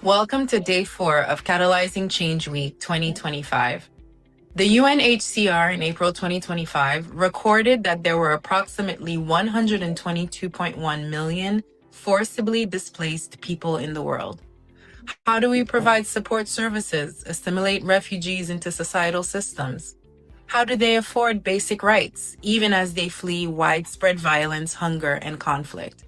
Welcome to Day 4 of Catalyzing Change Week 2025. The UNHCR in April 2025 recorded that there were approximately 122.1 million forcibly displaced people in the world. How do we provide support services, assimilate refugees into societal systems? How do they afford basic rights, even as they flee widespread violence, hunger, and conflict?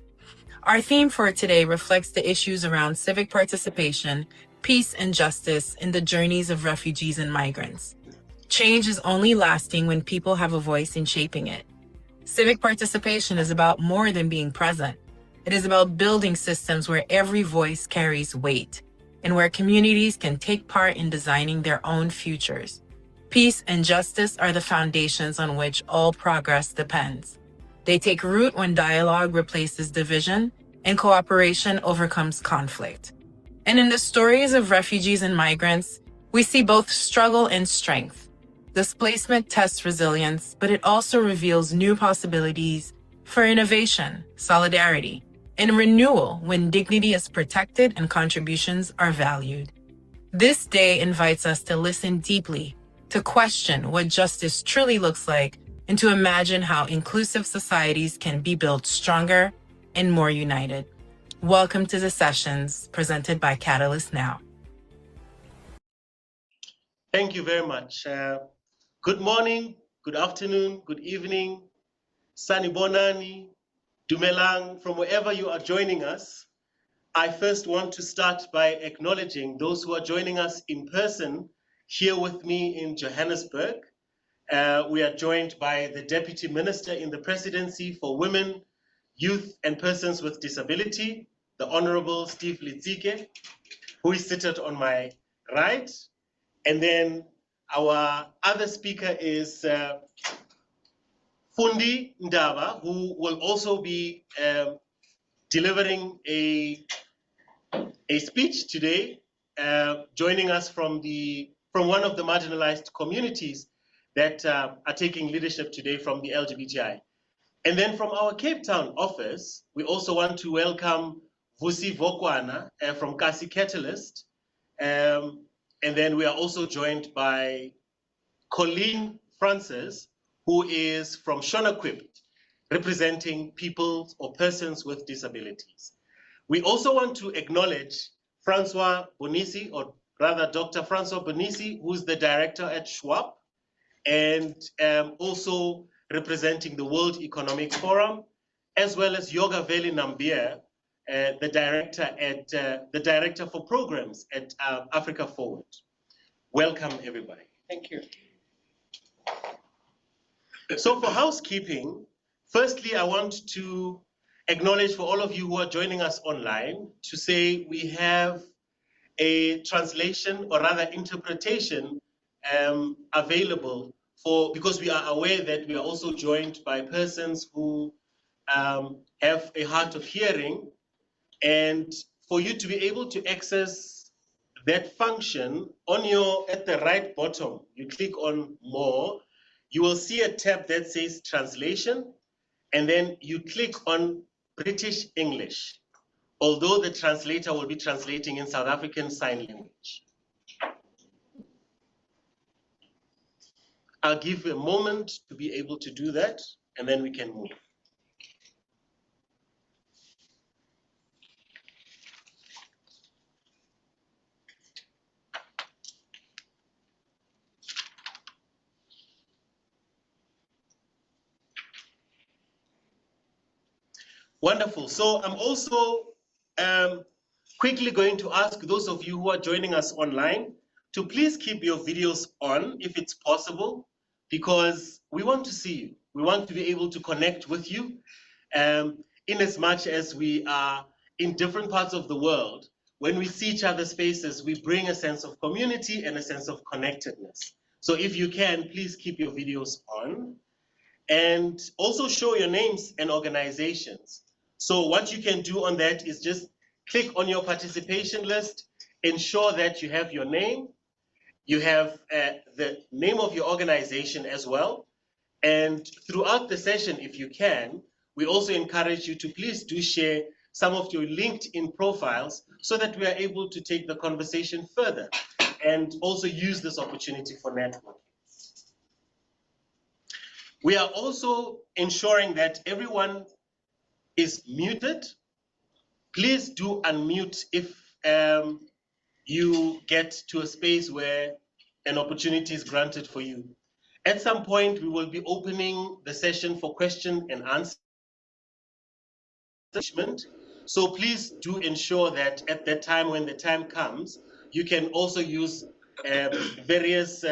Our theme for today reflects the issues around civic participation, peace, and justice in the journeys of refugees and migrants. Change is only lasting when people have a voice in shaping it. Civic participation is about more than being present. It is about building systems where every voice carries weight and where communities can take part in designing their own futures. Peace and justice are the foundations on which all progress depends. They take root when dialogue replaces division and cooperation overcomes conflict. And in the stories of refugees and migrants, we see both struggle and strength. Displacement tests resilience, but it also reveals new possibilities for innovation, solidarity, and renewal when dignity is protected and contributions are valued. This day invites us to listen deeply, to question what justice truly looks like, and to imagine how inclusive societies can be built stronger and more united. Welcome to the sessions presented by Catalyst Now. Thank you very much. Good morning, good afternoon, good evening, Sanibonani, Dumelang, from wherever you are joining us. I first want to start by acknowledging those who are joining us in person here with me in Johannesburg. We are joined by the Deputy Minister in the Presidency for Women, Youth and Persons with Disability, the Honorable Steve Litsike, who is seated on my right. And then our other speaker is Fundi Ndaba, who will also be delivering a speech today, joining us from one of the marginalized communities that are taking leadership today from the LGBTI. And then from our Cape Town office, we also want to welcome Vusi Vokwana from Kasi Catalyst. And then we are also joined by Colleen Francis, who is from Shonaquip, representing people or persons with disabilities. We also want to acknowledge Francois Bonisi, or rather Dr. Francois Bonisi, who's the director at Schwab, and also representing the World Economic Forum, as well as Yoga Veli Nambier, the director for programs at Africa Forward. Welcome, everybody. Thank you. So for housekeeping, firstly, I want to acknowledge for all of you who are joining us online to say we have a translation, or rather interpretation, available because we are aware that we are also joined by persons who have a hard of hearing, and for you to be able to access that function at the right bottom, you click on more, you will see a tab that says translation, and then you click on British English, although the translator will be translating in South African Sign Language. I'll give you a moment to be able to do that, and then we can move. Wonderful. So I'm also quickly going to ask those of you who are joining us online to please keep your videos on if it's possible, because we want to see you. We want to be able to connect with you in as much as we are in different parts of the world. When we see each other's faces, we bring a sense of community and a sense of connectedness. So if you can, please keep your videos on, and also show your names and organizations. So what you can do on that is just click on your participation list, ensure that you have your name, you have the name of your organization as well. And throughout the session, if you can, we also encourage you to please do share some of your LinkedIn profiles so that we are able to take the conversation further and also use this opportunity for networking. We are also ensuring that everyone is muted. Please do unmute if you get to a space where an opportunity is granted for you. At some point, we will be opening the session for question and answer. So please do ensure that at that time, when the time comes, you can also use various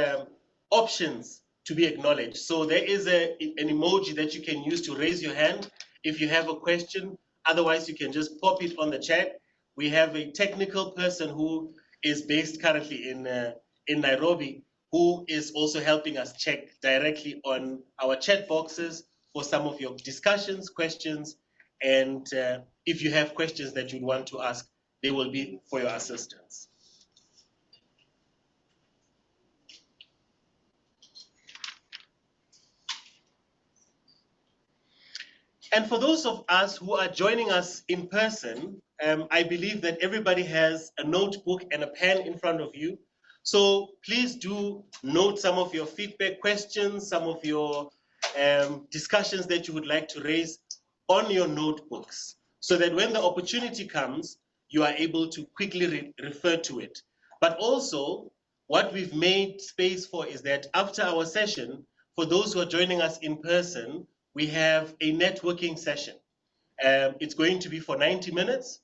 options to be acknowledged. So there is an emoji that you can use to raise your hand if you have a question. Otherwise, you can just pop it on the chat. We have a technical person who is based currently in Nairobi, who is also helping us check directly on our chat boxes for some of your discussions, questions, and if you have questions that you'd want to ask, they will be for your assistance. And for those of us who are joining us in person, I believe that everybody has a notebook and a pen in front of you. So please do note some of your feedback questions, some of your discussions that you would like to raise on your notebooks, so that when the opportunity comes, you are able to quickly refer to it. But also, what we've made space for is that after our session, for those who are joining us in person, we have a networking session. It's going to be for 90 minutes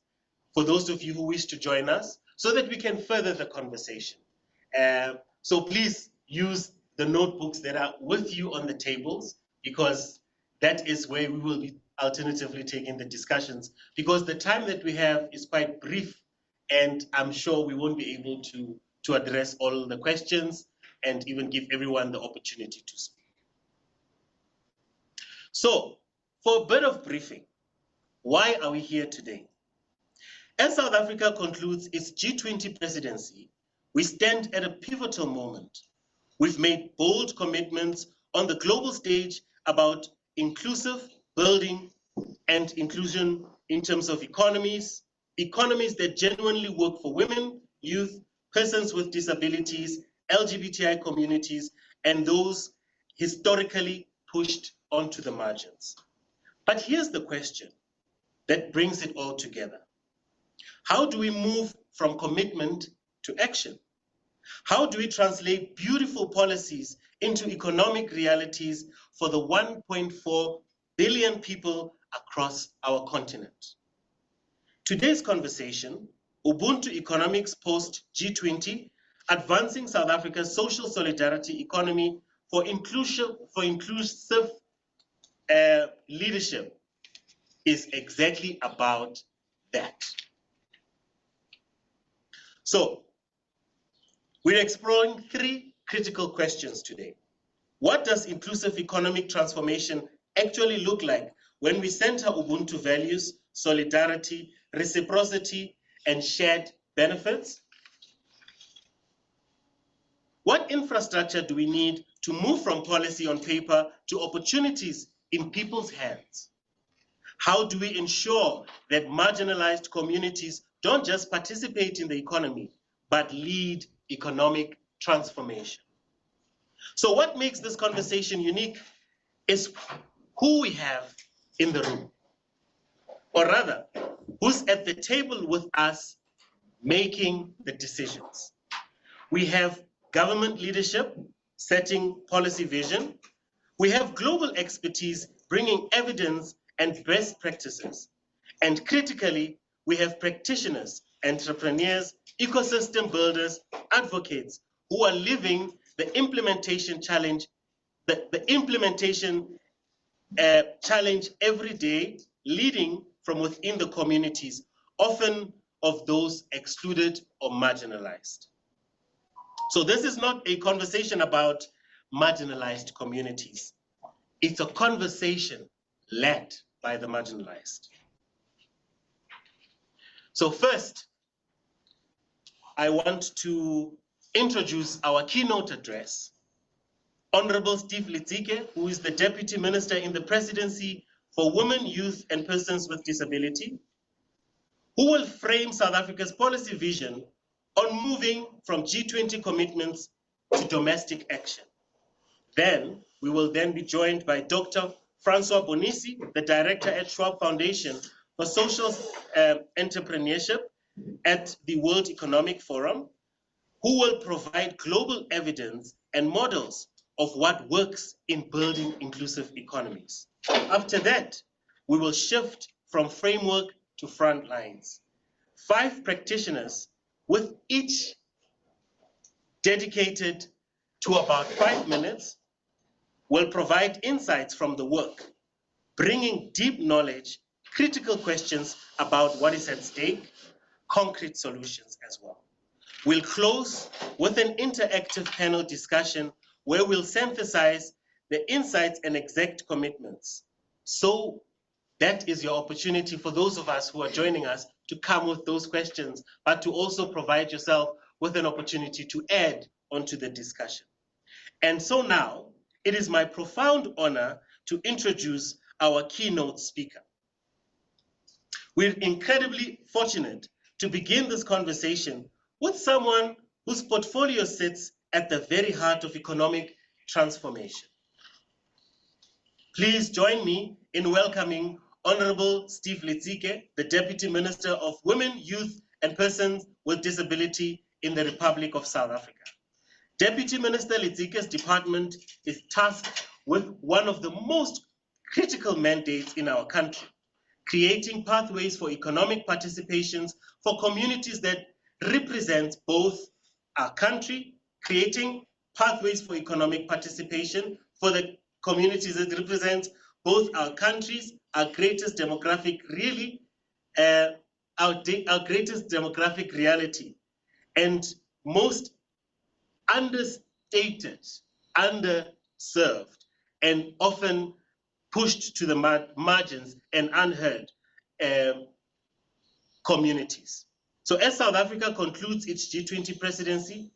for those of you who wish to join us, so that we can further the conversation. So please use the notebooks that are with you on the tables, because that is where we will be alternatively taking the discussions, because the time that we have is quite brief, and I'm sure we won't be able to address all the questions and even give everyone the opportunity to speak. So, for a bit of briefing, why are we here today? As South Africa concludes its G20 presidency, we stand at a pivotal moment. We've made bold commitments on the global stage about inclusive building and inclusion in terms of economies that genuinely work for women, youth, persons with disabilities, LGBTI communities, and those historically pushed onto the margins. But here's the question that brings it all together. How do we move from commitment to action? How do we translate beautiful policies into economic realities for the 1.4 billion people across our continent? Today's conversation, Ubuntu Economics Post G20, Advancing South Africa's Social Solidarity Economy for Inclusive Leadership, is exactly about that. So, we're exploring three critical questions today. What does inclusive economic transformation actually look like when we center Ubuntu values, solidarity, reciprocity, and shared benefits? What infrastructure do we need to move from policy on paper to opportunities in people's hands? How do we ensure that marginalized communities don't just participate in the economy, but lead economic transformation? So what makes this conversation unique is who we have in the room, or rather, who's at the table with us making the decisions. We have government leadership setting policy vision. We have global expertise bringing evidence and best practices. And critically, we have practitioners, entrepreneurs, ecosystem builders, advocates who are living the implementation challenge, challenge every day, leading from within the communities, often of those excluded or marginalized. So this is not a conversation about marginalized communities. It's a conversation led by the marginalized. So first, I want to introduce our keynote address. Honorable Steve Litsike, who is the Deputy Minister in the Presidency for Women, Youth, and Persons with Disability. who will frame South Africa's policy vision on moving from G20 commitments to domestic action. Then, we will then be joined by Dr. Francois Bonisi, the director at Schwab Foundation for Social Entrepreneurship at the World Economic Forum, who will provide global evidence and models of what works in building inclusive economies. After that, we will shift from framework to front lines. 5 practitioners with each dedicated to about 5 minutes will provide insights from the work, bringing deep knowledge, critical questions about what is at stake, concrete solutions as well. We'll close with an interactive panel discussion where we'll synthesize the insights and exact commitments. So that is your opportunity for those of us who are joining us to come with those questions, but to also provide yourself with an opportunity to add onto the discussion. And so now, it is my profound honor to introduce our keynote speaker. We're incredibly fortunate to begin this conversation with someone whose portfolio sits at the very heart of economic transformation. Please join me in welcoming Honorable Steve Letsike, the Deputy Minister of Women, Youth, and Persons with Disability in the Republic of South Africa. Deputy Minister Letsike's department is tasked with one of the most critical mandates in our country, creating pathways for economic participations for communities that represent both our country, creating pathways for economic participation for the communities that represent both our countries, our greatest demographic, our greatest demographic reality, and most understated, underserved, and often pushed to the margins and unheard communities. So as South Africa concludes its G20 presidency,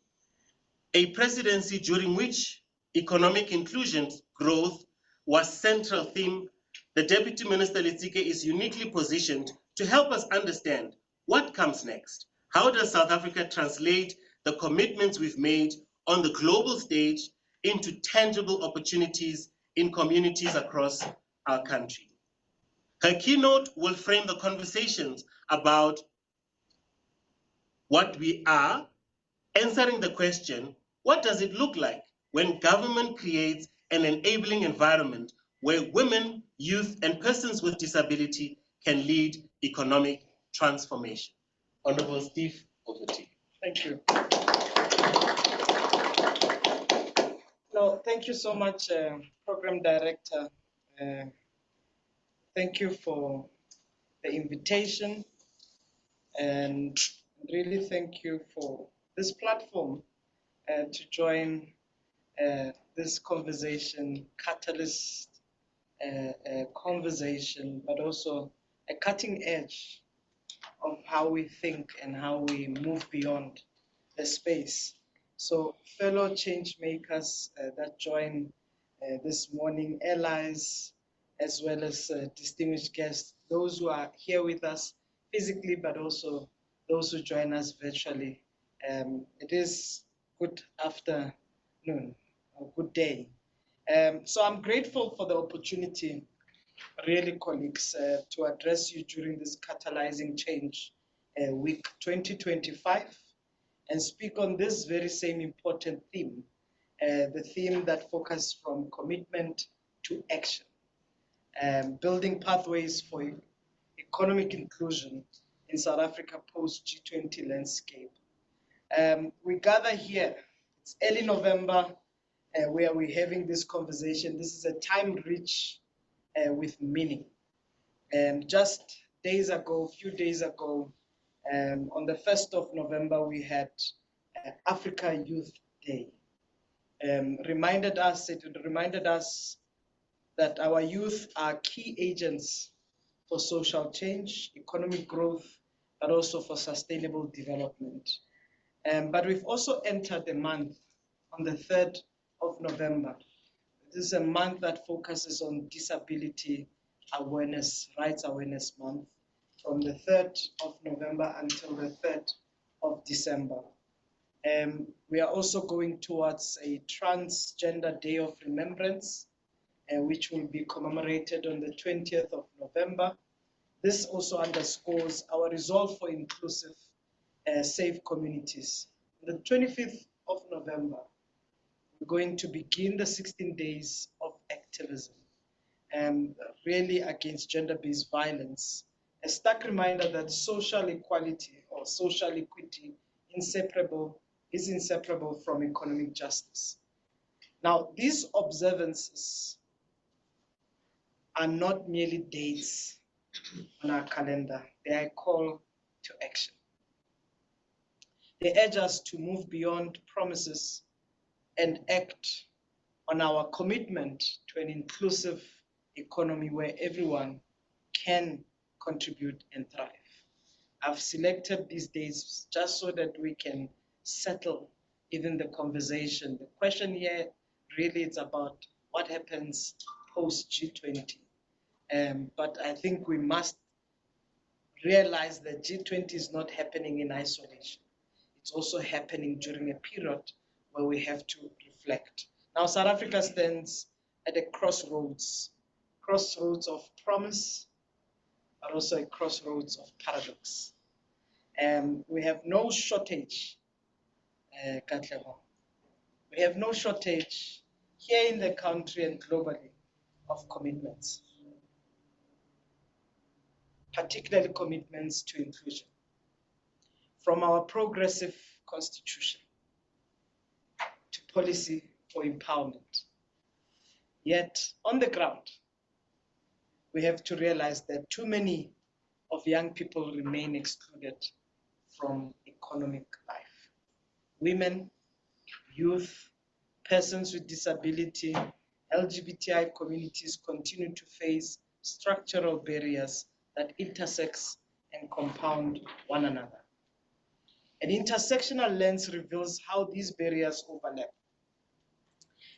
a presidency during which economic inclusion growth was central theme, the Deputy Minister Letsike is uniquely positioned to help us understand what comes next. How does South Africa translate the commitments we've made on the global stage into tangible opportunities in communities across our country? Her keynote will frame the conversations about what we are, answering the question, what does it look like when government creates an enabling environment where women, youth, and persons with disability can lead economic transformation? Honorable Steve, over to you. Thank you. No, thank you so much, Program Director. Thank you for the invitation, and really thank you for this platform to join this conversation, catalyst conversation, but also a cutting edge of how we think and how we move beyond the space. So fellow change makers that join this morning, allies, as well as distinguished guests, those who are here with us physically, but also those who join us virtually. It is good afternoon, or good day. So I'm grateful for the opportunity, really, colleagues, to address you during this Catalyzing Change Week 2025 and speak on this very same important theme, the theme that focuses from commitment to action, building pathways for economic inclusion in South Africa post G20 landscape. We gather here, it's early November, where we're having this conversation. This is a time rich with meaning. Just days ago, a few days ago, on the 1st of November, we had Africa Youth Day. It reminded us that our youth are key agents for social change, economic growth, but also for sustainable development. But we've also entered the month on the 3rd of November. This is a month that focuses on disability awareness, rights awareness month. from the 3rd of November until the 3rd of December. We are also going towards a Transgender Day of Remembrance, which will be commemorated on the 20th of November. This also underscores our resolve for inclusive, safe communities. On the 25th of November, we're going to begin the 16 days of activism, really against gender-based violence. A stark reminder that social equality or social equity is inseparable from economic justice. Now, these observances are not merely dates on our calendar. They are a call to action. They urge us to move beyond promises and act on our commitment to an inclusive economy where everyone can contribute and thrive. I've selected these days just so that we can settle even the conversation. The question here really is about what happens post G20. But I think we must realize that G20 is not happening in isolation. It's also happening during a period where we have to reflect. Now, South Africa stands at a crossroads of promise, but also a crossroads of paradox. We have no shortage, we have no shortage here in the country and globally of commitments, particularly commitments to inclusion. From our progressive constitution to policy for empowerment. Yet, on the ground, we have to realize that too many of young people remain excluded from economic life. Women, youth, persons with disability, LGBTI communities continue to face structural barriers that intersect and compound one another. An intersectional lens reveals how these barriers overlap.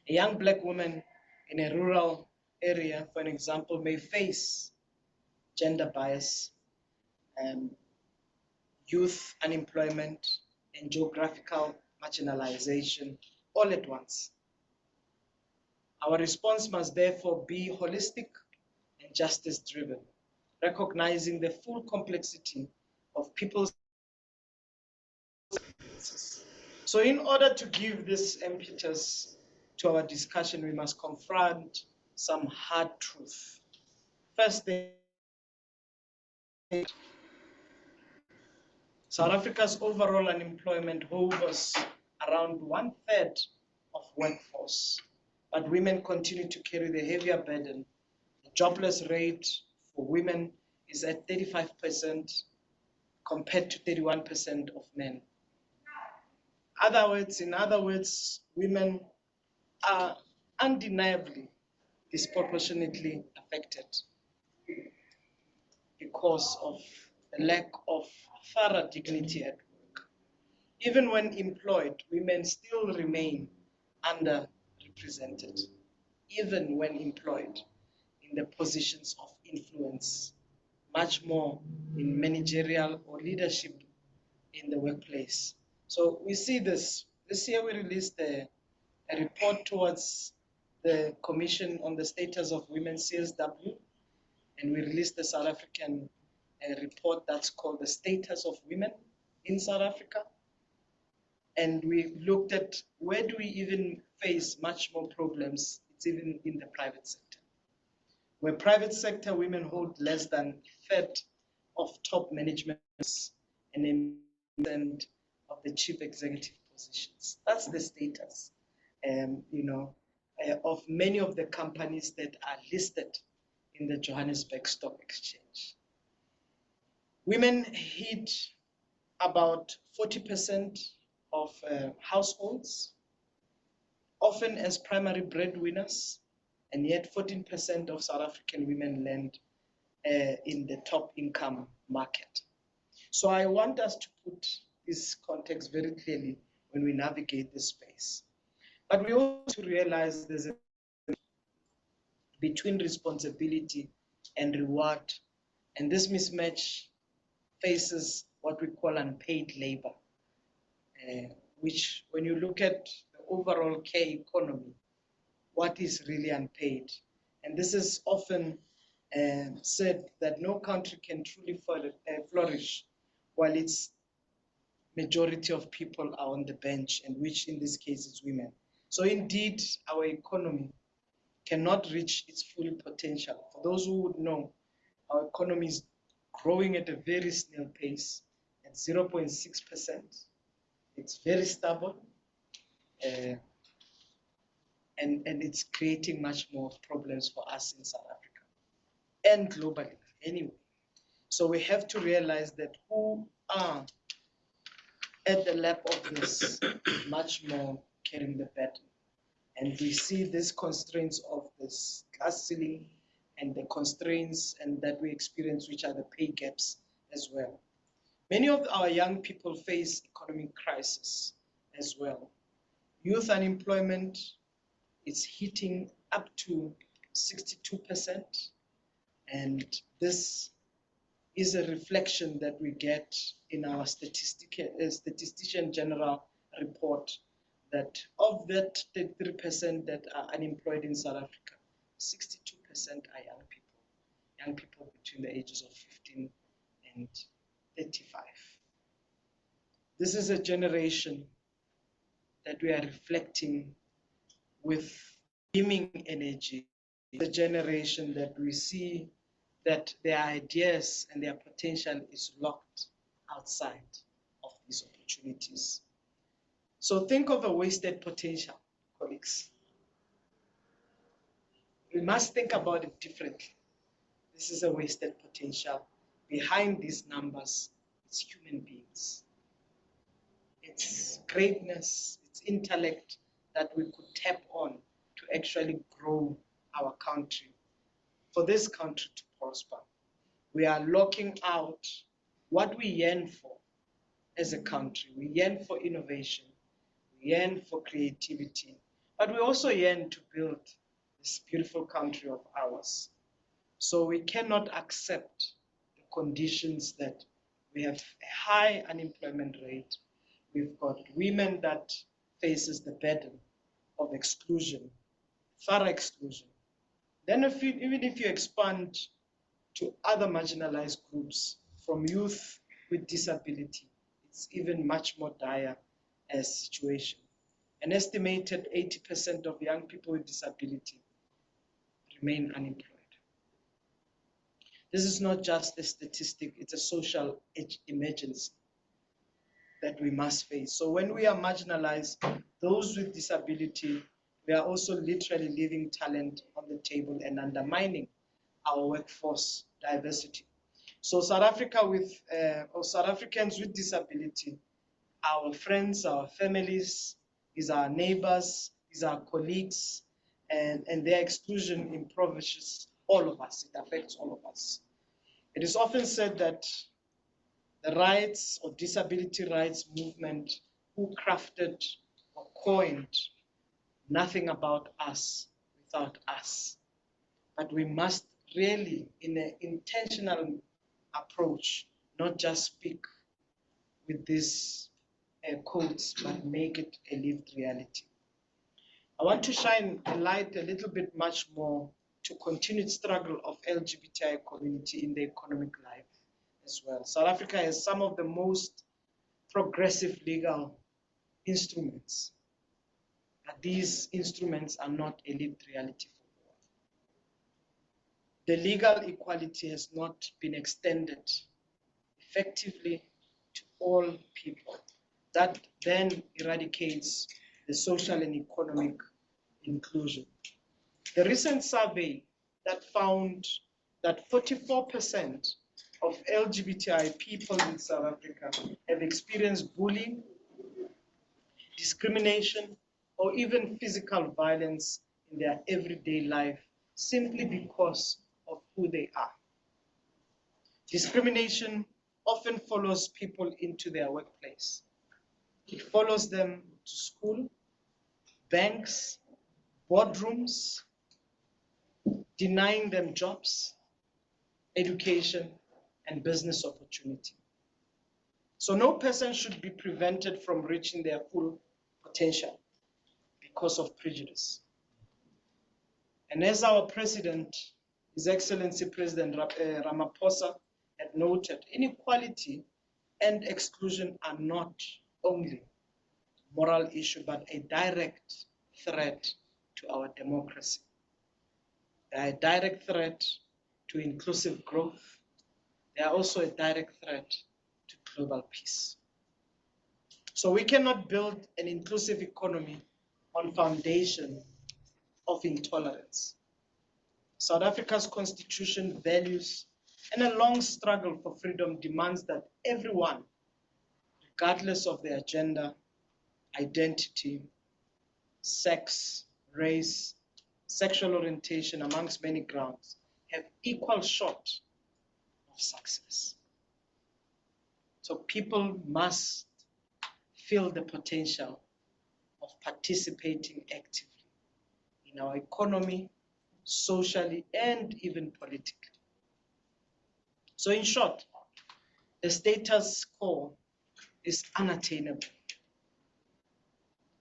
A young Black woman in a rural area, for an example, may face gender bias, youth unemployment, and geographical marginalization all at once. Our response must therefore be holistic and justice-driven, recognizing the full complexity of people's experiences. So in order to give this impetus to our discussion, we must confront some hard truth. First thing, South Africa's overall unemployment hovers around 1/3 of workforce, but women continue to carry the heavier burden. The jobless rate for women is at 35% compared to 31% of men. In other words, women are undeniably disproportionately affected because of the lack of thorough dignity at work. Even when employed, women still remain underrepresented, even when employed in the positions of influence, much more in managerial or leadership in the workplace. So we see this. This year we released a report towards the Commission on the Status of Women, CSW, and we released the South African report that's called the Status of Women in South Africa. And we looked at where do we even face much more problems. It's even in the private sector, where private sector women hold less than 1/3 of top management and 1% of the chief executive positions. That's the status, of many of the companies that are listed in the Johannesburg Stock Exchange. Women hit about 40% of households, often as primary breadwinners, and yet 14% of South African women land in the top income market. So I want us to put this context very clearly when we navigate this space. But we also realize there's a between responsibility and reward, and this mismatch faces what we call unpaid labor, which when you look at the overall care economy, what is really unpaid? And this is often said that no country can truly flourish while its majority of people are on the bench, and which in this case is women. So indeed, our economy cannot reach its full potential. For those who would know, our economy is growing at a very snail pace at 0.6%. It's very stubborn, and it's creating much more problems for us in South Africa and globally anyway. So we have to realize that who are at the lap of this much more carrying the burden. And we see these constraints of this glass ceiling and the constraints and that we experience, which are the pay gaps as well. Many of our young people face economic crisis as well. Youth unemployment is hitting up to 62%. And this is a reflection that we get in our statistician general report, that of that 33% that are unemployed in South Africa, 62% are young people between the ages of 15 and 35. This is a generation that we are reflecting with beaming energy. The generation that we see that their ideas and their potential is locked outside of these opportunities. So think of a wasted potential, colleagues. We must think about it differently. This is a wasted potential. Behind these numbers, it's human beings. It's greatness, it's intellect that we could tap on to actually grow our country, for this country to prosper. We are locking out what we yearn for as a country. We yearn for innovation, we yearn for creativity, but we also yearn to build this beautiful country of ours. So we cannot accept the conditions that we have a high unemployment rate. We've got women that faces the burden of exclusion, thorough exclusion. Then even if you expand to other marginalized groups, from youth with disability, it's even much more dire as situation. An estimated 80% of young people with disability remain unemployed. This is not just a statistic, it's a social emergency that we must face. So when we are marginalized, those with disability, we are also literally leaving talent on the table and undermining our workforce diversity. So South Africa or South Africans with disability, our friends, our families, is our neighbors, is our colleagues, and their exclusion impoverishes all of us. It affects all of us. It is often said that the rights or disability rights movement, who crafted or coined nothing about us without us. But we must really, in an intentional approach, not just speak with these quotes, but make it a lived reality. I want to shine a light a little bit much more to continued struggle of LGBTI community in the economic life as well. South Africa has some of the most progressive legal instruments, but these instruments are not a lived reality for all. The legal equality has not been extended effectively to all people. That then eradicates the social and economic inclusion. The recent survey that found that 44% of LGBTI people in South Africa have experienced bullying, discrimination, or even physical violence in their everyday life simply because of who they are. Discrimination often follows people into their workplace. It follows them to school, banks, boardrooms, denying them jobs, education, and business opportunity. So no person should be prevented from reaching their full potential because of prejudice. And as our president, His Excellency President Ramaphosa had noted, inequality and exclusion are not only a moral issue, but a direct threat to our democracy. They are a direct threat to inclusive growth. They are also a direct threat to global peace. So we cannot build an inclusive economy on foundation of intolerance. South Africa's constitution, values, and a long struggle for freedom demands that everyone, regardless of their gender, identity, sex, race, sexual orientation, amongst many grounds, have equal shot of success. So people must feel the potential of participating actively in our economy, socially, and even politically. So in short, the status quo is unattainable.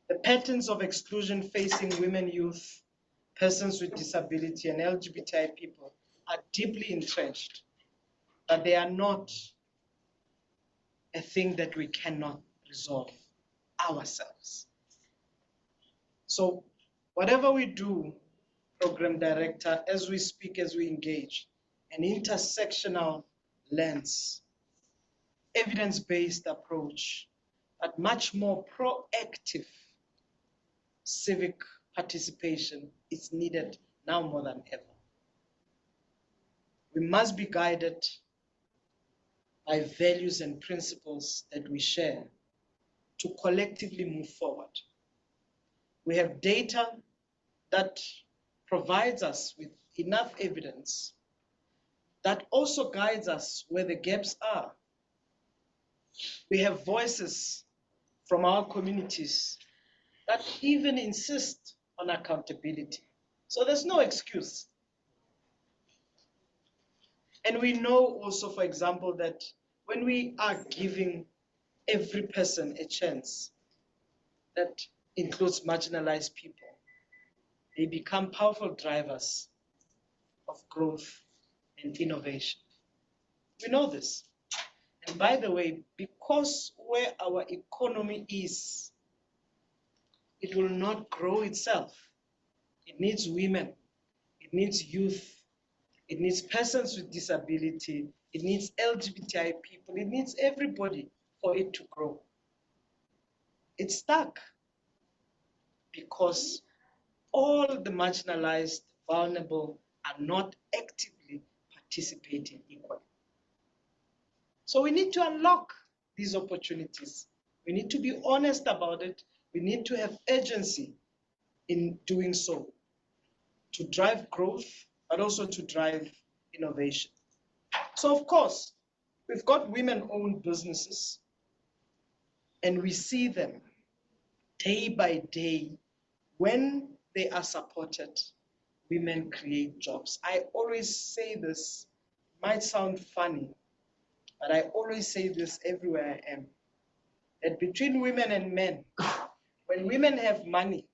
The patterns of exclusion facing women, youth, persons with disability, and LGBTI people are deeply entrenched, but they are not a thing that we cannot resolve ourselves. So whatever we do, Program Director, as we speak, as we engage, an intersectional lens, evidence-based approach, but much more proactive civic participation is needed now more than ever. We must be guided by values and principles that we share to collectively move forward. We have data that provides us with enough evidence that also guides us where the gaps are. We have voices from our communities that even insist on accountability. So there's no excuse. And we know also, for example, that when we are giving every person a chance, that includes marginalized people, they become powerful drivers of growth and innovation. We know this. And by the way, because where our economy is, it will not grow itself. It needs women, it needs youth, it needs persons with disability, it needs LGBTI people, it needs everybody for it to grow. It's stuck because all the marginalized, vulnerable are not actively participating equally. So we need to unlock these opportunities. We need to be honest about it. We need to have urgency in doing so, to drive growth, but also to drive innovation. So of course, we've got women-owned businesses, and we see them day by day. When they are supported, women create jobs. I always say this, it might sound funny, but I always say this everywhere I am, that between women and men, when women have money,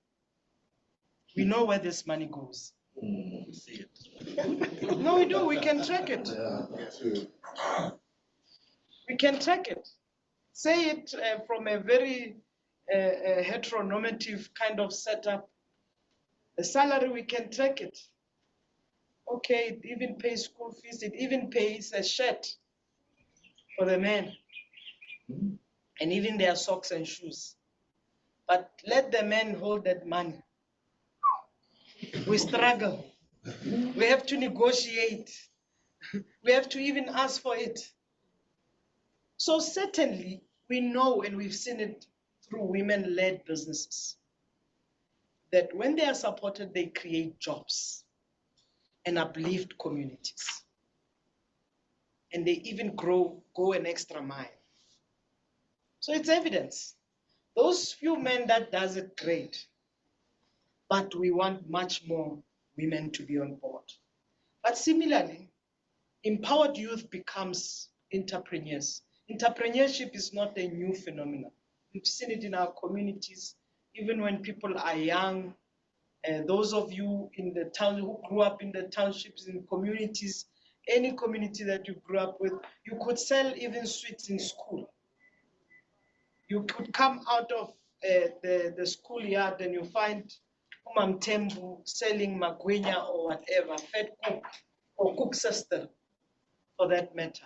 we know where this money goes. We see it. No, we do. We can track it. We can track it. Say it from a very heteronormative kind of setup. The salary, we can track it. Okay, it even pays school fees. It even pays a shirt for the men, and even their socks and shoes. But let the men hold that money. We struggle. We have to negotiate. We have to even ask for it. So certainly, we know, and we've seen it through women-led businesses, that when they are supported, they create jobs and uplift communities. And they even go an extra mile. So it's evidence. Those few men that does it great, but we want much more women to be on board. But similarly, empowered youth becomes entrepreneurs. Entrepreneurship is not a new phenomenon. We've seen it in our communities, even when people are young. Those of you in the town who grew up in the townships, in communities, any community that you grew up with, you could sell even sweets in school. You could come out of the schoolyard and you find Umam Tembu selling magwenya or whatever, fed cook or cook sister for that matter.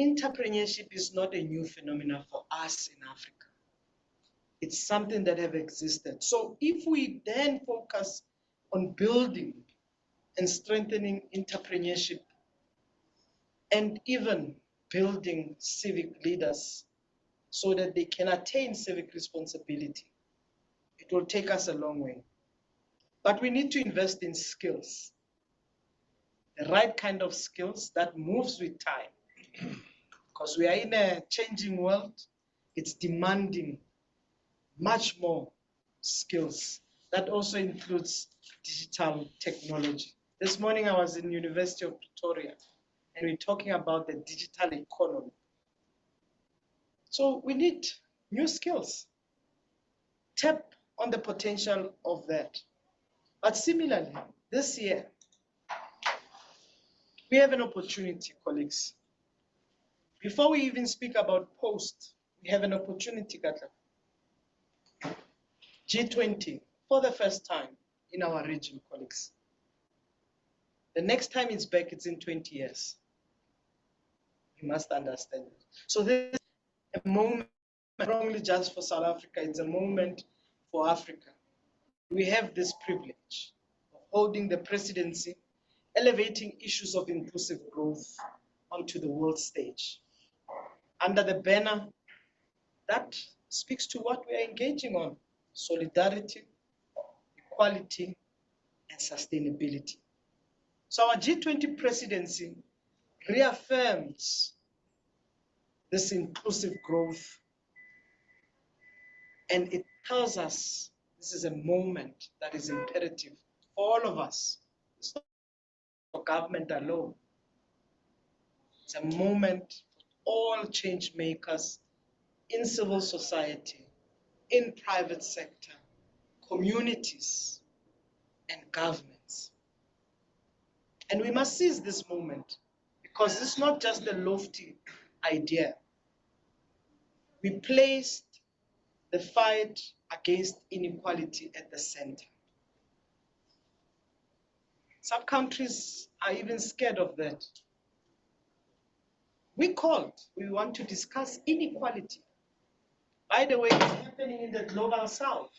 Entrepreneurship is not a new phenomenon for us in Africa. It's something that have existed. So if we then focus on building and strengthening entrepreneurship and even building civic leaders so that they can attain civic responsibility, it will take us a long way. But we need to invest in skills, the right kind of skills that moves with time. Because we are in a changing world, it's demanding much more skills. That also includes digital technology. This morning I was in University of Pretoria and we're talking about the digital economy. So we need new skills. Tap on the potential of that. But similarly, this year, we have an opportunity, colleagues. Before we even speak about post, we have an opportunity, Katla. G20, for the first time in our region, colleagues. The next time it's back, it's in 20 years. You must understand it. So this is a moment, not only just for South Africa, it's a moment for Africa. We have this privilege of holding the presidency, elevating issues of inclusive growth onto the world stage. Under the banner that speaks to what we are engaging on: solidarity, equality, and sustainability. So our G20 presidency reaffirms this inclusive growth, and it tells us this is a moment that is imperative for all of us. It's not for government alone. It's a moment for all change makers in civil society, in private sector, communities, and governments. And we must seize this moment because it's not just a lofty idea. We placed the fight against inequality at the center. Some countries are even scared of that. We want to discuss inequality. By the way, it's happening in the global south.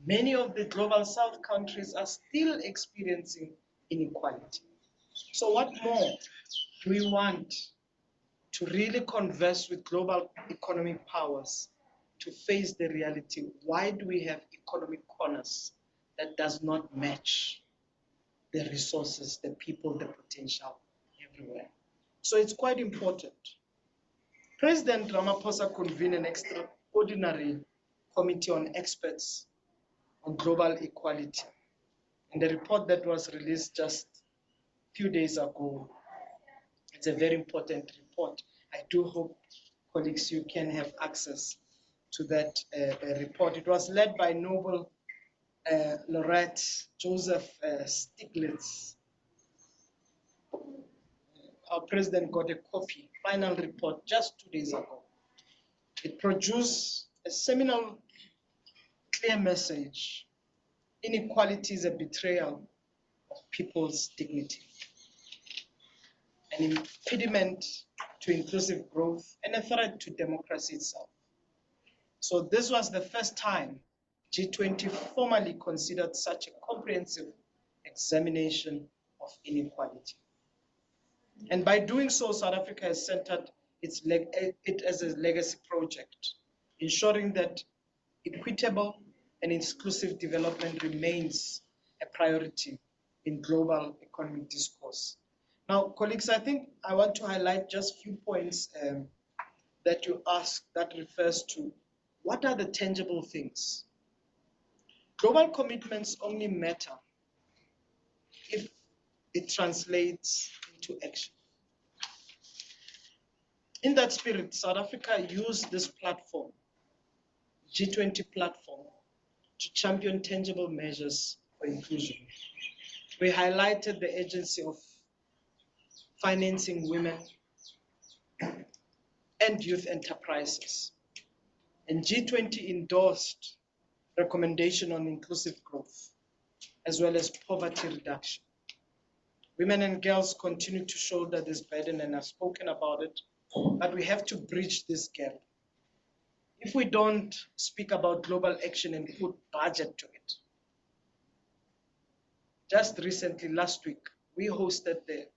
Many of the global south countries are still experiencing inequality. So what more do we want to really converse with global economic powers to face the reality? Why do we have economic corners that does not match the resources, the people, the potential everywhere? So it's quite important. President Ramaphosa convened an extraordinary committee on experts on global equality. And the report that was released just a few days ago, it's a very important report. I do hope, colleagues, you can have access to that report. It was led by Nobel laureate Joseph Stiglitz. Our president got a copy, final report, just 2 days ago. It produced a seminal, clear message. Inequality is a betrayal of people's dignity, an impediment to inclusive growth, and a threat to democracy itself. So this was the first time G20 formally considered such a comprehensive examination of inequality. And by doing so, South Africa has centered it as a legacy project, ensuring that equitable and inclusive development remains a priority in global economic discourse. Now, colleagues, I think I want to highlight just a few points that you asked that refers to what are the tangible things. Global commitments only matter if it translates into action. In that spirit, South Africa used this platform, G20 platform, to champion tangible measures for inclusion. We highlighted the urgency of financing women and youth enterprises. And G20 endorsed recommendation on inclusive growth, as well as poverty reduction. Women and girls continue to shoulder this burden, and I've spoken about it, but we have to bridge this gap. If we don't speak about global action and put budget to it. Just recently, last week, we hosted the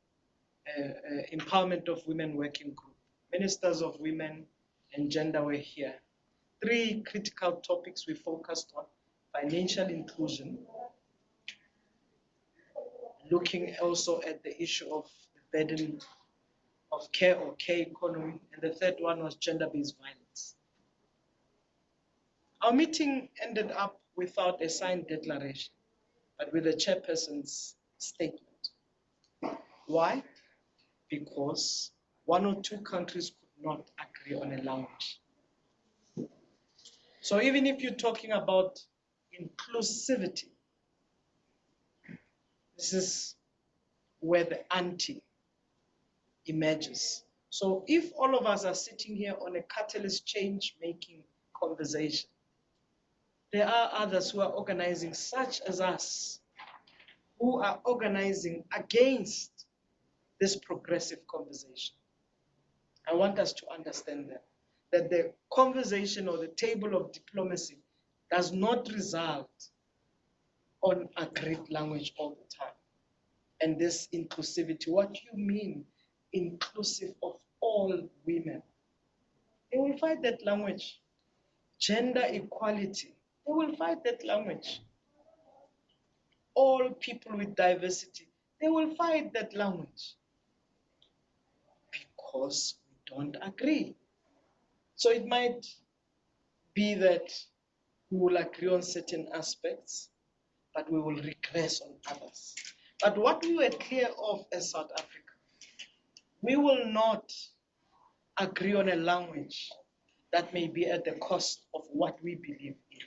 Empowerment of Women Working Group. Ministers of Women and Gender were here. 3 critical topics we focused on: financial inclusion, looking also at the issue of the burden of care or care economy, and the third one was gender-based violence. Our meeting ended up without a signed declaration, but with a chairperson's statement. Why? Because 1 or 2 countries could not agree on a language. So even if you're talking about inclusivity, this is where the anti emerges. So if all of us are sitting here on a catalyst change-making conversation, there are others who are organizing, such as us, who are organizing against this progressive conversation. I want us to understand that the conversation or the table of diplomacy does not result on agreed language all the time. And this inclusivity, what do you mean inclusive of all women? They will fight that language. Gender equality, they will fight that language. All people with diversity, they will fight that language. Because we don't agree. So it might be that we will agree on certain aspects, but we will regress on others. But what we were clear of as South Africa, we will not agree on a language that may be at the cost of what we believe in.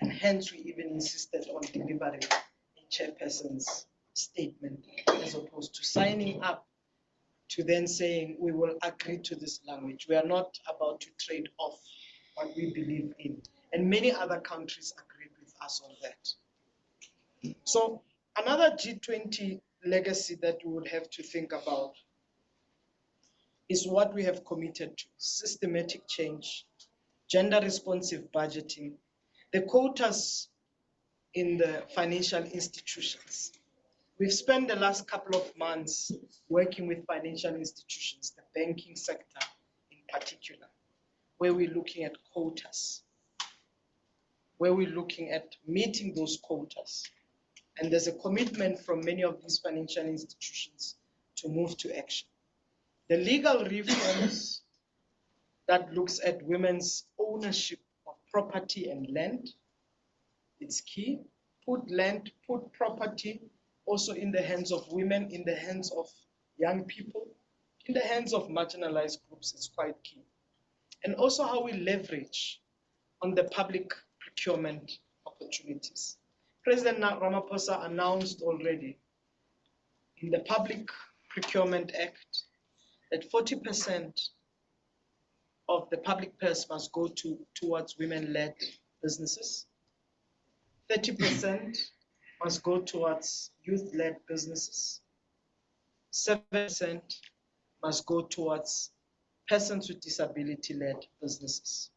And hence we even insisted on delivering a chairperson's statement as opposed to signing up to then saying we will agree to this language. We are not about to trade off what we believe in. And many other countries agreed with us on that. So another G20 legacy that we would have to think about is what we have committed to: systematic change, gender responsive budgeting, the quotas in the financial institutions. We've spent the last couple of months working with financial institutions, the banking sector in particular, where we're looking at quotas, where we're looking at meeting those quotas. And there's a commitment from many of these financial institutions to move to action. The legal reforms that looks at women's ownership of property and land, it's key. Put land, put property also in the hands of women, in the hands of young people, in the hands of marginalized groups is quite key. And also how we leverage on the public procurement opportunities. President Ramaphosa announced already in the Public Procurement Act that 40% of the public purse must go towards women-led businesses, 30% must go towards youth-led businesses, 7% must go towards persons with disability-led businesses.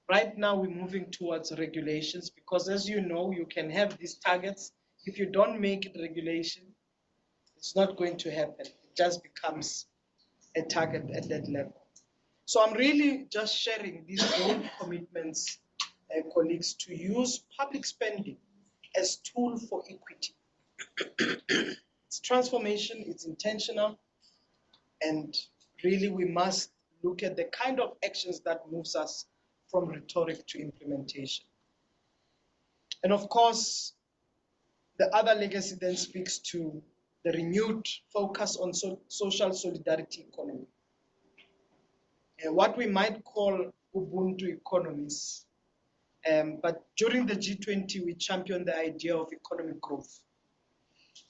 Right now, we're moving towards regulations because, as you know, you can have these targets. If you don't make it regulation, it's not going to happen. It just becomes a target at that level. So I'm really just sharing these bold commitments, colleagues, to use public spending as tool for equity. It's transformation, it's intentional, and really we must look at the kind of actions that moves us from rhetoric to implementation. And of course, the other legacy then speaks to the renewed focus on social solidarity economy. what we might call Ubuntu economies. But during the G20, we championed the idea of economic growth.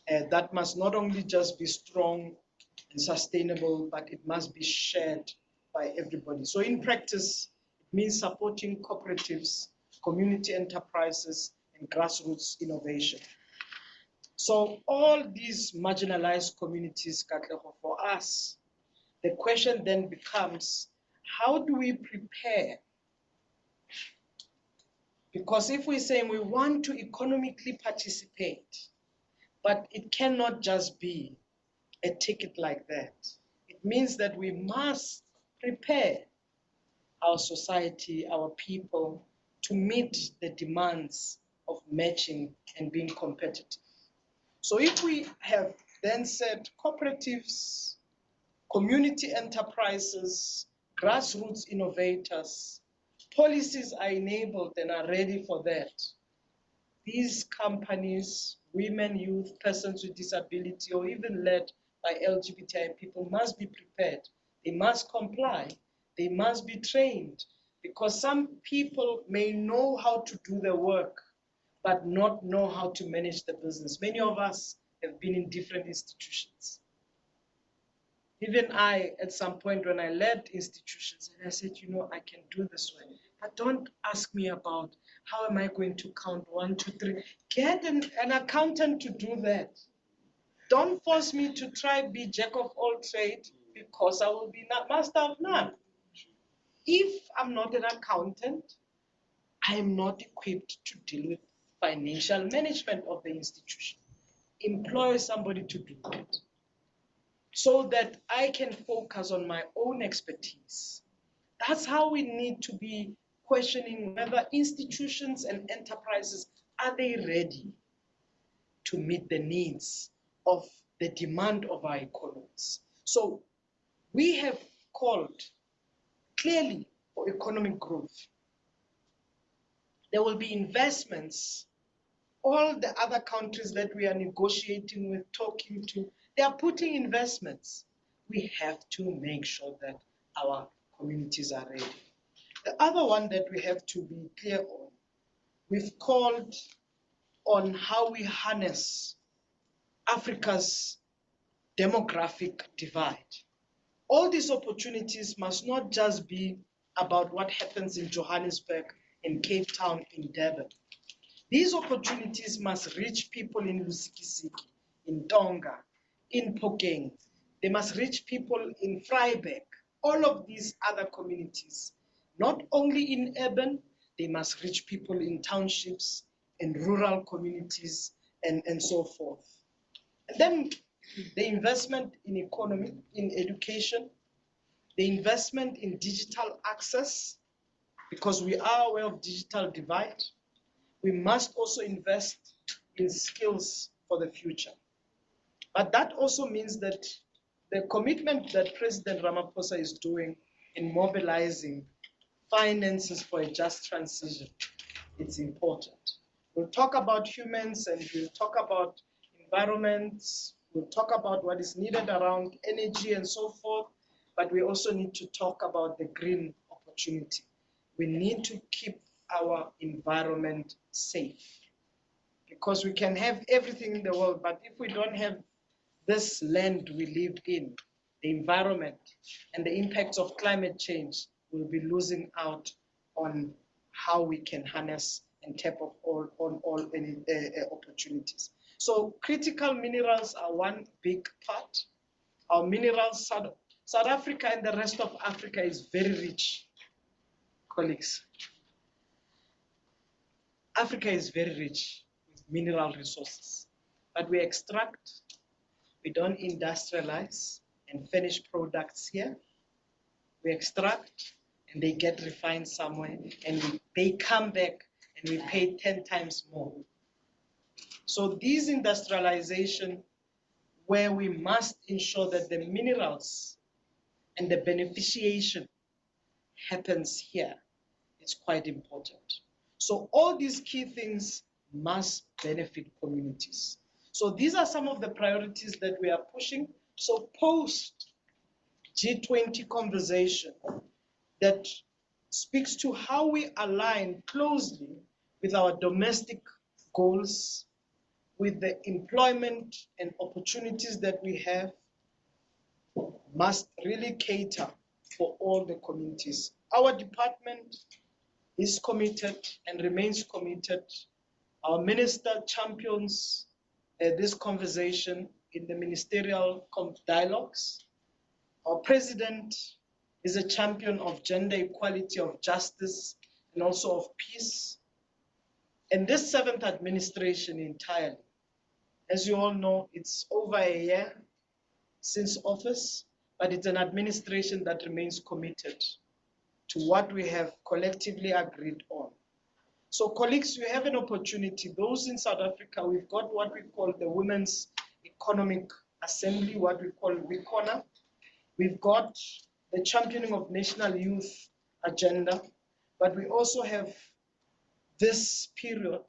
That must not only just be strong and sustainable, but it must be shared by everybody. So in practice, it means supporting cooperatives, community enterprises, and grassroots innovation. So all these marginalized communities, Katlego, for us, the question then becomes, how do we prepare? Because if we're saying we want to economically participate, but it cannot just be a ticket like that. It means that we must prepare our society, our people, to meet the demands of matching and being competitive. So if we have then said cooperatives, community enterprises, grassroots innovators, policies are enabled and are ready for that, these companies, women, youth, persons with disability, or even led by LGBTI people must be prepared. They must comply. They must be trained, because some people may know how to do the work, but not know how to manage the business. Many of us have been in different institutions. Even I, at some point when I led institutions, and I said, you know, I can do this way. But don't ask me about how am I going to count 1, 2, 3. Get an accountant to do that. Don't force me to try be jack of all trade, because I will be not master of none. If I'm not an accountant, I am not equipped to deal with financial management of the institution. Employ somebody to do that, so that I can focus on my own expertise. That's how we need to be questioning whether institutions and enterprises, are they ready to meet the needs of the demand of our economies. So we have called clearly for economic growth. There will be investments. All the other countries that we are negotiating with, talking to, they are putting investments. We have to make sure that our communities are ready. The other one that we have to be clear on, we've called on how we harness Africa's demographic divide. All these opportunities must not just be about what happens in Johannesburg, in Cape Town, in Durban. These opportunities must reach people in Lusikisiki, in Tonga, in Phokeng. They must reach people in Vryburg, all of these other communities. Not only in urban, they must reach people in townships, in rural communities, and so forth. And then the investment in economy, in education, the investment in digital access, because we are aware of digital divide. We must also invest in skills for the future. But that also means that the commitment that President Ramaphosa is doing in mobilizing finances for a just transition, it's important. We'll talk about humans, and we'll talk about environments, we'll talk about what is needed around energy and so forth, but we also need to talk about the green opportunity. We need to keep our environment safe, because we can have everything in the world, but if we don't have this land we live in, the environment, and the impacts of climate change, we'll be losing out on how we can harness and tap off all any opportunities. So critical minerals are one big part. Our minerals, South Africa and the rest of Africa is very rich, colleagues. Africa is very rich with mineral resources, but we extract, we don't industrialize and finish products here. We extract and they get refined somewhere, and they come back and we pay 10 times more. So this industrialization, where we must ensure that the minerals and the beneficiation happens here, is quite important. So all these key things must benefit communities. So these are some of the priorities that we are pushing. So post G20 conversation, that speaks to how we align closely with our domestic goals, with the employment and opportunities that we have, must really cater for all the communities. Our department is committed and remains committed. Our minister champions this conversation in the ministerial dialogues. Our president is a champion of gender equality, of justice, and also of peace. And this seventh administration entirely, as you all know, it's over a year since office, but it's an administration that remains committed to what we have collectively agreed on. So colleagues, we have an opportunity. Those in South Africa, we've got what we call the Women's Economic Assembly, what we call WICONA. We've got the championing of national youth agenda, but we also have this period,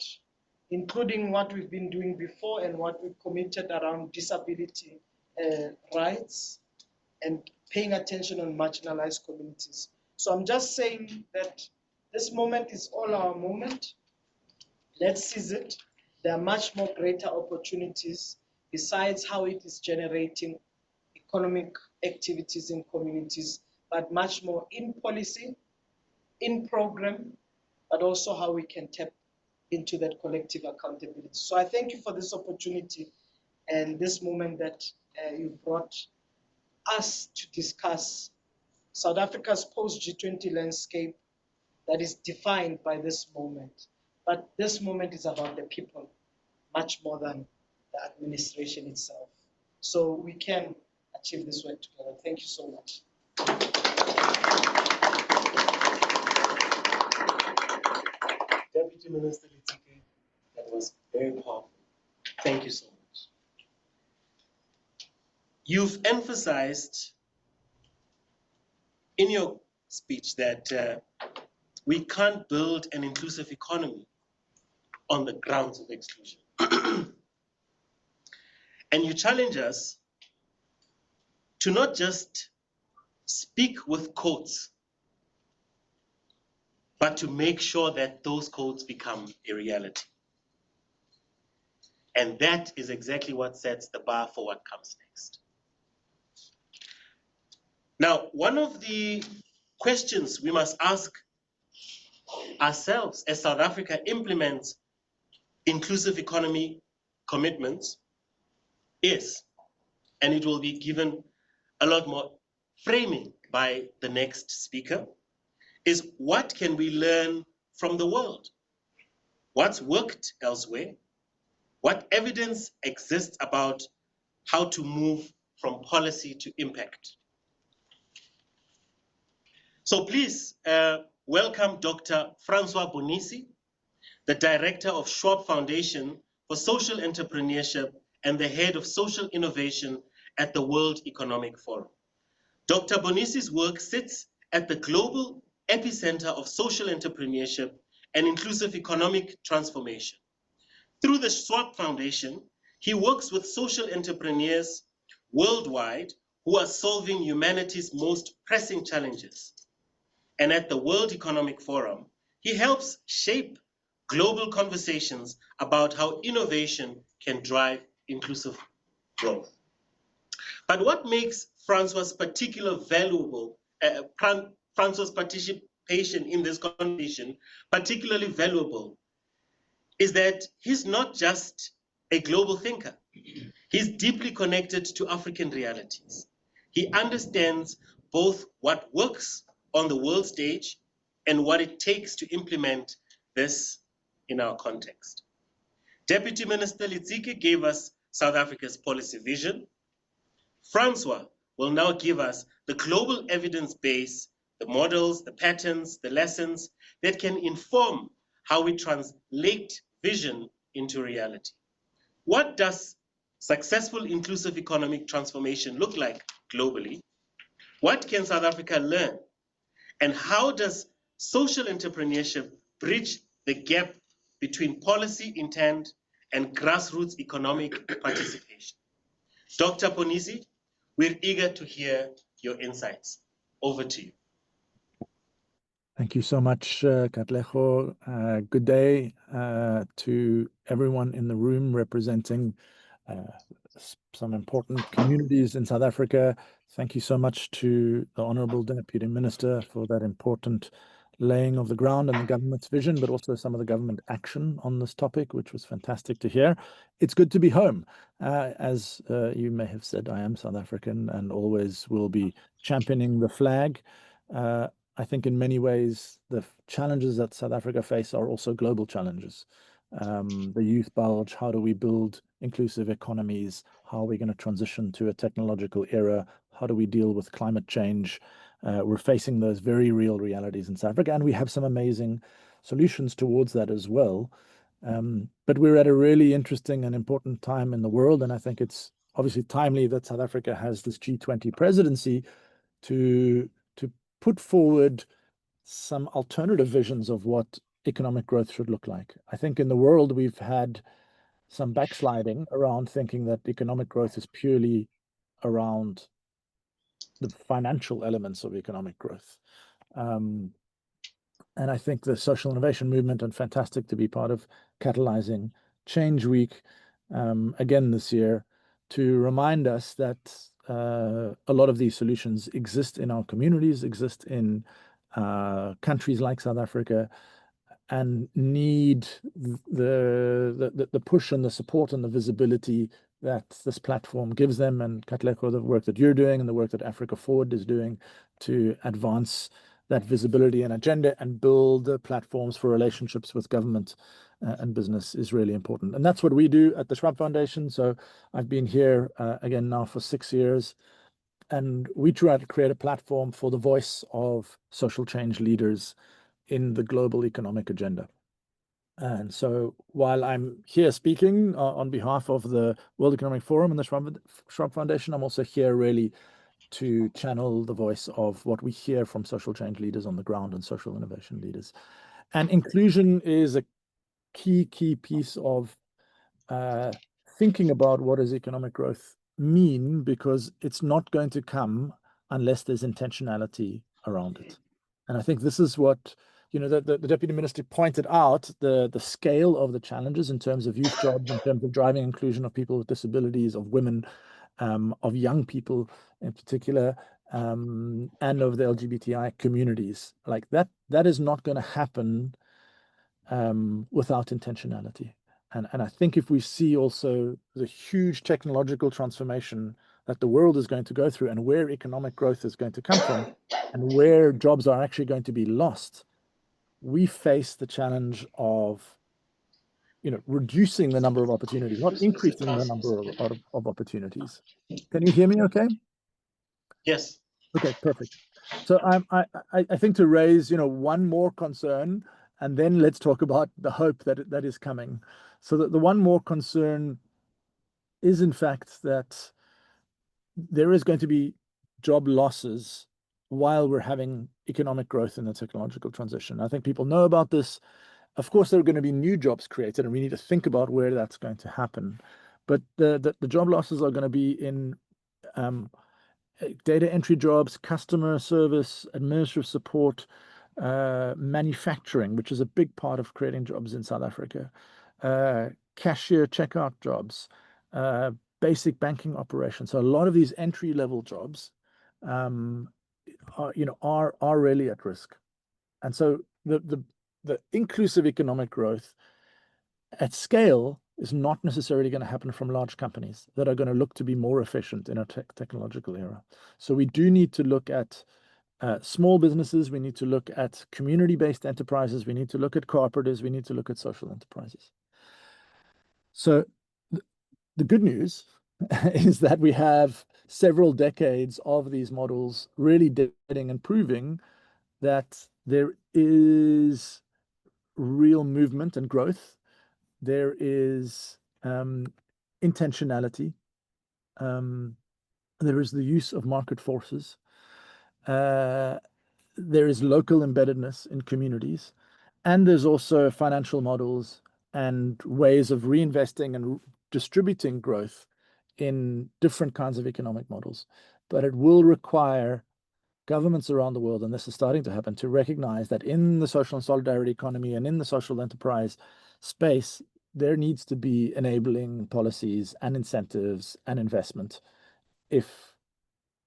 including what we've been doing before and what we've committed around disability rights and paying attention on marginalized communities. So I'm just saying that this moment is all our moment. Let's seize it. There are much more greater opportunities besides how it is generating economic activities in communities, but much more in policy, in program, but also how we can tap into that collective accountability. So I thank you for this opportunity and this moment that you brought us to discuss South Africa's post-G20 landscape that is defined by this moment. But this moment is about the people, much more than the administration itself. So we can achieve this work together. Thank you so much. Deputy Minister Litike, that was very powerful. Thank you so much. You've emphasized in your speech that we can't build an inclusive economy on the grounds of exclusion. And you challenge us to not just speak with quotes, but to make sure that those quotes become a reality. And that is exactly what sets the bar for what comes next. Now, one of the questions we must ask ourselves as South Africa implements inclusive economy commitments is, and it will be given a lot more framing by the next speaker, is what can we learn from the world? What's worked elsewhere? What evidence exists about how to move from policy to impact? So please welcome Dr. Francois Bonissi, the Director of Schwab Foundation for Social Entrepreneurship and the Head of Social Innovation at the World Economic Forum. Dr. Bonissi's work sits at the global epicenter of social entrepreneurship and inclusive economic transformation. Through the Schwab Foundation, he works with social entrepreneurs worldwide who are solving humanity's most pressing challenges. And at the World Economic Forum, he helps shape global conversations about how innovation can drive inclusive growth. But what makes Francois' Francois' participation in this conversation particularly valuable is that he's not just a global thinker. He's deeply connected to African realities. He understands both what works on the world stage and what it takes to implement this in our context. Deputy Minister Litike gave us South Africa's policy vision. Francois will now give us the global evidence base, the models, the patterns, the lessons that can inform how we translate vision into reality. What does successful inclusive economic transformation look like globally? What can South Africa learn? And how does social entrepreneurship bridge the gap between policy intent and grassroots economic participation? Dr. Bonissi, we're eager to hear your insights. Over to you. Thank you so much, Katlego. Good day to everyone in the room representing some important communities in South Africa. Thank you so much to the Honourable Deputy Minister for that important laying of the ground and the government's vision, but also some of the government action on this topic, which was fantastic to hear. It's good to be home. As you may have said, I am South African and always will be championing the flag. I think in many ways, the challenges that South Africa face are also global challenges. The youth bulge, how do we build inclusive economies? How are we going to transition to a technological era? How do we deal with climate change? We're facing those very real realities in South Africa, and we have some amazing solutions towards that as well. But we're at a really interesting and important time in the world, and I think it's obviously timely that South Africa has this G20 presidency to put forward some alternative visions of what economic growth should look like. I think in the world we've had some backsliding around thinking that economic growth is purely around the financial elements of economic growth. And I think the social innovation movement, and fantastic to be part of catalyzing Change Week again this year, to remind us that a lot of these solutions exist in our communities, exist in countries like South Africa, and need the push and the support and the visibility that this platform gives them. And Katlego, the work that you're doing and the work that Africa Forward is doing to advance that visibility and agenda and build the platforms for relationships with government and business is really important. And that's what we do at the Schwab Foundation. So I've been here again now for 6 years, and we try to create a platform for the voice of social change leaders in the global economic agenda. And so while I'm here speaking on behalf of the World Economic Forum and the Schwab Foundation, I'm also here really to channel the voice of what we hear from social change leaders on the ground and social innovation leaders. And inclusion is a key piece of thinking about what does economic growth mean, because it's not going to come unless there's intentionality around it. And I think this is what, the Deputy Minister pointed out, the scale of the challenges in terms of youth jobs, in terms of driving inclusion of people with disabilities, of women, of young people in particular, and of the LGBTI communities. Like that is not going to happen without intentionality. And I think if we see also the huge technological transformation that the world is going to go through, and where economic growth is going to come from, and where jobs are actually going to be lost, we face the challenge of reducing the number of opportunities, not increasing the number of opportunities. Can you hear me okay? Yes. Okay, perfect. So I think to raise one more concern, and then let's talk about the hope that is coming. So that the one more concern is in fact that there is going to be job losses while we're having economic growth in the technological transition. I think people know about this. Of course, there are going to be new jobs created, and we need to think about where that's going to happen. But the job losses are going to be in data entry jobs, customer service, administrative support, manufacturing, which is a big part of creating jobs in South Africa, cashier checkout jobs, basic banking operations. So a lot of these entry-level jobs are really at risk. And so the inclusive economic growth at scale is not necessarily going to happen from large companies that are going to look to be more efficient in a technological era. So we do need to look at small businesses. We need to look at community-based enterprises. We need to look at cooperatives. We need to look at social enterprises. So the good news is that we have several decades of these models really demonstrating and proving that there is real movement and growth. There is intentionality. There is the use of market forces. There is local embeddedness in communities. And there's also financial models and ways of reinvesting and distributing growth in different kinds of economic models. But it will require governments around the world, and this is starting to happen, to recognize that in the social and solidarity economy and in the social enterprise space, there needs to be enabling policies and incentives and investment if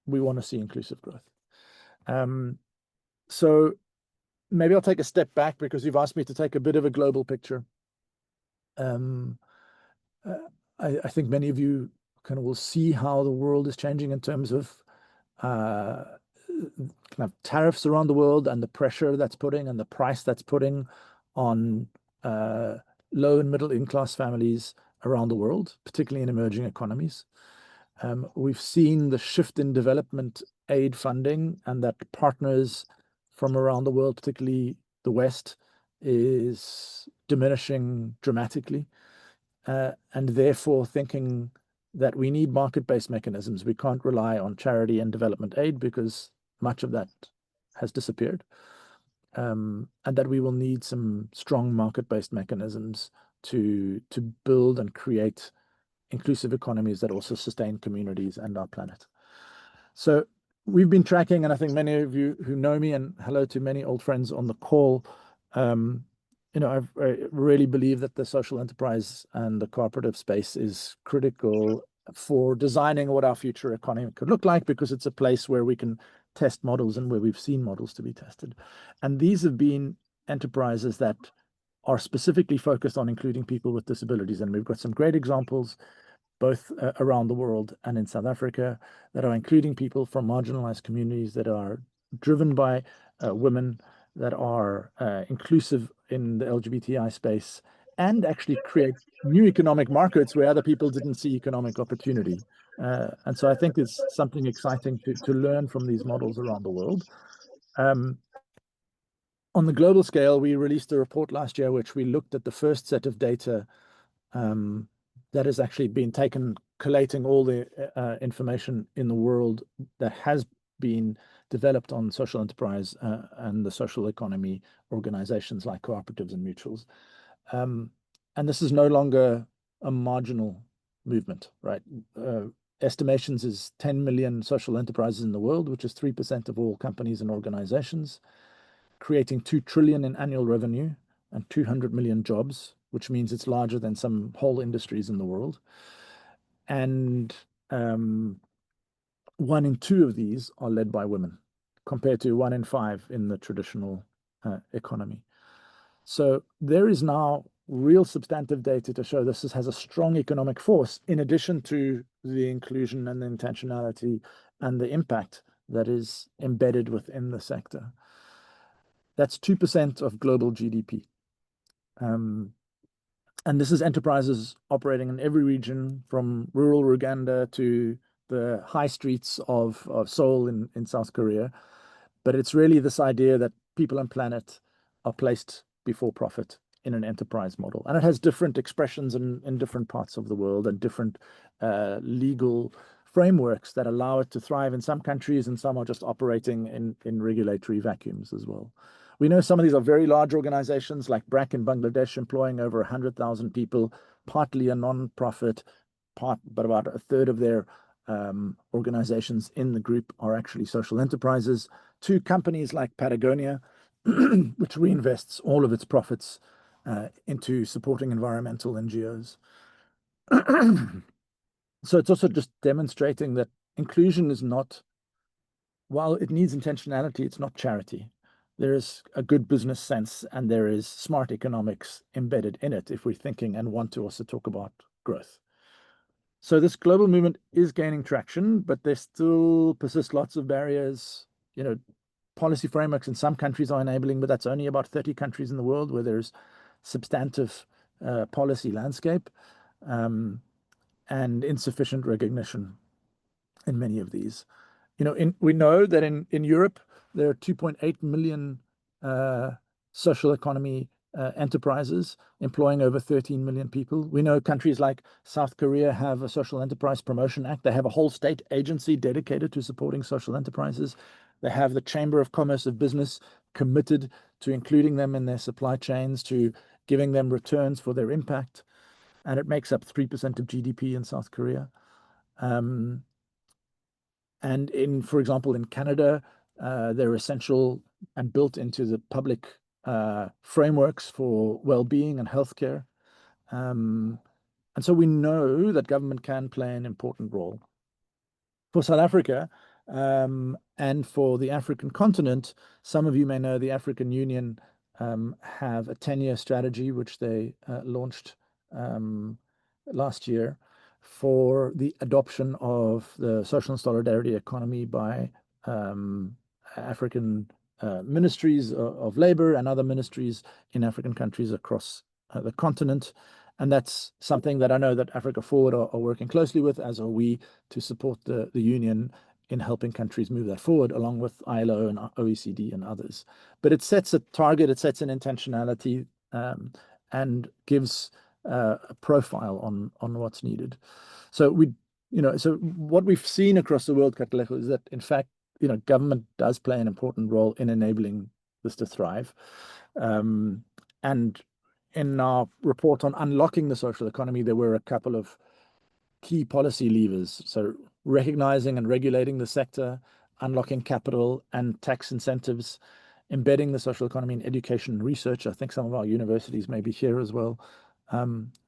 we want to see inclusive growth. So maybe I'll take a step back because you've asked me to take a bit of a global picture. I think many of you kind of will see how the world is changing in terms of kind of tariffs around the world and the pressure that's putting and the price that's putting on low and middle income families around the world, particularly in emerging economies. We've seen the shift in development aid funding, and that partners from around the world, particularly the West, is diminishing dramatically. And therefore thinking that we need market-based mechanisms. We can't rely on charity and development aid because much of that has disappeared. And that we will need some strong market-based mechanisms to build and create inclusive economies that also sustain communities and our planet. So we've been tracking, and I think many of you who know me, and hello to many old friends on the call, I really believe that the social enterprise and the cooperative space is critical for designing what our future economy could look like, because it's a place where we can test models and where we've seen models to be tested. And these have been enterprises that are specifically focused on including people with disabilities. And we've got some great examples, both around the world and in South Africa, that are including people from marginalized communities, that are driven by women, that are inclusive in the LGBTI space, and actually create new economic markets where other people didn't see economic opportunity. And so I think it's something exciting to learn from these models around the world. On the global scale, we released a report last year, which we looked at the first set of data that has actually been taken, collating all the information in the world that has been developed on social enterprise and the social economy organizations like cooperatives and mutuals. And this is no longer a marginal movement, right? Estimations is 10 million social enterprises in the world, which is 3% of all companies and organizations, creating 2 trillion in annual revenue and 200 million jobs, which means it's larger than some whole industries in the world. And 1 in 2 of these are led by women, compared to 1 in 5 in the traditional economy. So there is now real substantive data to show this has a strong economic force, in addition to the inclusion and the intentionality and the impact that is embedded within the sector. That's 2% of global GDP. And this is enterprises operating in every region, from rural Uganda to the high streets of Seoul in South Korea. But it's really this idea that people and planet are placed before profit in an enterprise model. And it has different expressions in different parts of the world, and different legal frameworks that allow it to thrive in some countries, and some are just operating in regulatory vacuums as well. We know some of these are very large organizations, like BRAC in Bangladesh, employing over 100,000 people, partly a non-profit, but about a third of their organizations in the group are actually social enterprises, to companies like Patagonia, which reinvests all of its profits into supporting environmental NGOs. So it's also just demonstrating that inclusion is not, while it needs intentionality, it's not charity. There is a good business sense, and there is smart economics embedded in it if we're thinking and want to also talk about growth. So this global movement is gaining traction, but there still persist lots of barriers. Policy frameworks in some countries are enabling, but that's only about 30 countries in the world where there's substantive policy landscape, and insufficient recognition in many of these. We know that in Europe, there are 2.8 million social economy enterprises employing over 13 million people. We know countries like South Korea have a Social Enterprise Promotion Act. They have a whole state agency dedicated to supporting social enterprises. They have the Chamber of Commerce of Business committed to including them in their supply chains, to giving them returns for their impact. And it makes up 3% of GDP in South Korea. And for example, in Canada, They're essential and built into the public frameworks for well-being and healthcare. And so we know that government can play an important role. For South Africa and for the African continent, some of you may know the African Union have a 10-year strategy, which they launched last year for the adoption of the social and solidarity economy by African ministries of labor and other ministries in African countries across the continent. And that's something that I know that Africa Forward are working closely with, as are we, to support the Union in helping countries move that forward, along with ILO and OECD and others. But it sets a target, it sets an intentionality, and gives a profile on what's needed. So what we've seen across the world, Katlego, is that in fact, government does play an important role in enabling this to thrive. And in our report on unlocking the social economy, there were a couple of key policy levers. So recognizing and regulating the sector, unlocking capital and tax incentives, embedding the social economy in education and research. I think some of our universities may be here as well.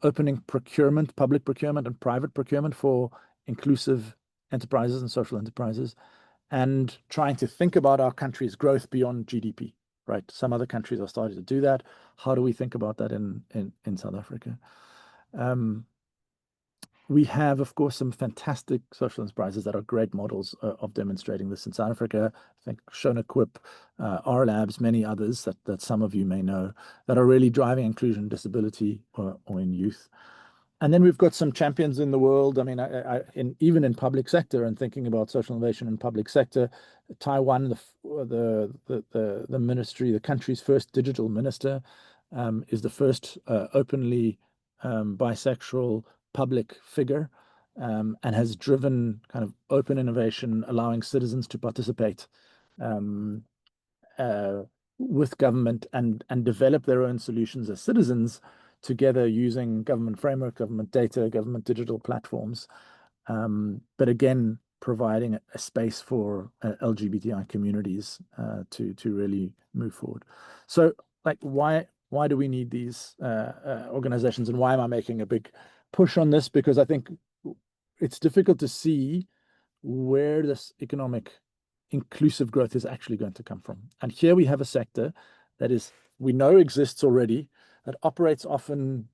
Opening procurement, public procurement and private procurement for inclusive enterprises and social enterprises, and trying to think about our country's growth beyond GDP. Right. Some other countries are starting to do that. How do we think about that in South Africa? We have, of course, some fantastic social enterprises that are great models of demonstrating this in South Africa. I think Shonaquip, R Labs, many others that some of you may know, that are really driving inclusion, disability, or in youth. And then we've got some champions in the world. I mean, even in public sector, and thinking about social innovation in public sector, Taiwan, the ministry, the country's first digital minister, is the first openly bisexual public figure, and has driven kind of open innovation, allowing citizens to participate with government and develop their own solutions as citizens together, using government framework, government data, government digital platforms, but again, providing a space for LGBTI communities to really move forward. So, like, why do we need these organizations, and why am I making a big push on this? Because I think it's difficult to see where this economic inclusive growth is actually going to come from. And here we have a sector that we know exists already, that operates often,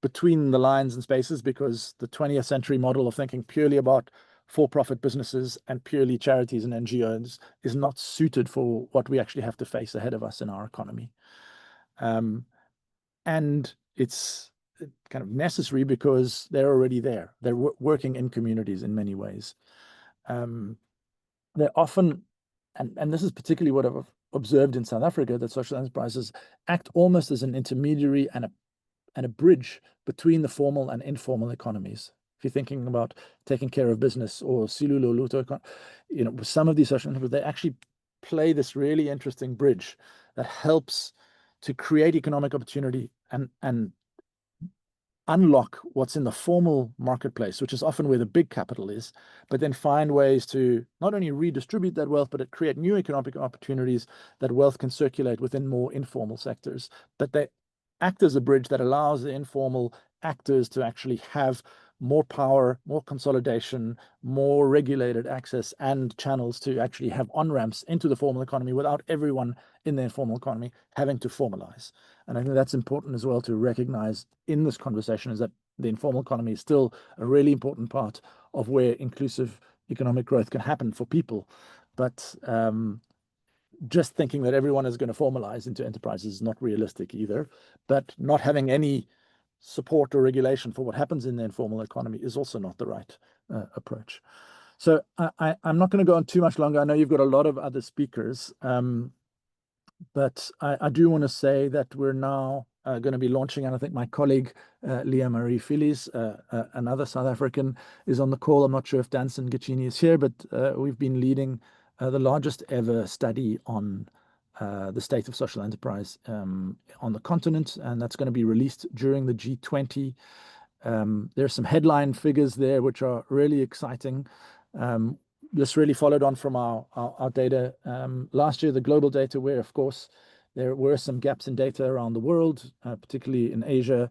between the lines and spaces, because the 20th century model of thinking purely about for-profit businesses and purely charities and NGOs is not suited for what we actually have to face ahead of us in our economy. And it's kind of necessary because they're already there. They're working in communities in many ways. They're often, and this is particularly what I've observed in South Africa, that social enterprises act almost as an intermediary and a bridge between the formal and informal economies. If you're thinking about taking care of business or Silulo Luto, with some of these social enterprises, they actually play this really interesting bridge that helps to create economic opportunity and unlock what's in the formal marketplace, which is often where the big capital is, but then find ways to not only redistribute that wealth, but create new economic opportunities that wealth can circulate within more informal sectors. But they act as a bridge that allows the informal actors to actually have more power, more consolidation, more regulated access and channels to actually have on-ramps into the formal economy without everyone in the informal economy having to formalize. And I think that's important as well to recognize in this conversation, is that the informal economy is still a really important part of where inclusive economic growth can happen for people. But just thinking that everyone is going to formalize into enterprises is not realistic either. But not having any support or regulation for what happens in the informal economy is also not the right approach. So I'm not going to go on too much longer. I know you've got a lot of other speakers, but I do want to say that we're now going to be launching, and I think my colleague Leah Marie Phillies, another South African, is on the call. I'm not sure if Danson Gachini is here, but we've been leading the largest ever study on the state of social enterprise on the continent, and that's going to be released during the G20. There's some headline figures there which are really exciting. this really followed on from our data last year, the global data, where, of course, there were some gaps in data around the world, particularly in Asia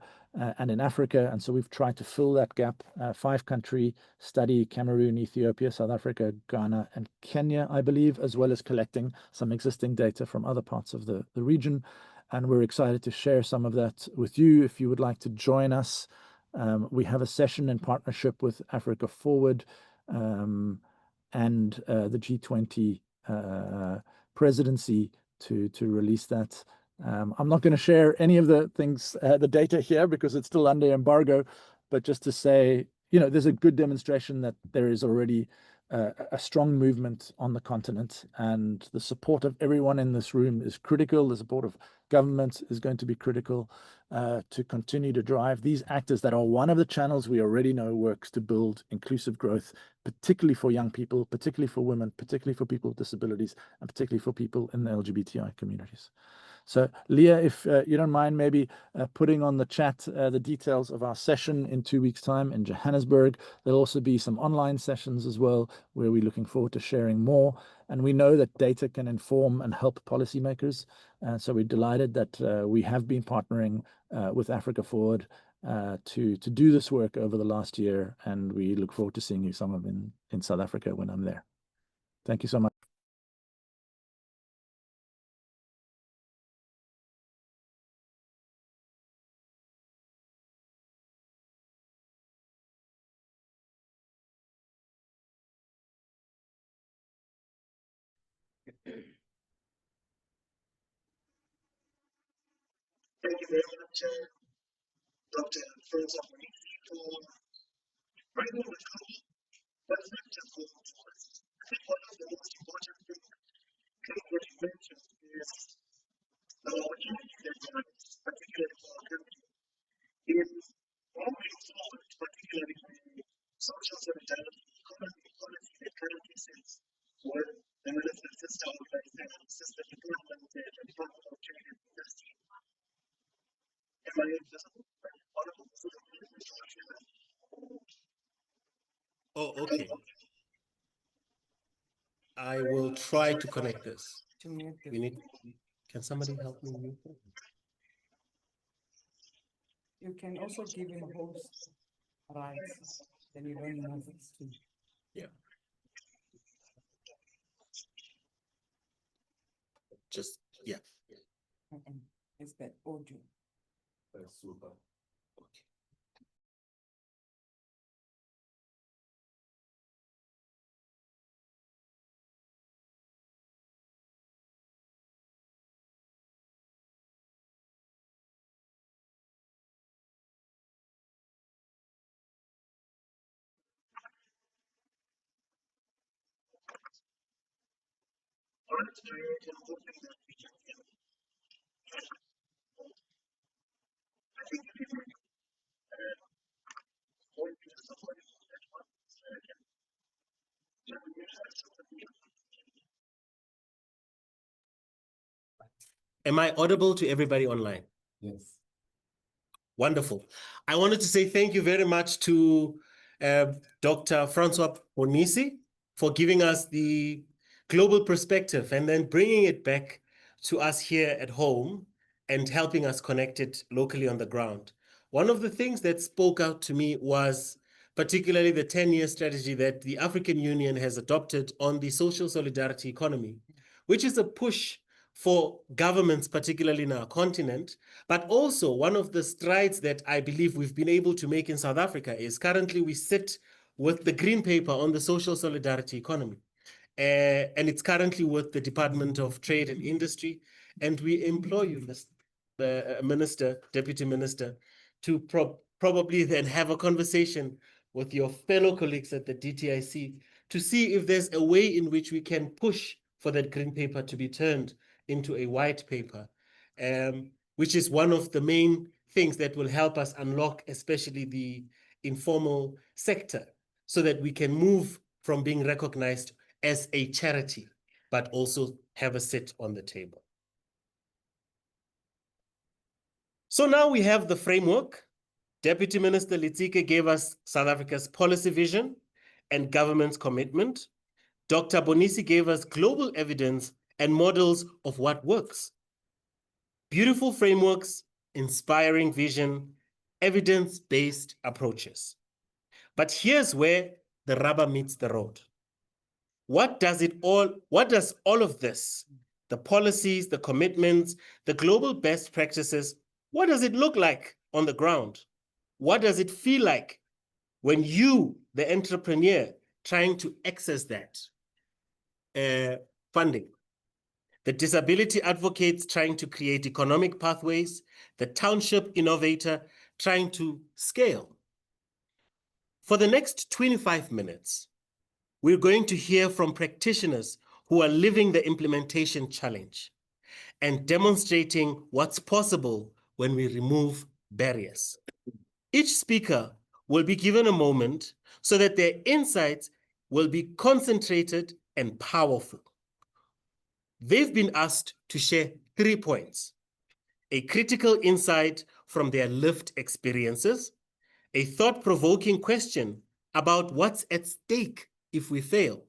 and in Africa. And so we've tried to fill that gap. 5-country study: Cameroon, Ethiopia, South Africa, Ghana, and Kenya, I believe, as well as collecting some existing data from other parts of the region. And we're excited to share some of that with you. If you would like to join us, we have a session in partnership with Africa Forward and the G20 presidency to release that. I'm not going to share any of the things, the data here, because it's still under embargo, but just to say, there's a good demonstration that there is already a strong movement on the continent, and the support of everyone in this room is critical. The support of government is going to be critical to continue to drive these actors that are one of the channels we already know works to build inclusive growth, particularly for young people, particularly for women, particularly for people with disabilities, and particularly for people in the LGBTI communities. So, Leah, if you don't mind, maybe putting on the chat the details of our session in 2 weeks' time in Johannesburg. There'll also be some online sessions as well, where we're looking forward to sharing more. And we know that data can inform and help policymakers. So we're delighted that we have been partnering with Africa Forward to do this work over the last year. And we look forward to seeing you some of in South Africa when I'm there. Thank you so much. Thank you very much, Dr. Francois, for bringing the perspective forward for us. I think one of the most important things what you mentioned is the opportunity that there is, particularly for our country, is moving forward, particularly with social solidarity, economy, policy that currently sits with the Minister Sister Organization, Sister Department, the Department of Trade and Industry. Am I just Oh, okay. I will try to connect this. Can somebody help me mute it? You can also give him host rights, then you don't move it to. Yeah. Just, yeah. It's that audio. Super. Okay. Am I audible to everybody online? Yes. Wonderful. I wanted to say thank you very much to Dr. Francois Bonisi for giving us the global perspective and then bringing it back to us here at home and helping us connect it locally on the ground. One of the things that spoke out to me was particularly the 10-year strategy that the African Union has adopted on the social solidarity economy, which is a push for governments, particularly in our continent. But also one of the strides that I believe we've been able to make in South Africa is currently we sit with the green paper on the social solidarity economy. And it's currently with the Department of Trade and Industry. And we implore you, the Minister, Deputy Minister, to probably then have a conversation with your fellow colleagues at the DTIC to see if there's a way in which we can push for that green paper to be turned into a white paper, which is one of the main things that will help us unlock, especially the informal sector, so that we can move from being recognized as a charity, but also have a seat on the table. So now we have the framework. Deputy Minister Litsike gave us South Africa's policy vision and government's commitment. Dr. Bonisi gave us global evidence and models of what works. Beautiful frameworks, inspiring vision, evidence-based approaches. But here's where the rubber meets the road. What does all of this, the policies, the commitments, the global best practices, what does it look like on the ground? What does it feel like when you, the entrepreneur, trying to access that funding? The disability advocates trying to create economic pathways, the township innovator trying to scale. For the next 25 minutes, we're going to hear from practitioners who are living the implementation challenge and demonstrating what's possible when we remove barriers. Each speaker will be given a moment so that their insights will be concentrated and powerful. They've been asked to share 3 points: a critical insight from their lived experiences, a thought-provoking question about what's at stake if we fail,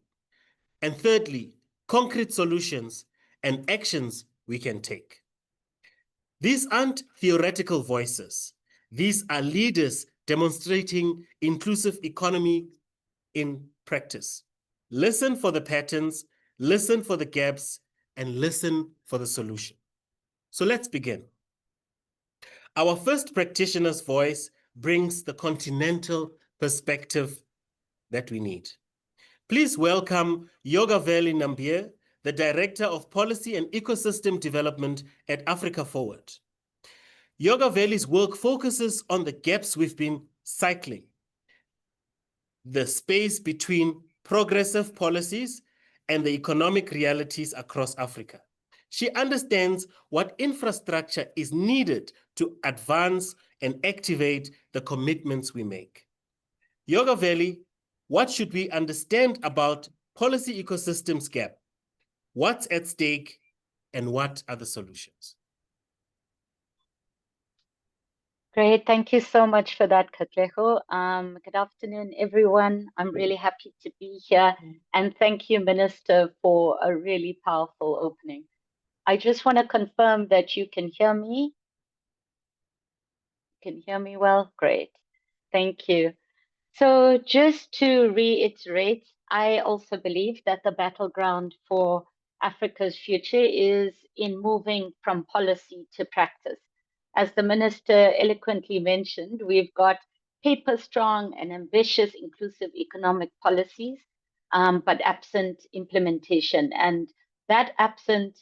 and thirdly, concrete solutions and actions we can take. These aren't theoretical voices. These are leaders demonstrating inclusive economy in practice. Listen for the patterns, listen for the gaps, and listen for the solution. So let's begin. Our first practitioner's voice brings the continental perspective that we need. Please welcome Yogaveli Nambier, the Director of Policy and Ecosystem Development at Africa Forward. Yogaveli's work focuses on the gaps we've been cycling, the space between progressive policies and the economic realities across Africa. She understands what infrastructure is needed to advance and activate the commitments we make. Yogaveli, what should we understand about policy ecosystems gap? What's at stake and what are the solutions? Great, thank you so much for that, Katleho. Good afternoon, everyone. I'm really happy to be here. And thank you, Minister, for a really powerful opening. I just want to confirm that you can hear me. You can hear me well? Great. Thank you. So just to reiterate, I also believe that the battleground for Africa's future is in moving from policy to practice. As the Minister eloquently mentioned, we've got paper strong and ambitious inclusive economic policies, but absent implementation. And that absent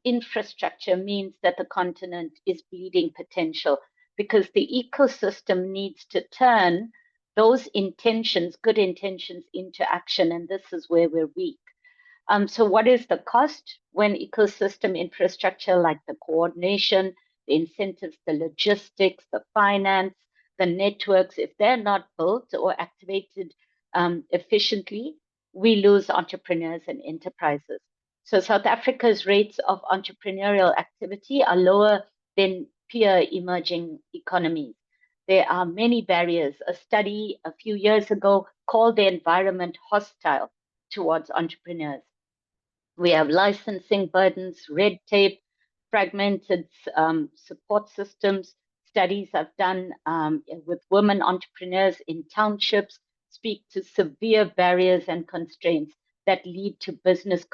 infrastructure means that the continent is bleeding potential, because the ecosystem needs to turn those intentions, good intentions, into action, and this is where we're weak. So what is the cost when ecosystem infrastructure like the coordination, the incentives, the logistics, the finance, the networks, if they're not built or activated efficiently, we lose entrepreneurs and enterprises. So South Africa's rates of entrepreneurial activity are lower than peer emerging economies. There are many barriers. A study a few years ago called the environment hostile towards entrepreneurs. We have licensing burdens, red tape, fragmented support systems. Studies I've done with women entrepreneurs in townships speak to severe barriers and constraints that lead to business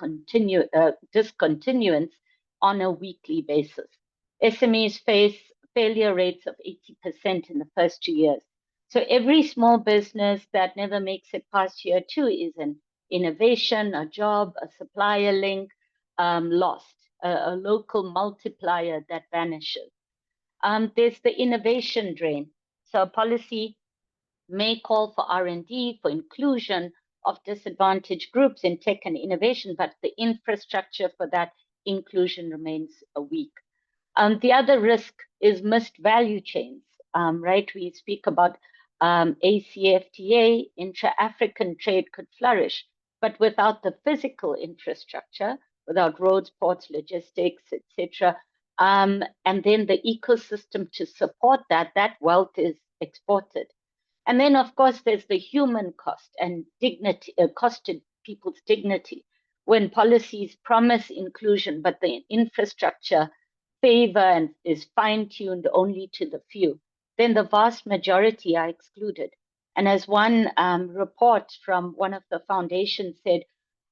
discontinuance on a weekly basis. SMEs face failure rates of 80% in the first 2 years. So every small business that never makes it past year 2 is an innovation, a job, a supplier link lost, a local multiplier that vanishes. There's the innovation drain. So policy may call for R&D, for inclusion of disadvantaged groups in tech and innovation, but the infrastructure for that inclusion remains weak. The other risk is missed value chains, right? We speak about ACFTA, intra-African trade could flourish, but without the physical infrastructure, without roads, ports, logistics, etc., and then the ecosystem to support that, that wealth is exported. And then, of course, there's the human cost and dignity, cost to people's dignity. When policies promise inclusion, but the infrastructure favor and is fine-tuned only to the few, then the vast majority are excluded. And as one report from one of the foundations said,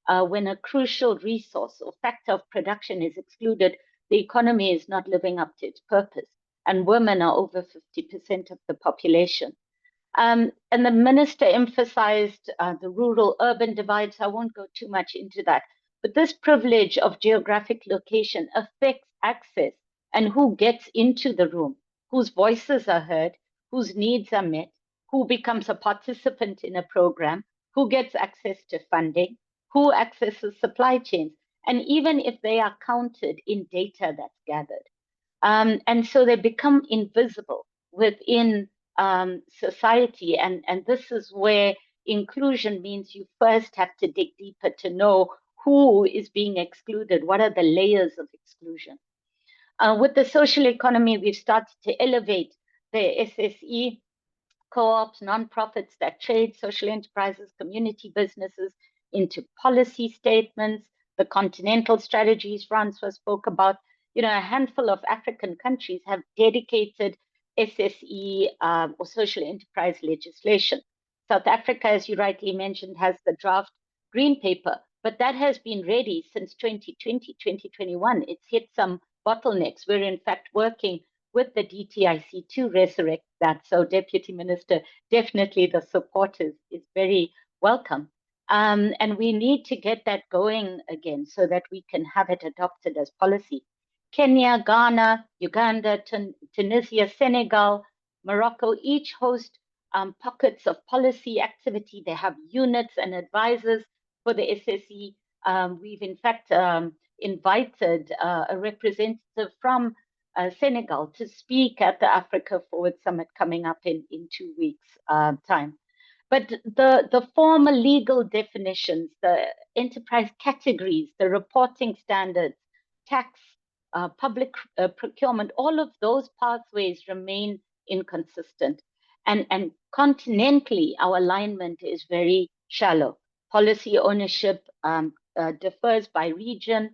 when a crucial resource or factor of production is excluded, the economy is not living up to its purpose. And women are over 50% of the population. And the minister emphasized the rural-urban divides. I won't go too much into that. But this privilege of geographic location affects access and who gets into the room, whose voices are heard, whose needs are met, who becomes a participant in a program, who gets access to funding, who accesses supply chains, and even if they are counted in data that's gathered. And so they become invisible within society. And this is where inclusion means you first have to dig deeper to know who is being excluded, what are the layers of exclusion. With the social economy, we've started to elevate the SSE co-ops, nonprofits that trade, social enterprises, community businesses into policy statements, the continental strategies Francois spoke about. You know, a handful of African countries have dedicated SSE or social enterprise legislation. South Africa, as you rightly mentioned, has the draft green paper, but that has been ready since 2020, 2021. It's hit some bottlenecks. We're in fact working with the DTIC to resurrect that. So Deputy Minister, definitely the support is very welcome. And we need to get that going again so that we can have it adopted as policy. Kenya, Ghana, Uganda, Tunisia, Senegal, Morocco, each host pockets of policy activity. They have units and advisors for the SSE. We've in fact invited a representative from Senegal to speak at the Africa Forward Summit coming up in 2 weeks' time. But the formal legal definitions, the enterprise categories, the reporting standards, tax, public procurement, all of those pathways remain inconsistent. And continentally, our alignment is very shallow. Policy ownership differs by region.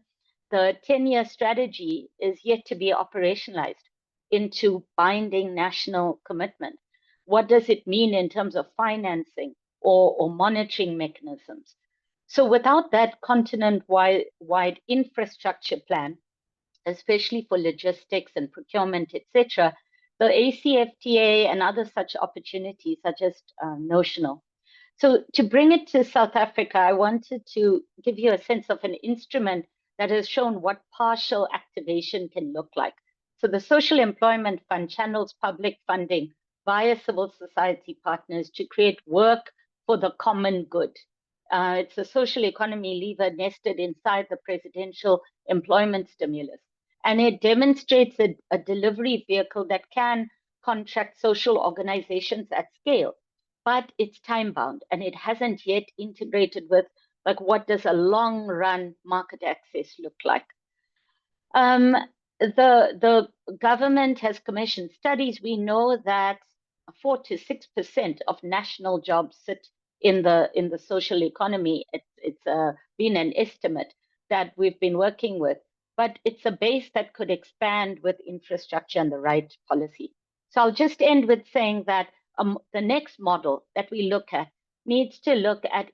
The 10-year strategy is yet to be operationalized into binding national commitment. What does it mean in terms of financing or monitoring mechanisms? So without that continent-wide infrastructure plan, especially for logistics and procurement, etc., the ACFTA and other such opportunities are just notional. So to bring it to South Africa, I wanted to give you a sense of an instrument that has shown what partial activation can look like. So the Social Employment Fund channels public funding via civil society partners to create work for the common good. It's a social economy lever nested inside the presidential employment stimulus. And it demonstrates a delivery vehicle that can contract social organizations at scale, but it's time bound and it hasn't yet integrated with like what does a long run market access look like. The government has commissioned studies. We know that 4 to 6% of national jobs sit in the social economy. It's been an estimate that we've been working with, but it's a base that could expand with infrastructure and the right policy. So I'll just end with saying that the next model that we look at needs to look at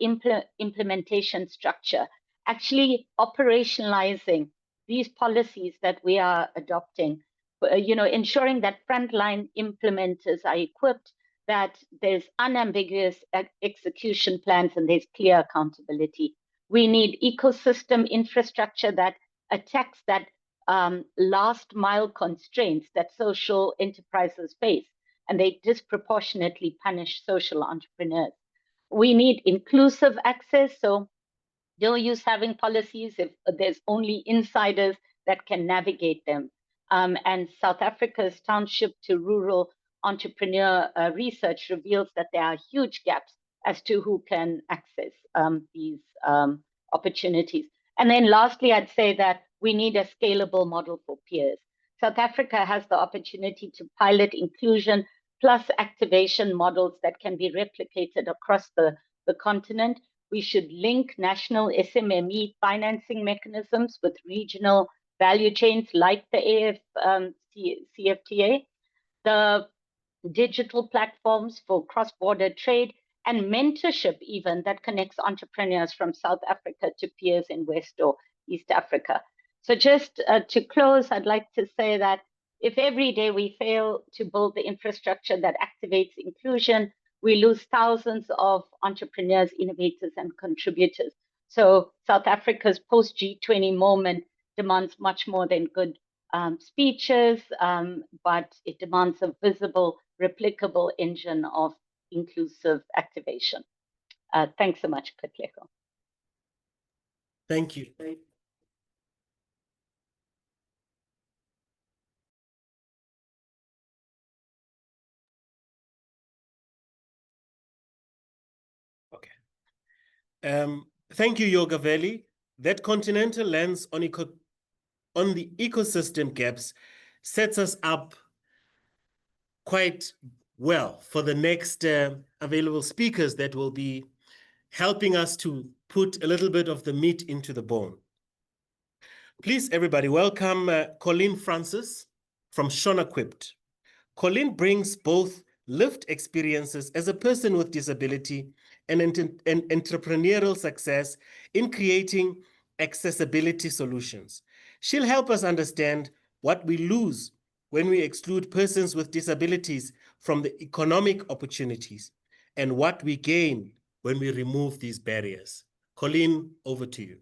implementation structure, actually operationalizing these policies that we are adopting, ensuring that frontline implementers are equipped, that there's unambiguous execution plans and there's clear accountability. We need ecosystem infrastructure that attacks that last mile constraints that social enterprises face, and they disproportionately punish social entrepreneurs. We need inclusive access, so no use having policies if there's only insiders that can navigate them. And South Africa's township to rural entrepreneur research reveals that there are huge gaps as to who can access these opportunities. And then lastly, I'd say that we need a scalable model for peers. South Africa has the opportunity to pilot inclusion plus activation models that can be replicated across the continent. We should link national SMME financing mechanisms with regional value chains like the CFTA, the digital platforms for cross-border trade, and mentorship even that connects entrepreneurs from South Africa to peers in West or East Africa. So just to close, I'd like to say that if every day we fail to build the infrastructure that activates inclusion, we lose thousands of entrepreneurs, innovators, and contributors. So South Africa's post-G20 moment demands much more than good speeches, but it demands a visible, replicable engine of inclusive activation. Thanks so much, Katlego. Thank you. Okay. Thank you, Yogaveli. That continental lens on the ecosystem gaps sets us up quite well for the next available speakers that will be helping us to put a little bit of the meat into the bone. Please, everybody, welcome Colleen Francis from Shona-Equipped. Colleen brings both lived experiences as a person with disability and entrepreneurial success in creating accessibility solutions. She'll help us understand what we lose when we exclude persons with disabilities from the economic opportunities and what we gain when we remove these barriers. Colleen, over to you.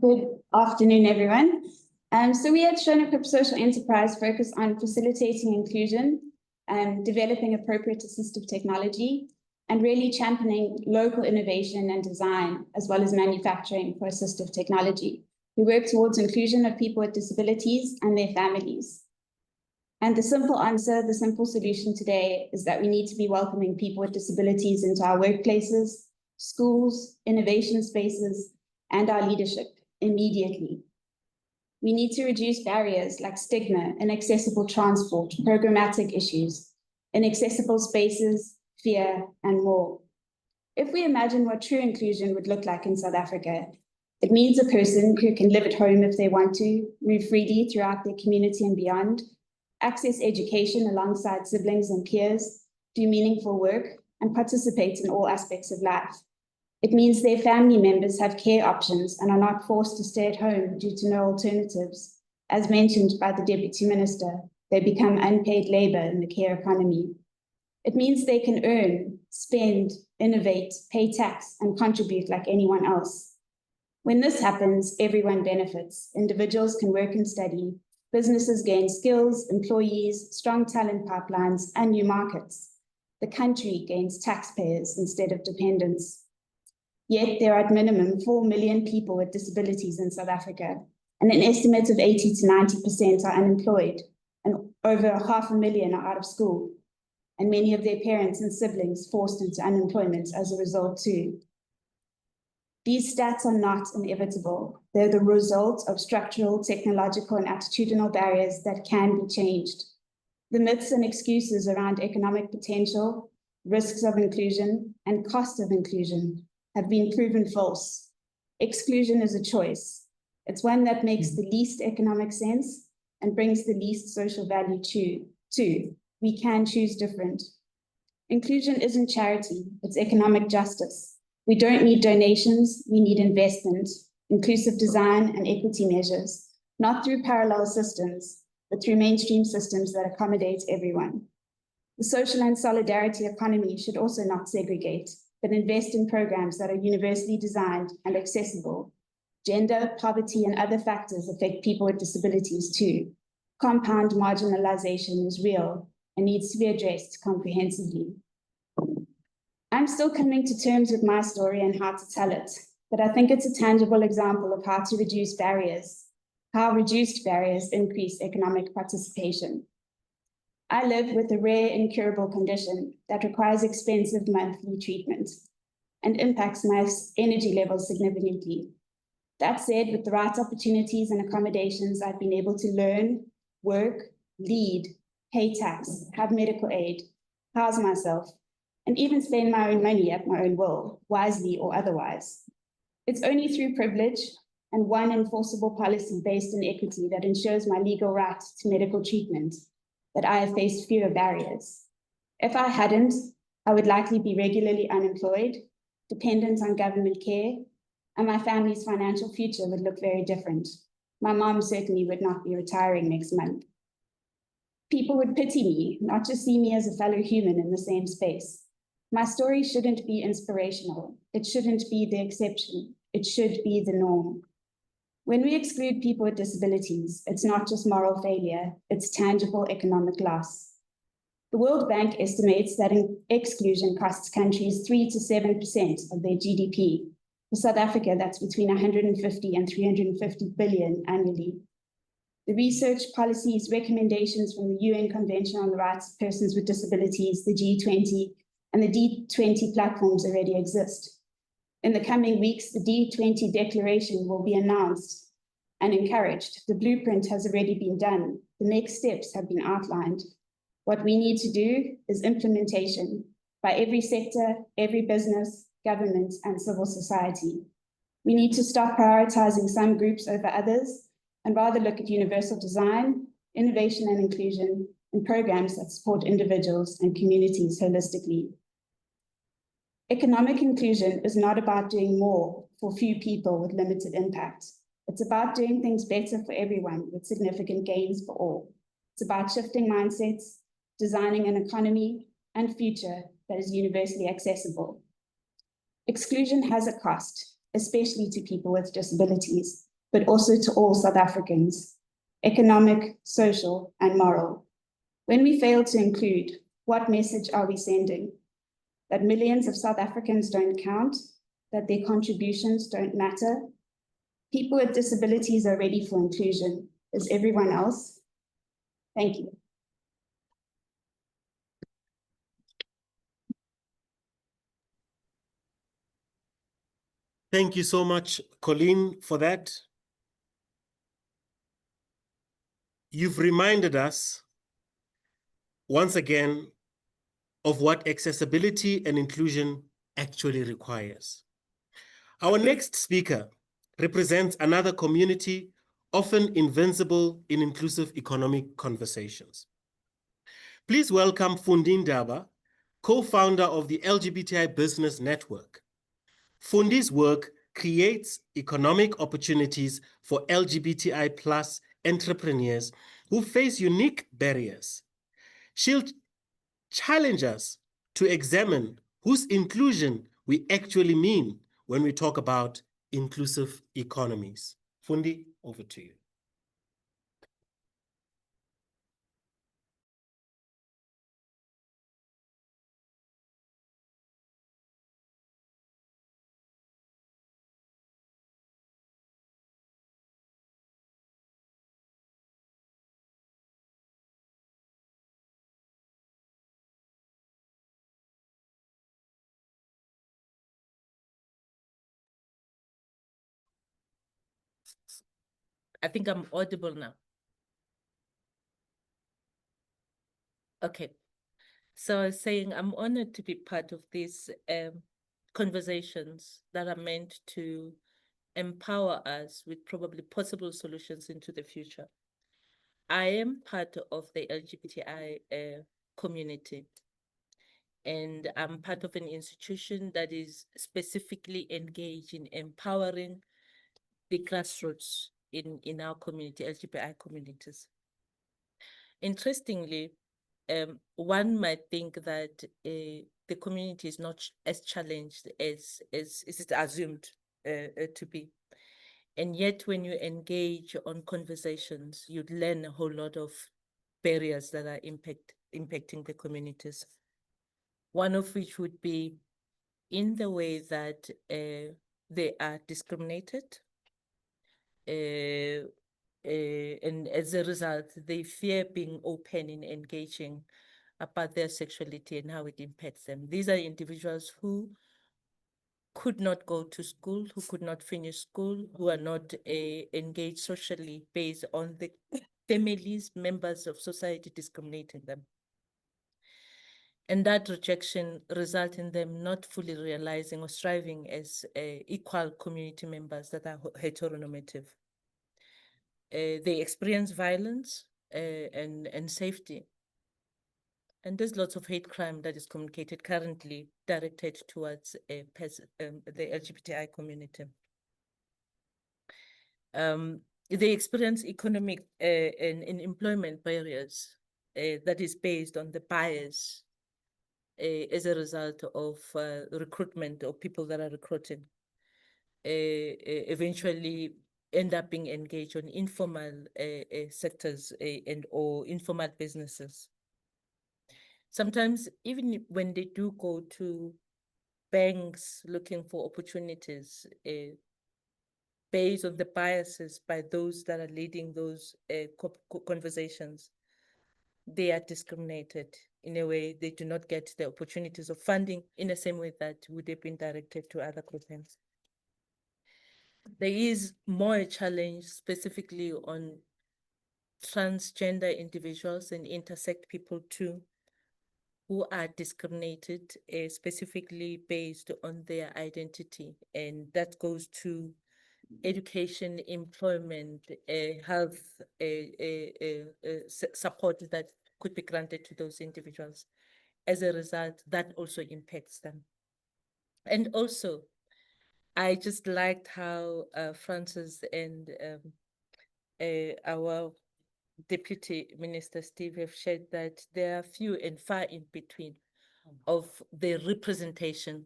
Good afternoon, everyone. So we at Shona-Equipped Social Enterprise focus on facilitating inclusion and developing appropriate assistive technology and really championing local innovation and design, as well as manufacturing for assistive technology. We work towards inclusion of people with disabilities and their families. And the simple answer, the simple solution today is that we need to be welcoming people with disabilities into our workplaces, schools, innovation spaces, and our leadership immediately. We need to reduce barriers like stigma, inaccessible transport, programmatic issues, inaccessible spaces, fear, and more. If we imagine what true inclusion would look like in South Africa, it means a person who can live at home if they want to, move freely throughout their community and beyond, access education alongside siblings and peers, do meaningful work, and participate in all aspects of life. It means their family members have care options and are not forced to stay at home due to no alternatives. As mentioned by the Deputy Minister, they become unpaid labor in the care economy. It means they can earn, spend, innovate, pay tax, and contribute like anyone else. When this happens, everyone benefits. Individuals can work and study. Businesses gain skills, employees, strong talent pipelines, and new markets. The country gains taxpayers instead of dependents. Yet there are at minimum 4 million people with disabilities in South Africa, and an estimate of 80 to 90% are unemployed, and over 500,000 are out of school, and many of their parents and siblings forced into unemployment as a result too. These stats are not inevitable. They're the result of structural, technological, and attitudinal barriers that can be changed. The myths and excuses around economic potential, risks of inclusion, and cost of inclusion have been proven false. Exclusion is a choice. It's one that makes the least economic sense and brings the least social value too. We can choose different. Inclusion isn't charity, it's economic justice. We don't need donations, we need investment, inclusive design and equity measures, not through parallel systems, but through mainstream systems that accommodate everyone. The social and solidarity economy should also not segregate, but invest in programs that are universally designed and accessible. Gender, poverty, and other factors affect people with disabilities too. Compound marginalization is real and needs to be addressed comprehensively. I'm still coming to terms with my story and how to tell it, but I think it's a tangible example of how to reduce barriers, how reduced barriers increase economic participation. I live with a rare incurable condition that requires expensive monthly treatment and impacts my energy levels significantly. That said, with the right opportunities and accommodations, I've been able to learn, work, lead, pay tax, have medical aid, house myself, and even spend my own money at my own will, wisely or otherwise. It's only through privilege and one enforceable policy based in equity that ensures my legal right to medical treatment that I have faced fewer barriers. If I hadn't, I would likely be regularly unemployed, dependent on government care, and my family's financial future would look very different. My mom certainly would not be retiring next month. People would pity me, not just see me as a fellow human in the same space. My story shouldn't be inspirational. It shouldn't be the exception. It should be the norm. When we exclude people with disabilities, it's not just moral failure, it's tangible economic loss. The World Bank estimates that exclusion costs countries 3 to 7% of their GDP. For South Africa, that's between 150 and 350 billion annually. The research, policies, recommendations from the UN Convention on the Rights of Persons with Disabilities, the G20, and the D20 platforms already exist. In the coming weeks, the D20 declaration will be announced and encouraged. The blueprint has already been done. The next steps have been outlined. What we need to do is implementation by every sector, every business, government, and civil society. We need to stop prioritizing some groups over others and rather look at universal design, innovation and inclusion, and programs that support individuals and communities holistically. Economic inclusion is not about doing more for few people with limited impact. It's about doing things better for everyone with significant gains for all. It's about shifting mindsets, designing an economy and future that is universally accessible. Exclusion has a cost, especially to people with disabilities, but also to all South Africans, economic, social, and moral. When we fail to include, what message are we sending? That millions of South Africans don't count, that their contributions don't matter? People with disabilities are ready for inclusion. Is everyone else? Thank you. Thank you so much, Colleen, for that. You've reminded us once again of what accessibility and inclusion actually requires. Our next speaker represents another community often invincible in inclusive economic conversations. Please welcome Fundi Ndaba, co-founder of the LGBTI Business Network. Fundi's work creates economic opportunities for LGBTI plus entrepreneurs who face unique barriers. She'll challenge us to examine whose inclusion we actually mean when we talk about inclusive economies. Fundi, over to you. I think I'm audible now. Okay. So I was saying I'm honored to be part of these conversations that are meant to empower us with probably possible solutions into the future. I am part of the LGBTI community, and I'm part of an institution that is specifically engaged in empowering the grassroots in our community, LGBTI communities. Interestingly, one might think that the community is not as challenged as it's assumed to be. And yet when you engage on conversations, you'd learn a whole lot of barriers that are impacting the communities. One of which would be in the way that they are discriminated. And as a result, they fear being open and engaging about their sexuality and how it impacts them. These are individuals who could not go to school, who could not finish school, who are not engaged socially based on the families, members of society discriminating them. And that rejection results in them not fully realizing or striving as equal community members that are heteronormative. They experience violence and safety. And there's lots of hate crime that is communicated currently directed towards the LGBTI community. They experience economic and employment barriers that is based on the bias as a result of recruitment of people that are recruiting. Eventually end up being engaged on informal sectors and or informal businesses. Sometimes even when they do go to banks looking for opportunities, based on the biases by those that are leading those conversations, they are discriminated in a way. They do not get the opportunities of funding in the same way that would have been directed to other groupings. There is more a challenge specifically on transgender individuals and intersect people too, who are discriminated specifically based on their identity. And that goes to education, employment, health support that could be granted to those individuals. As a result, that also impacts them. And also, I just liked how Francis and our Deputy Minister Steve have shared that there are few and far in between of the representation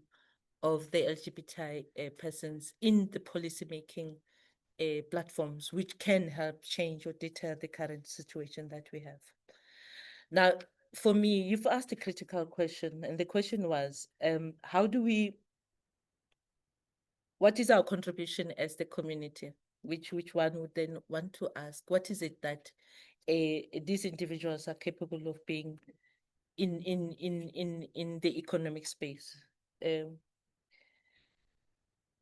of the LGBTI persons in the policymaking platforms, which can help change or deter the current situation that we have. Now, for me, you've asked a critical question, and the question was, what is our contribution as the community? Which one would then want to ask, what is it that these individuals are capable of being in the economic space?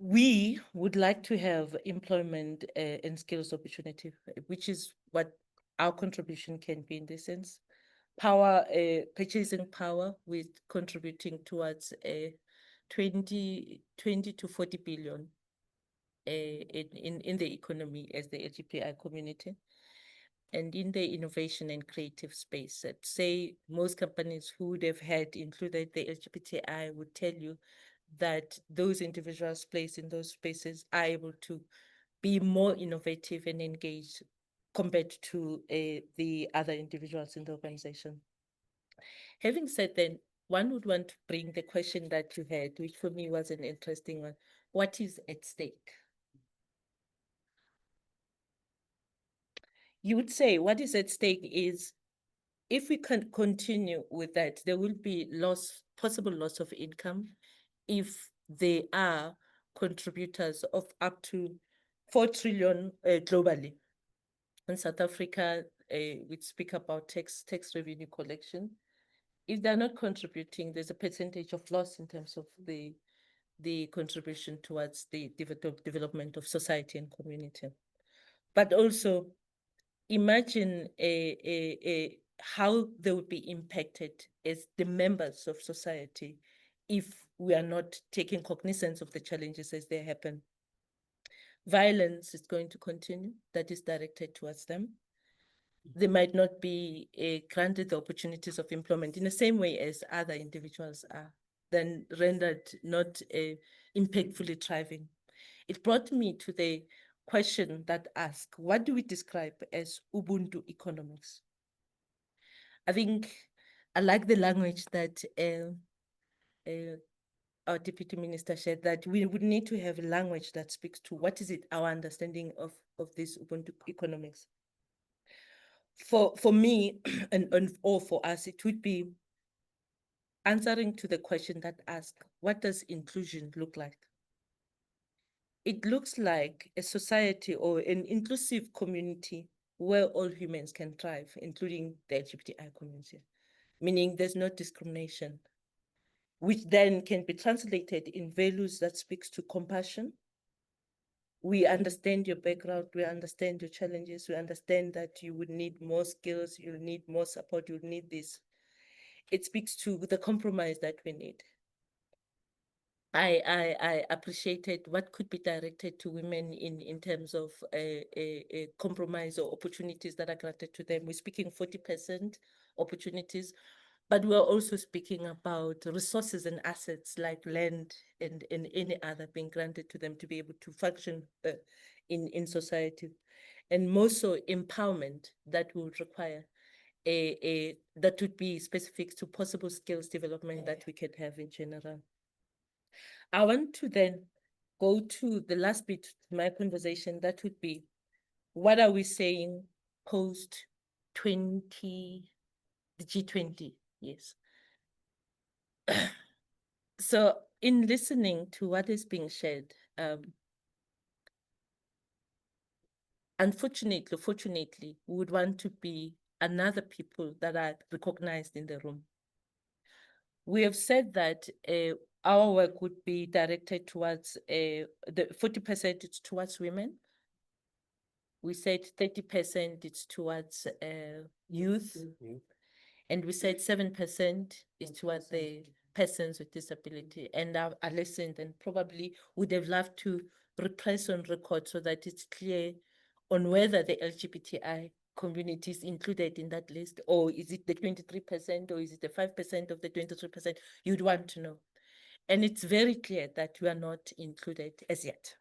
We would like to have employment and skills opportunity, which is what our contribution can be in this sense. Power, purchasing power, with contributing towards 20 to 40 billion in the economy as the LGBTI community. And in the innovation and creative space, I'd say most companies who would have had included the LGBTI would tell you that those individuals placed in those spaces are able to be more innovative and engaged compared to the other individuals in the organization. Having said that, one would want to bring the question that you had, which for me was an interesting one. What is at stake? You would say what is at stake is, if we can continue with that, there will be possible loss of income if they are contributors of up to 4 trillion globally. In South Africa, we speak about tax revenue collection. If they're not contributing, there's a percentage of loss in terms of the contribution towards the development of society and community. But also, imagine how they would be impacted as the members of society if we are not taking cognizance of the challenges as they happen. Violence is going to continue that is directed towards them. They might not be granted the opportunities of employment in the same way as other individuals are, then rendered not impactfully thriving. It brought me to the question that asks, what do we describe as Ubuntu economics? I think I like the language that our Deputy Minister shared, that we would need to have a language that speaks to what is it, our understanding of this Ubuntu economics. For me, or for us, it would be answering to the question that asks, what does inclusion look like? It looks like a society or an inclusive community where all humans can thrive, including the LGBTI community, meaning there's no discrimination, which then can be translated in values that speaks to compassion. We understand your background, we understand your challenges, we understand that you would need more skills, you'll need more support, you'll need this. it speaks to the compromise that we need. I appreciated what could be directed to women in terms of a compromise or opportunities that are granted to them. We're speaking 40% opportunities, but we're also speaking about resources and assets like land and any other being granted to them to be able to function in society. And more so empowerment that would require that would be specific to possible skills development that we can have in general. I want to then go to the last bit of my conversation. That would be, what are we saying post 20, the G20? Yes. So in listening to what is being shared, unfortunately, fortunately, we would want to be another people that are recognized in the room. We have said that our work would be directed towards the 40% it's towards women. We said 30% it's towards youth. And we said 7% is towards the persons with disability. And I listened and probably would have loved to repress on record so that it's clear on whether the LGBTI community is included in that list, or is it the 23%, or is it the 5% of the 23%? You'd want to know. And it's very clear that we are not included as yet.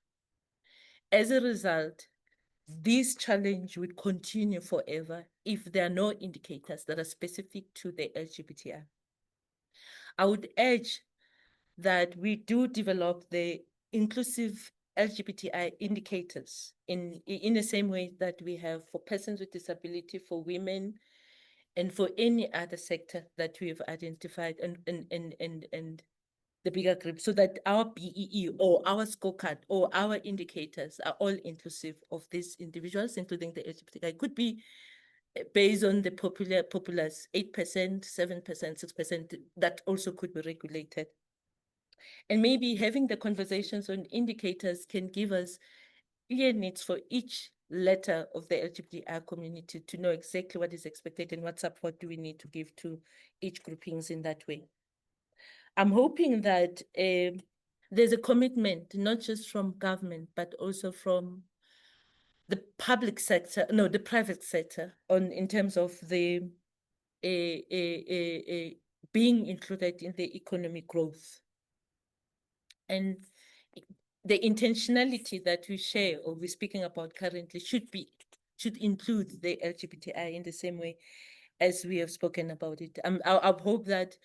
As a result, this challenge would continue forever if there are no indicators that are specific to the LGBTI. I would urge that we do develop the inclusive LGBTI indicators in the same way that we have for persons with disability, for women, and for any other sector that we have identified, and the bigger group, so that our BEE or our scorecard or our indicators are all inclusive of these individuals, including the LGBTI. It could be based on the populace, 8%, 7%, 6%, that also could be regulated. And maybe having the conversations on indicators can give us clear needs for each letter of the LGBTI community to know exactly what is expected and what support do we need to give to each groupings in that way. I'm hoping that there's a commitment, not just from government, but also from the public sector, no, the private sector, in terms of the being included in the economic growth. And the intentionality that we share or we're speaking about currently should include the LGBTI in the same way as we have spoken about it. I hope that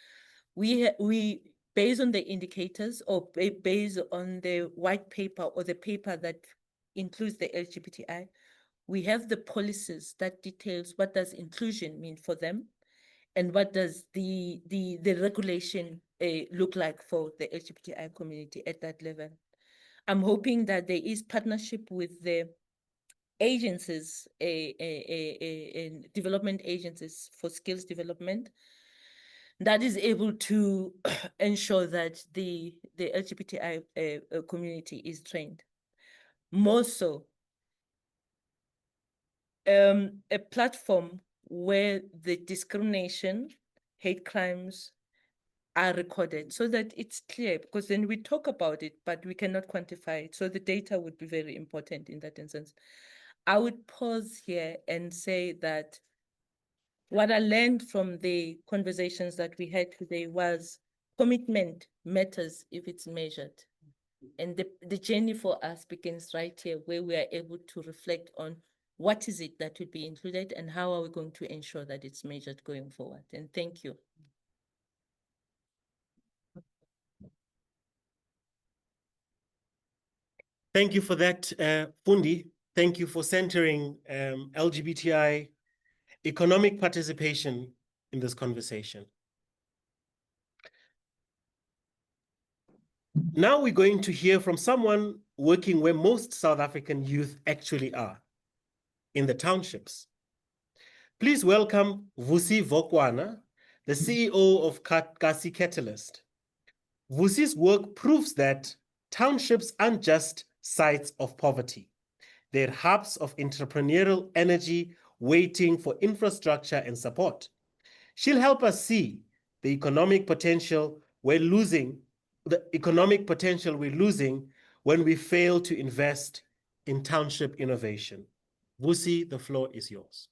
we based on the indicators or based on the white paper or the paper that includes the LGBTI, we have the policies that details what does inclusion mean for them, and what does the regulation look like for the LGBTI community at that level. I'm hoping that there is partnership with the agencies, and development agencies for skills development that is able to ensure that the LGBTI community is trained. More so, a platform where the discrimination, hate crimes are recorded so that it's clear, because then we talk about it, but we cannot quantify it. So the data would be very important in that instance. I would pause here and say that what I learned from the conversations that we had today was commitment matters if it's measured. And the journey for us begins right here, where we are able to reflect on what is it that would be included and how are we going to ensure that it's measured going forward. And thank you. Thank you for that, Fundi. Thank you for centering LGBTI economic participation in this conversation. Now we're going to hear from someone working where most South African youth actually are, in the townships. Please welcome Vusi Vokwana, the CEO of Kasi Catalyst. Vusi's work proves that townships aren't just sites of poverty. They're hubs of entrepreneurial energy waiting for infrastructure and support. She'll help us see the economic potential we're losing when we fail to invest in township innovation. Vusi, the floor is yours.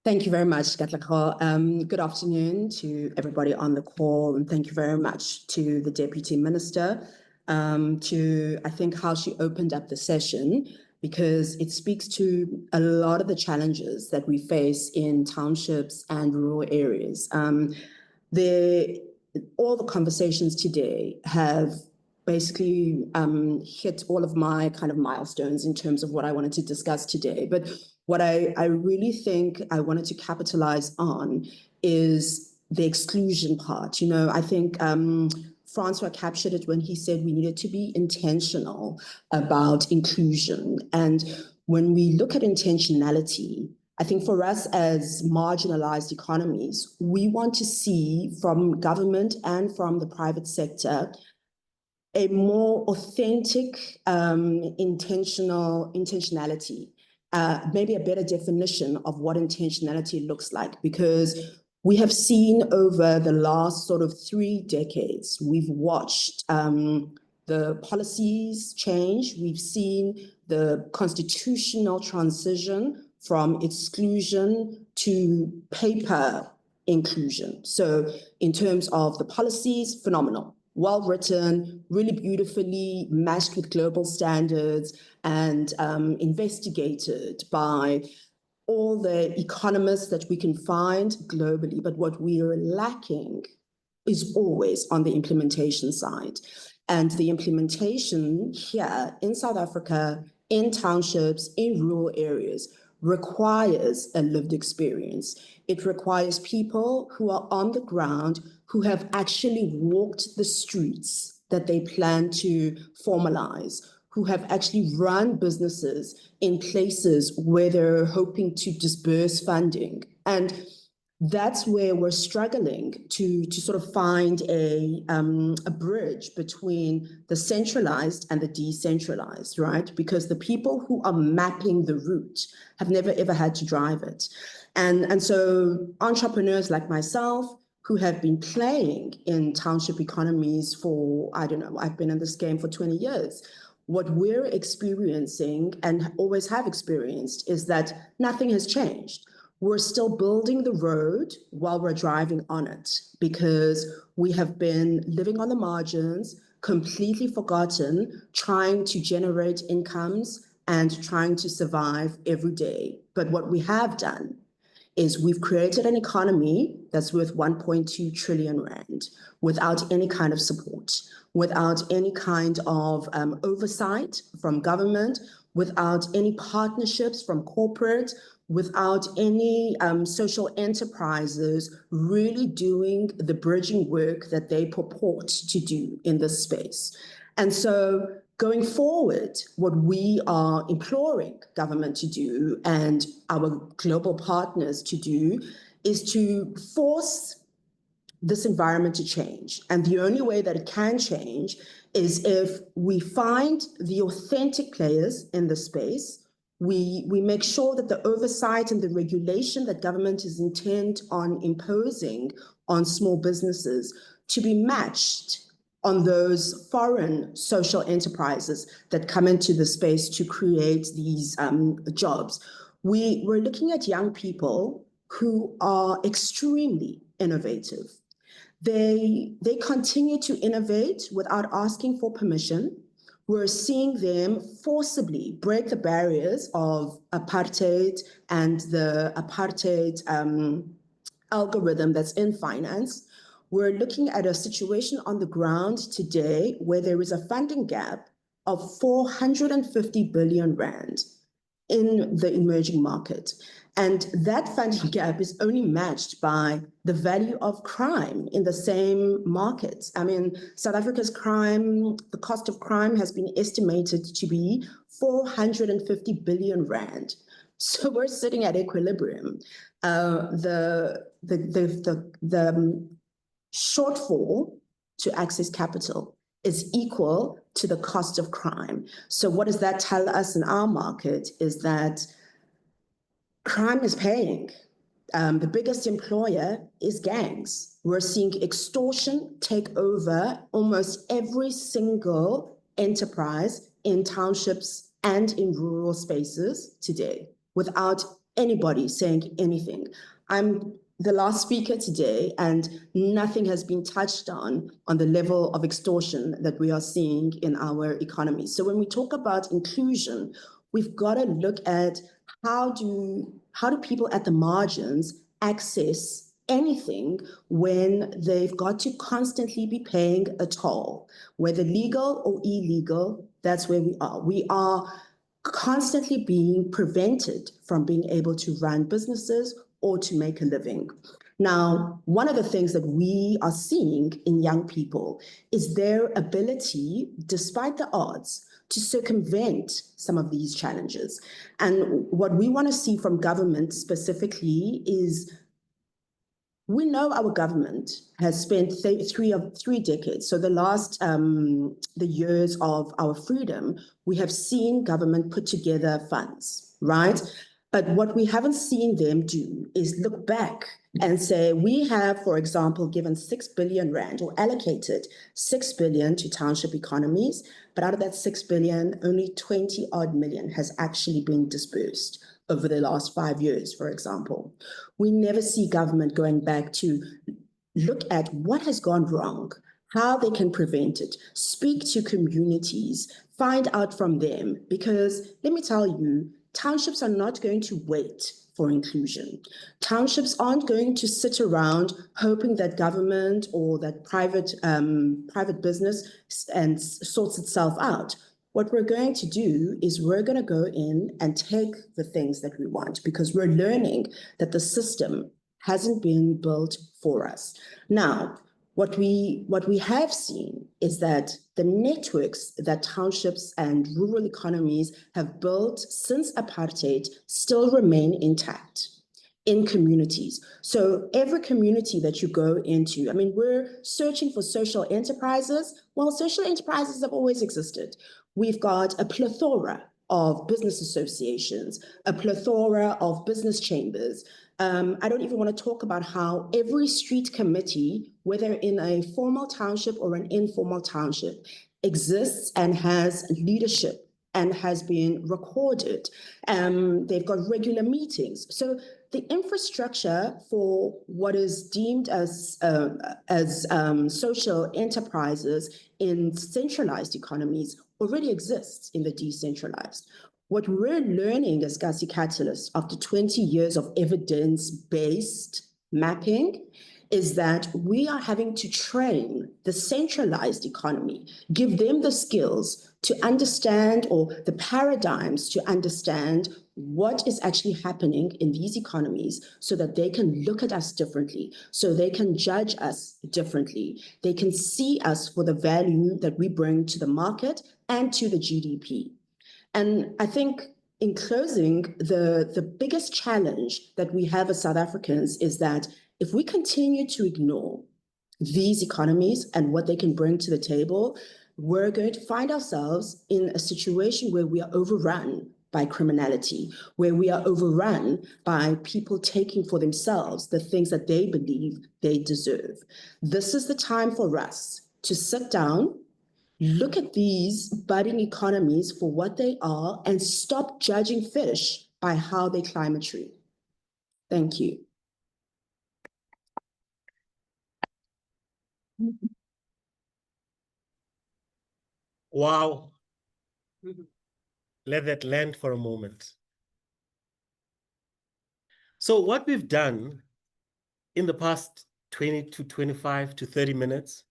Thank you very much, Katlego. Good afternoon to everybody on the call, and thank you very much to the Deputy Minister to, I think, how she opened up the session, because it speaks to a lot of the challenges that we face in townships and rural areas. All the conversations today have basically hit all of my kind of milestones in terms of what I wanted to discuss today. But what I really think I wanted to capitalize on is the exclusion part. You know, I think Francois captured it when he said we needed to be intentional about inclusion. And when we look at intentionality, I think for us as marginalized economies, we want to see from government and from the private sector a more authentic intentionality. Maybe a better definition of what intentionality looks like, because we have seen over the last sort of 3 decades, we've watched the policies change. We've seen the constitutional transition from exclusion to paper inclusion. So in terms of the policies, phenomenal. Well written, really beautifully matched with global standards, and investigated by all the economists that we can find globally. But what we are lacking is always on the implementation side. And the implementation here in South Africa, in townships, in rural areas, requires a lived experience. It requires people who are on the ground, who have actually walked the streets that they plan to formalize, who have actually run businesses in places where they're hoping to disperse funding. And that's where we're struggling to sort of find a bridge between the centralized and the decentralized, right? Because the people who are mapping the route have never ever had to drive it. And so entrepreneurs like myself, who have been playing in township economies for, I don't know, I've been in this game for 20 years. What we're experiencing and always have experienced is that nothing has changed. We're still building the road while we're driving on it, because we have been living on the margins, completely forgotten, trying to generate incomes and trying to survive every day. But what we have done is we've created an economy that's worth 1.2 trillion rand without any kind of support, without any kind of oversight from government, without any partnerships from corporate, without any social enterprises really doing the bridging work that they purport to do in this space. And so going forward, what we are imploring government to do and our global partners to do is to force this environment to change. And the only way that it can change is if we find the authentic players in the space. We make sure that the oversight and the regulation that government is intent on imposing on small businesses to be matched on those foreign social enterprises that come into the space to create these jobs. We're looking at young people who are extremely innovative. They continue to innovate without asking for permission. We're seeing them forcibly break the barriers of apartheid and the apartheid algorithm that's in finance. We're looking at a situation on the ground today where there is a funding gap of 450 billion rand in the emerging market. And that funding gap is only matched by the value of crime in the same markets. I mean, South Africa's crime, the cost of crime has been estimated to be 450 billion rand. So we're sitting at equilibrium. The shortfall to access capital is equal to the cost of crime. So what does that tell us in our market is that crime is paying. The biggest employer is gangs. We're seeing extortion take over almost every single enterprise in townships and in rural spaces today without anybody saying anything. I'm the last speaker today, and nothing has been touched on the level of extortion that we are seeing in our economy. So when we talk about inclusion, we've got to look at how do people at the margins access anything when they've got to constantly be paying a toll, whether legal or illegal. That's where we are. We are constantly being prevented from being able to run businesses or to make a living. Now, one of the things that we are seeing in young people is their ability, despite the odds, to circumvent some of these challenges. And what we want to see from government specifically is, we know our government has spent three decades. So the last, the years of our freedom, we have seen government put together funds, right? But what we haven't seen them do is look back and say, we have, for example, given 6 billion rand or allocated 6 billion to township economies, but out of that 6 billion, only 20 odd million has actually been dispersed over the last 5 years, for example. We never see government going back to look at what has gone wrong, how they can prevent it, speak to communities, find out from them, because let me tell you, townships are not going to wait for inclusion. Townships aren't going to sit around hoping that government or that private business sorts itself out. What we're going to do is we're going to go in and take the things that we want, because we're learning that the system hasn't been built for us. Now, what we have seen is that the networks that townships and rural economies have built since apartheid still remain intact in communities. So every community that you go into, I mean, we're searching for social enterprises. Well, social enterprises have always existed. We've got a plethora of business associations, a plethora of business chambers. I don't even want to talk about how every street committee, whether in a formal township or an informal township, exists and has leadership and has been recorded. They've got regular meetings. So the infrastructure for what is deemed as social enterprises in centralized economies already exists in the decentralized. What we're learning as Gasi Catalyst after 20 years of evidence-based mapping is that we are having to train the centralized economy, give them the skills to understand, or the paradigms to understand what is actually happening in these economies, so that they can look at us differently, so they can judge us differently. They can see us for the value that we bring to the market and to the GDP. And I think in closing, the biggest challenge that we have as South Africans is that if we continue to ignore these economies and what they can bring to the table, we're going to find ourselves in a situation where we are overrun by criminality, where we are overrun by people taking for themselves the things that they believe they deserve. This is the time for us to sit down, look at these budding economies for what they are, and stop judging fish by how they climb a tree. Thank you. Wow. Let that land for a moment. So what we've done in the past 20 to 25 to 30 minutes,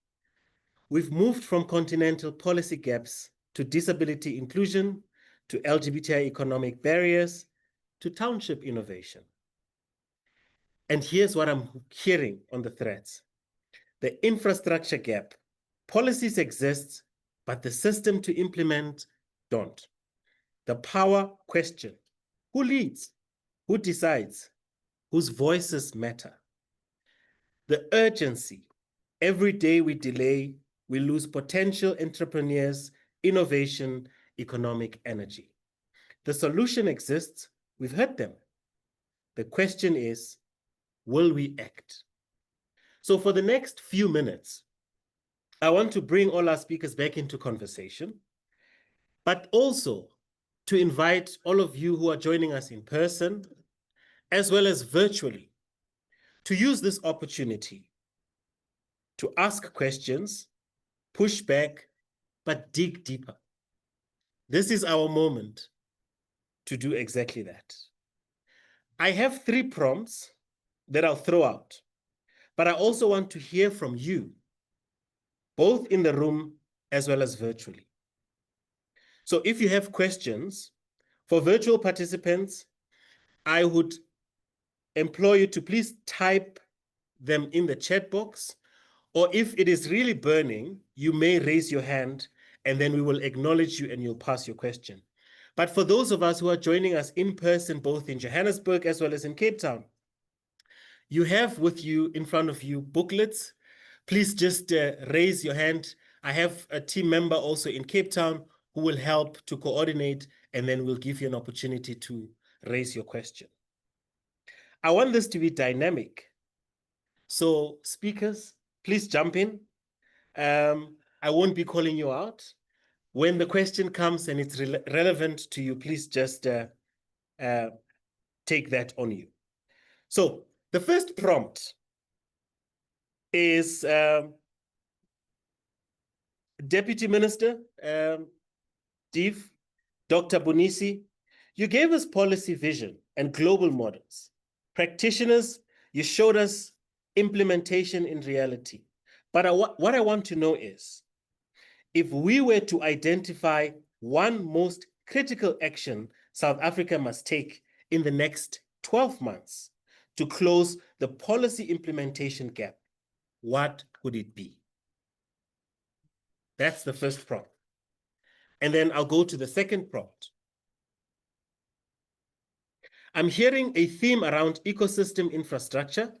we've moved from continental policy gaps to disability inclusion, to LGBTI economic barriers, to township innovation. And here's what I'm hearing on the threads. The infrastructure gap. Policies exist, but the system to implement don't. The power question. Who leads? Who decides? Whose voices matter? The urgency. Every day we delay, we lose potential entrepreneurs, innovation, economic energy. The solution exists. We've heard them. The question is, will we act? So for the next few minutes, I want to bring all our speakers back into conversation, but also to invite all of you who are joining us in person, as well as virtually, to use this opportunity to ask questions, push back, but dig deeper. This is our moment to do exactly that. I have 3 prompts that I'll throw out, but I also want to hear from you, both in the room as well as virtually. So if you have questions, for virtual participants, I would implore you to please type them in the chat box, or if it is really burning, you may raise your hand and then we will acknowledge you and you'll pass your question. But for those of us who are joining us in person, both in Johannesburg as well as in Cape Town, you have with you, in front of you, booklets. Please just raise your hand. I have a team member also in Cape Town who will help to coordinate, and then we'll give you an opportunity to raise your question. I want this to be dynamic. So speakers, please jump in. I won't be calling you out. When the question comes and it's relevant to you, please just take that on you. So the first prompt is Deputy Minister, Div, Dr. Bonisi, you gave us policy vision and global models. Practitioners, you showed us implementation in reality. But what I want to know is, if we were to identify one most critical action South Africa must take in the next 12 months to close the policy implementation gap, what would it be? That's the first prompt. And then I'll go to the second prompt. I'm hearing a theme around ecosystem infrastructure,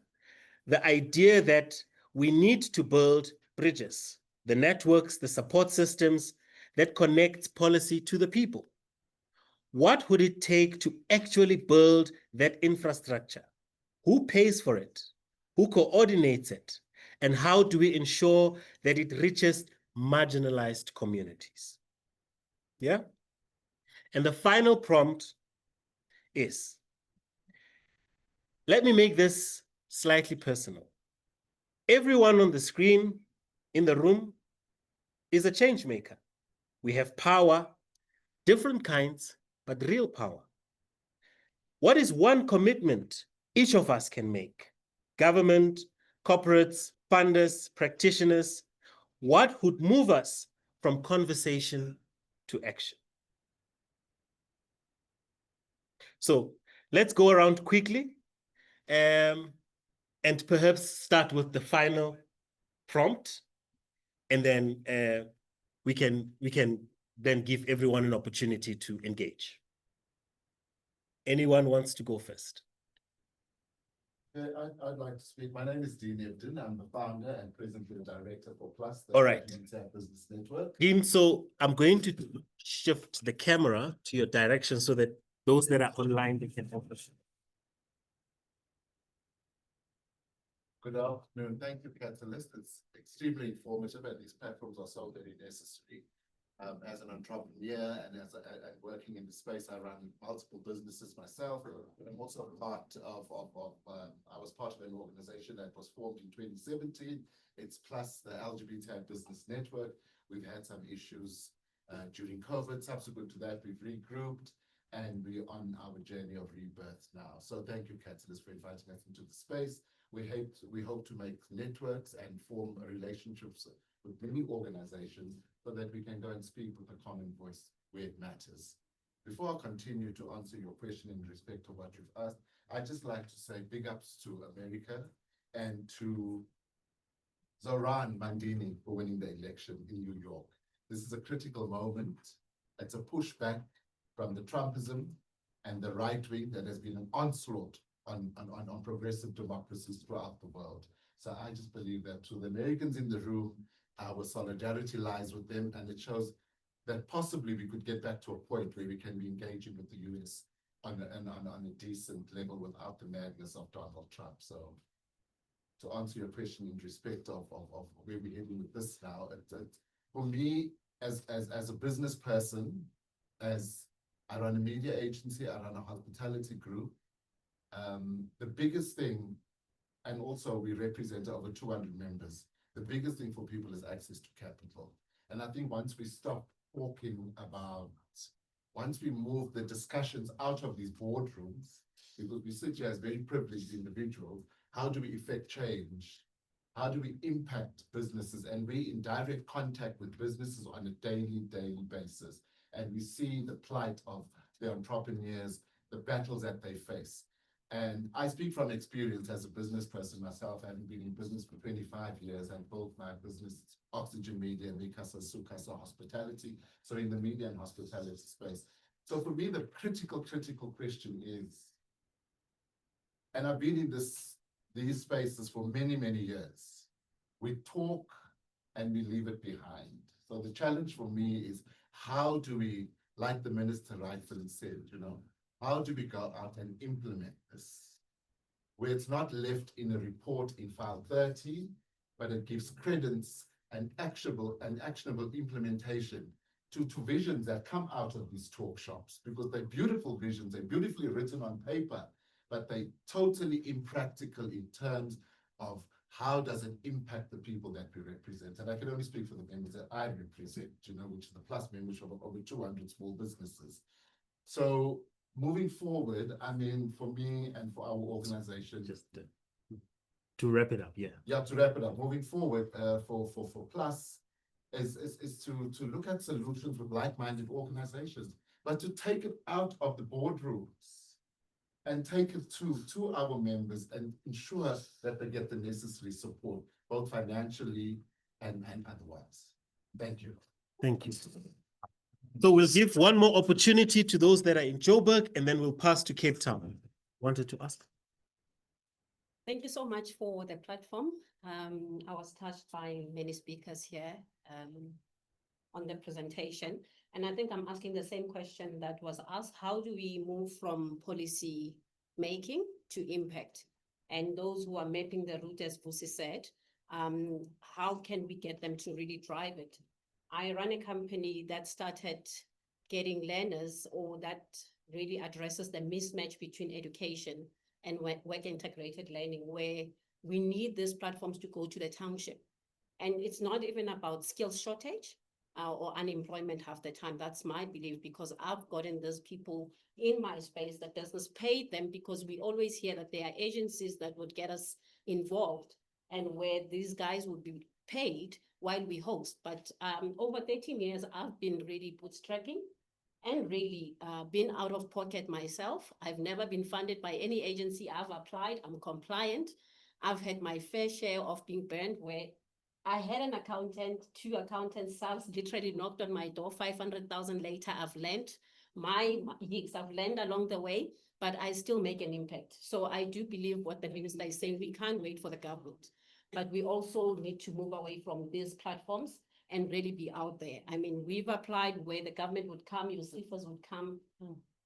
the idea that we need to build bridges, the networks, the support systems that connect policy to the people. What would it take to actually build that infrastructure? Who pays for it? Who coordinates it? And how do we ensure that it reaches marginalized communities? Yeah? And the final prompt is, let me make this slightly personal. Everyone on the screen in the room is a change maker. We have power, different kinds, but real power. What is one commitment each of us can make? Government, corporates, funders, practitioners, what would move us from conversation to action? So let's go around quickly and perhaps start with the final prompt, and then we can then give everyone an opportunity to engage. Anyone wants to go first? I'd like to speak. My name is Dean Ebden. I'm the founder and presently the director for Plus, the All right. Business Network. Dean, so I'm going to shift the camera to your direction so that those that are online, they can help us. Good afternoon. Thank you, Catalyst. It's extremely informative, and these platforms are so very necessary. As an entrepreneur and as working in the space, I run multiple businesses myself. I'm also part of I was part of an organization that was formed in 2017. It's Plus, the LGBT Business Network. We've had some issues during COVID. Subsequent to that, we've regrouped, and we're on our journey of rebirth now. So thank you, Catalyst, for inviting us into the space. We hope to make networks and form relationships with many organizations so that we can go and speak with a common voice where it matters. Before I continue to answer your question in respect to what you've asked, I'd just like to say big ups to America and to Zoran Mandini for winning the election in New York. This is a critical moment. It's a pushback from the Trumpism and the right wing that has been an onslaught on progressive democracies throughout the world. So I just believe that to the Americans in the room, our solidarity lies with them, and it shows that possibly we could get back to a point where we can be engaging with the US on a decent level without the madness of Donald Trump. So to answer your question in respect of where we're heading with this now, for me, as a business person, as I run a media agency, I run a hospitality group, the biggest thing, and also we represent over 200 members, the biggest thing for people is access to capital. And I think once we stop talking about, once we move the discussions out of these boardrooms, because we sit here as very privileged individuals, how do we effect change? How do we impact businesses? And we're in direct contact with businesses on a daily basis. And we see the plight of the entrepreneurs, the battles that they face. And I speak from experience as a business person myself, having been in business for 25 years and built my business, Oxygen Media, Mikasa, Sukasa Hospitality, so in the media and hospitality space. So for me, the critical question is, and I've been in these spaces for many years, we talk and we leave it behind. So the challenge for me is, how do we, like the minister rightfully said, how do we go out and implement this? Where it's not left in a report in file 30, but it gives credence and actionable implementation to visions that come out of these talk shops, because they're beautiful visions, they're beautifully written on paper, but they totally impractical in terms of how does it impact the people that we represent. And I can only speak for the members that I represent, which is the plus membership of over 200 small businesses. So moving forward, I mean, for me and for our organization, Just to wrap it up, yeah. Yeah, to wrap it up, moving forward for Plus is to look at solutions with like-minded organizations, but to take it out of the boardrooms and take it to our members and ensure that they get the necessary support, both financially and otherwise. Thank you. Thank you. So we'll give one more opportunity to those that are in Joburg, and then we'll pass to Cape Town. Wanted to ask? Thank you so much for the platform. I was touched by many speakers here on the presentation. And I think I'm asking the same question that was asked. How do we move from policy making to impact? And those who are mapping the route, as Vusi said, how can we get them to really drive it? I run a company that started getting learners, or that really addresses the mismatch between education and work integrated learning, where we need these platforms to go to the township. And it's not even about skills shortage or unemployment half the time. That's my belief, because I've gotten those people in my space that business paid them, because we always hear that there are agencies that would get us involved and where these guys would be paid while we host. But over 13 years, I've been really bootstrapping and really been out of pocket myself. I've never been funded by any agency. I've applied, I'm compliant. I've had my fair share of being burned, where I had an accountant, 2 accountants, SARS literally knocked on my door. 500,000 later, I've learned my gigs, I've learned along the way, but I still make an impact. So I do believe what the minister is saying, we can't wait for the government, but we also need to move away from these platforms and really be out there. I mean, we've applied where the government would come, your CFOs would come,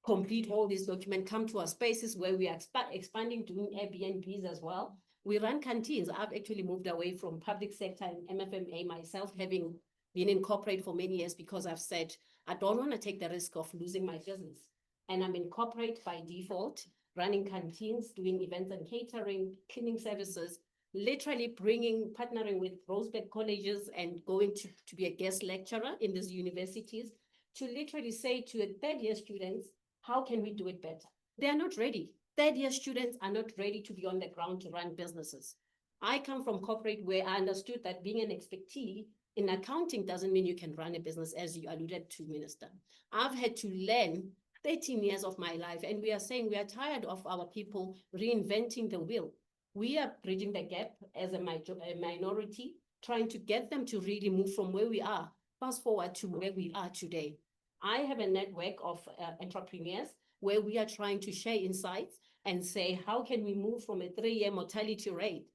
complete all these documents, come to our spaces where we are expanding, doing Airbnbs as well. We run canteens. I've actually moved away from public sector and MFMA myself, having been in corporate for many years, because I've said, I don't want to take the risk of losing my business. And I'm in corporate by default, running canteens, doing events and catering, cleaning services, literally partnering with Rosebeck colleges and going to be a guest lecturer in these universities, to literally say to a third-year students, how can we do it better? They are not ready. Third-year students are not ready to be on the ground to run businesses. I come from corporate, where I understood that being an expertise in accounting doesn't mean you can run a business, as you alluded to, Minister. I've had to learn 13 years of my life, and we are saying we are tired of our people reinventing the wheel. We are bridging the gap as a minority, trying to get them to really move from where we are, fast forward to where we are today. I have a network of entrepreneurs where we are trying to share insights and say, how can we move from a 3-year mortality rate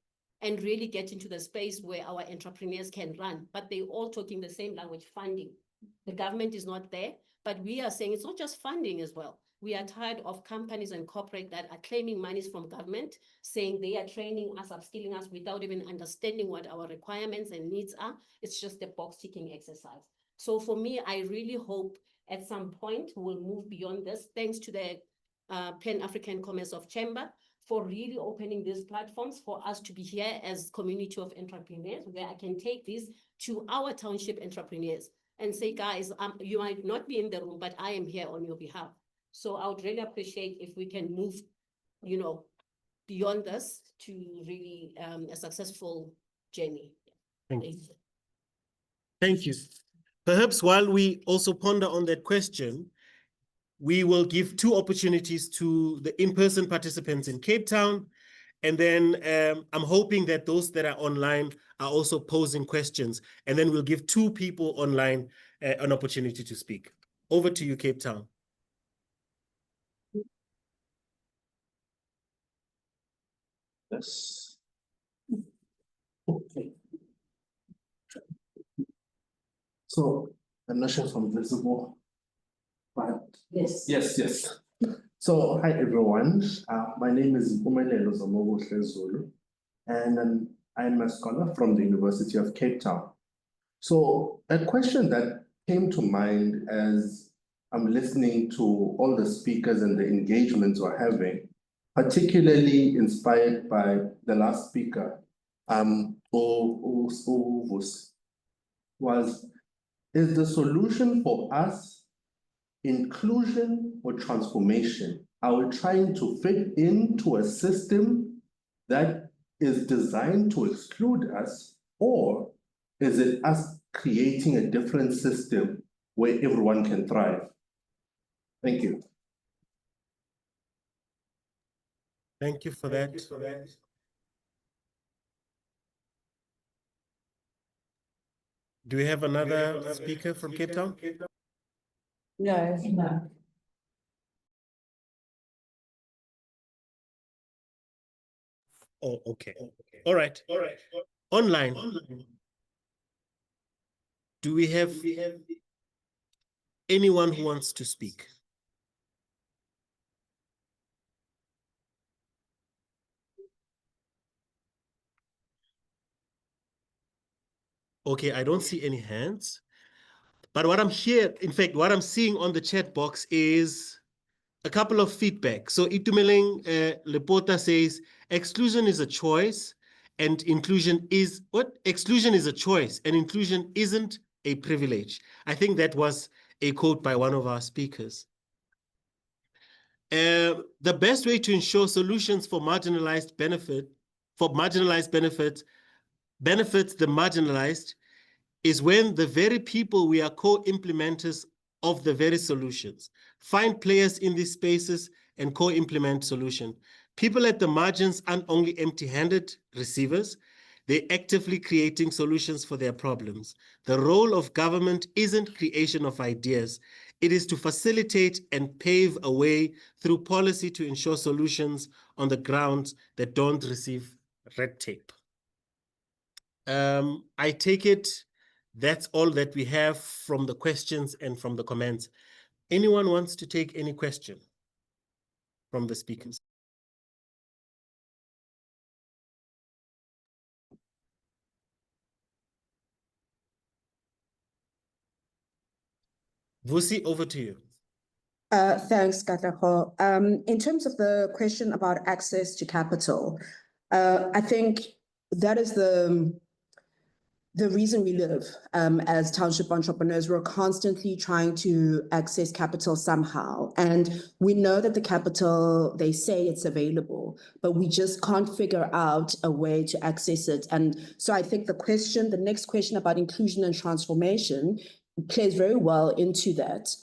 and really get into the space where our entrepreneurs can run, but they're all talking the same language, funding. The government is not there, but we are saying it's not just funding as well. We are tired of companies and corporate that are claiming monies from government, saying they are training us, upskilling us without even understanding what our requirements and needs are. It's just a box ticking exercise. So for me, I really hope at some point we'll move beyond this, thanks to the Pan-African Commerce of Chamber for really opening these platforms for us to be here as community of entrepreneurs, where I can take this to our township entrepreneurs and say, guys, you might not be in the room, but I am here on your behalf. So I would really appreciate if we can move, you know, beyond this to really a successful journey. Thank you. Thank you. Perhaps while we also ponder on that question, we will give two opportunities to the in-person participants in Cape Town. And then I'm hoping that those that are online are also posing questions. And then we'll give two people online an opportunity to speak. Over to you, Cape Town. Yes. Okay. So I'm not sure if I'm visible, but Yes. Yes. So hi everyone. My name is Umelelo Zomobuhle Zulu, and I'm a scholar from the University of Cape Town. So a question that came to mind as I'm listening to all the speakers and the engagements we're having, particularly inspired by the last speaker, is the solution for us inclusion or transformation? Are we trying to fit into a system that is designed to exclude us, or is it us creating a different system where everyone can thrive? Thank you. Thank you for that. Do we have another speaker from Cape Town? No. Oh, okay. All right. Online. Do we have anyone who wants to speak? Okay, I don't see any hands. But what I'm seeing on the chat box is a couple of feedback. So Itumeleng Lepota says, exclusion is a choice and inclusion is, what? Exclusion is a choice and inclusion isn't a privilege. I think that was a quote by one of our speakers. The best way to ensure solutions for marginalized benefits the marginalized is when the very people we are co-implementers of the very solutions find players in these spaces and co-implement solution. People at the margins aren't only empty-handed receivers, they're actively creating solutions for their problems. The role of government isn't creation of ideas. It is to facilitate and pave a way through policy to ensure solutions on the ground that don't receive red tape. I take it that's all that we have from the questions and from the comments. Anyone wants to take any question from the speakers? Vusi, over to you. Thanks, Katlego. In terms of the question about access to capital, I think that is the reason we live as township entrepreneurs. We're constantly trying to access capital somehow. And we know that the capital, they say it's available, but we just can't figure out a way to access it. And so I think the next question about inclusion and transformation plays very well into that.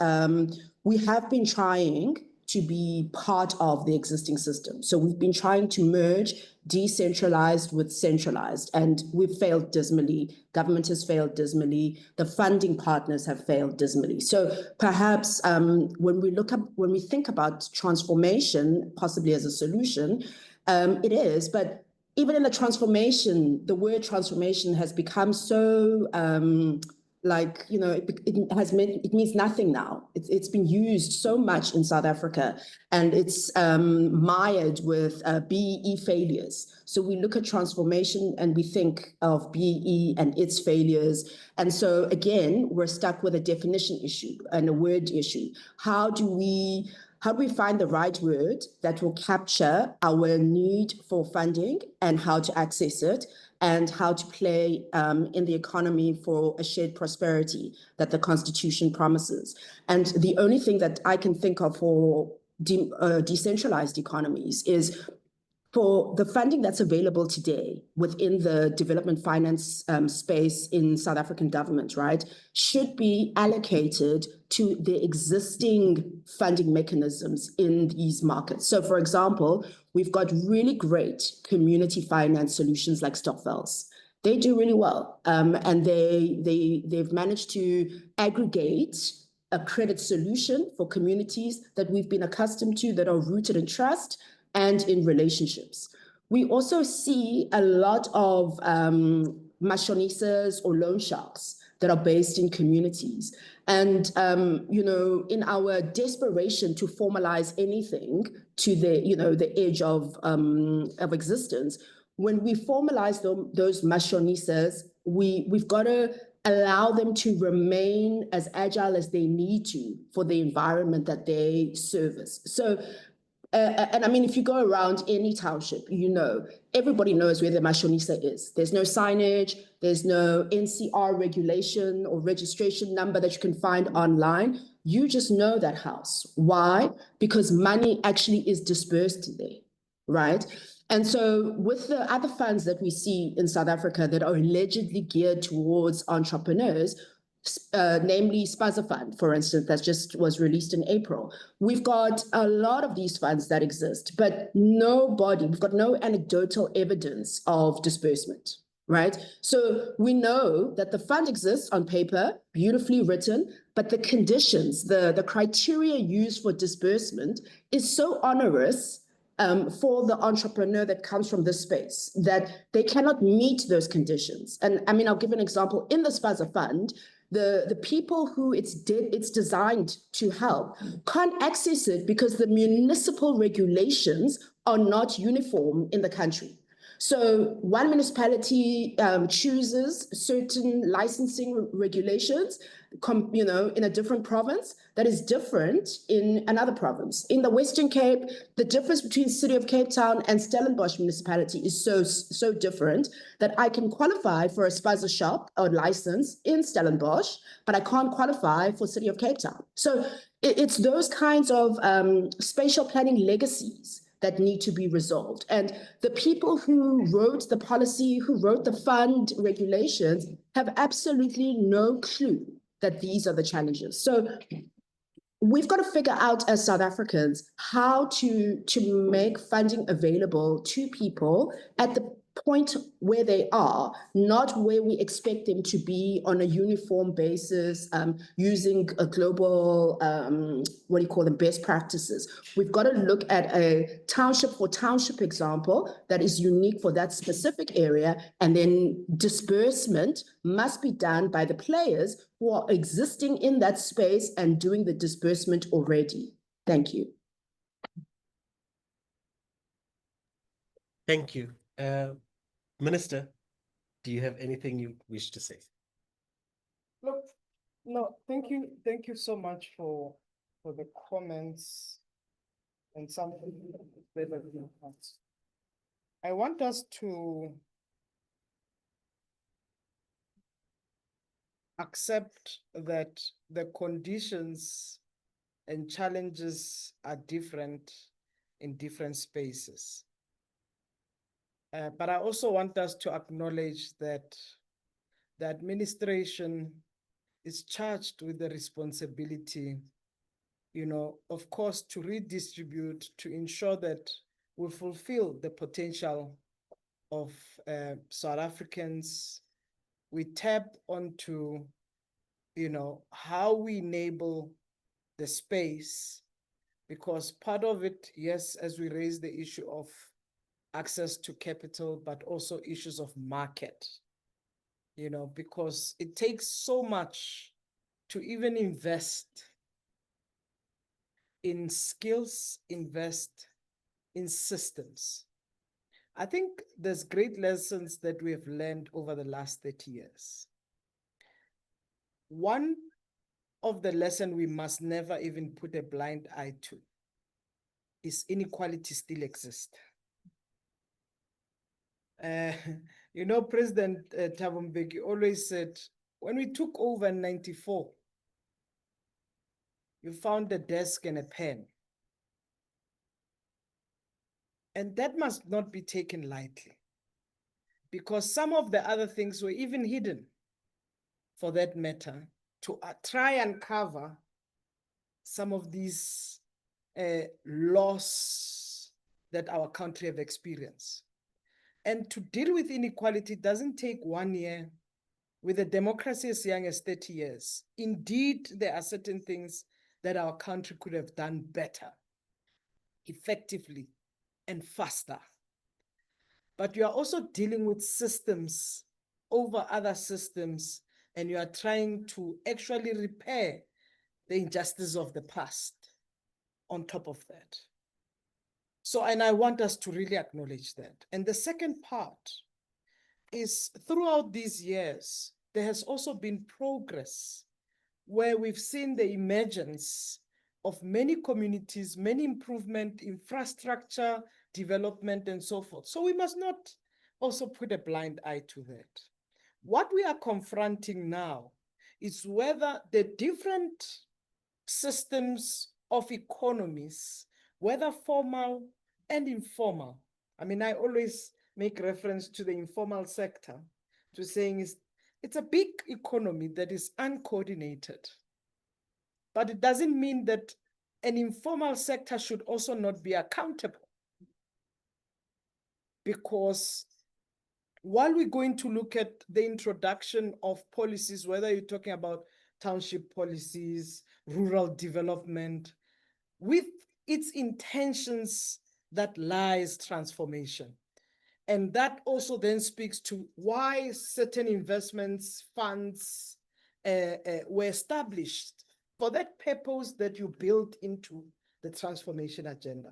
We have been trying to be part of the existing system. So we've been trying to merge decentralized with centralized, and we've failed dismally. Government has failed dismally. The funding partners have failed dismally. So perhaps when we think about transformation, possibly as a solution, it is, but even in the transformation, the word transformation has become so like, you know, it means nothing now. It's been used so much in South Africa, and it's mired with BEE failures. So we look at transformation and we think of BEE and its failures. And so again, we're stuck with a definition issue and a word issue. How do we find the right word that will capture our need for funding and how to access it, and how to play in the economy for a shared prosperity that the Constitution promises? And the only thing that I can think of for decentralized economies is for the funding that's available today within the development finance space in South African government, right, should be allocated to the existing funding mechanisms in these markets. So, for example, we've got really great community finance solutions like Stokvels. They do really well, and they've managed to aggregate a credit solution for communities that we've been accustomed to, that are rooted in trust and in relationships. We also see a lot of machonistas or loan sharks that are based in communities. And, you know, in our desperation to formalize anything to the, you know, the edge of existence, when we formalize those machonistas, we've got to allow them to remain as agile as they need to for the environment that they service. So, and I mean, if you go around any township, you know, everybody knows where the mashonisa is. There's no signage, there's no NCR regulation or registration number that you can find online. You just know that house. Why? Because money actually is dispersed there, right? And so with the other funds that we see in South Africa that are allegedly geared towards entrepreneurs, namely Spaza Fund, for instance, that just was released in April. We've got a lot of these funds that exist, but we've got no anecdotal evidence of disbursement, right? So we know that the fund exists on paper, beautifully written, but the conditions, the criteria used for disbursement is so onerous for the entrepreneur that comes from this space that they cannot meet those conditions. And I mean, I'll give an example. In the Spaza Fund, the people who it's designed to help can't access it because the municipal regulations are not uniform in the country. So one municipality chooses certain licensing regulations, you know, in a different province that is different in another province. In the Western Cape, the difference between City of Cape Town and Stellenbosch municipality is so different that I can qualify for a Spaza shop or license in Stellenbosch, but I can't qualify for City of Cape Town. So it's those kinds of spatial planning legacies that need to be resolved. And the people who wrote the policy, who wrote the fund regulations, have absolutely no clue that these are the challenges. So we've got to figure out as South Africans how to make funding available to people at the point where they are, not where we expect them to be on a uniform basis, using a global, what do you call them, best practices. We've got to look at a township for township example that is unique for that specific area, and then disbursement must be done by the players who are existing in that space and doing the disbursement already. Thank you. Thank you. Minister, do you have anything you wish to say? Look, no, thank you so much for the comments and some points. I want us to accept that the conditions and challenges are different in different spaces. But I also want us to acknowledge that the administration is charged with the responsibility, you know, of course, to redistribute, to ensure that we fulfill the potential of South Africans. We tap onto, you know, how we enable the space, because part of it, yes, as we raise the issue of access to capital, but also issues of market. you know, because it takes so much to even invest in skills, invest in systems. I think there's great lessons that we have learned over the last 30 years. One of the lessons we must never even put a blind eye to is inequality still exists. You know, President Thabo Mbeki always said, when we took over in 94, you found a desk and a pen. And that must not be taken lightly, because some of the other things were even hidden, for that matter, to try and cover some of these loss that our country have experienced. And to deal with inequality doesn't take 1 year. With a democracy as young as 30 years, indeed, there are certain things that our country could have done better, effectively, and faster. But you are also dealing with systems over other systems, and you are trying to actually repair the injustice of the past on top of that. So, and I want us to really acknowledge that. And the second part is, throughout these years, there has also been progress where we've seen the emergence of many communities, many improvement, infrastructure, development, and so forth. So we must not also put a blind eye to that. What we are confronting now is whether the different systems of economies, whether formal and informal, I mean, I always make reference to the informal sector, to saying it's a big economy that is uncoordinated. But it doesn't mean that an informal sector should also not be accountable. Because while we're going to look at the introduction of policies, whether you're talking about township policies, rural development, with its intentions that lies transformation. And that also then speaks to why certain investments, funds were established for that purpose that you built into the transformation agenda.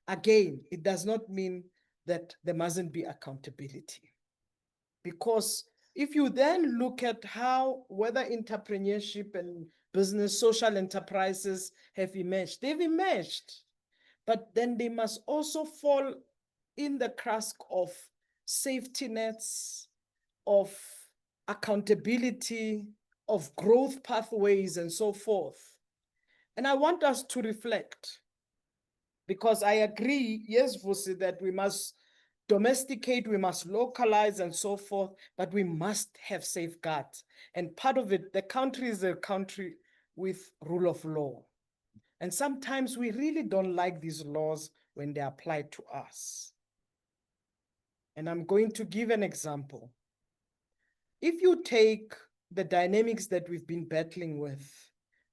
Again, it does not mean that there mustn't be accountability. Because if you then look at how, whether entrepreneurship and business, social enterprises have emerged, they've emerged, but then they must also fall in the grasp of safety nets, of accountability, of growth pathways, and so forth. And I want us to reflect, because I agree, yes, Vusi, that we must domesticate, we must localize and so forth, but we must have safeguards. And part of it, the country is a country with rule of law. And sometimes we really don't like these laws when they are applied to us. And I'm going to give an example. If you take the dynamics that we've been battling with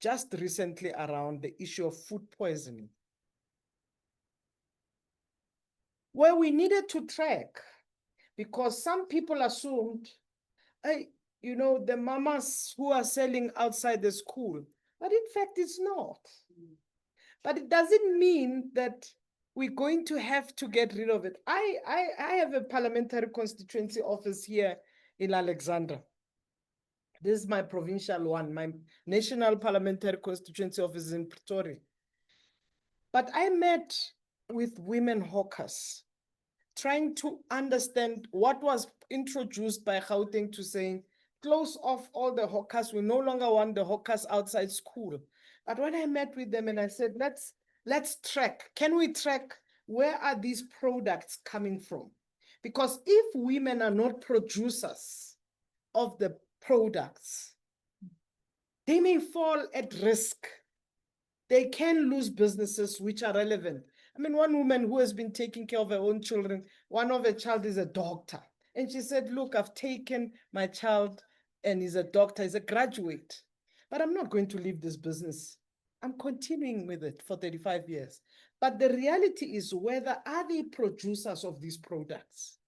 just recently around the issue of food poisoning, where we needed to track, because some people assumed, hey, you know, the mamas who are selling outside the school, but in fact it's not. But it doesn't mean that we're going to have to get rid of it. I have a parliamentary constituency office here in Alexandra. This is my provincial one. My national parliamentary constituency office is in Pretoria. But I met with women hawkers, trying to understand what was introduced by Gauteng to saying, close off all the hawkers. We no longer want the hawkers outside school. But when I met with them and I said, let's track. Can we track where are these products coming from? Because if women are not producers of the products, they may fall at risk. They can lose businesses which are relevant. I mean, one woman who has been taking care of her own children, one of her child is a doctor. And she said, look, I've taken my child and he's a doctor, he's a graduate, but I'm not going to leave this business. I'm continuing with it for 35 years. But the reality is, whether are they producers of these products?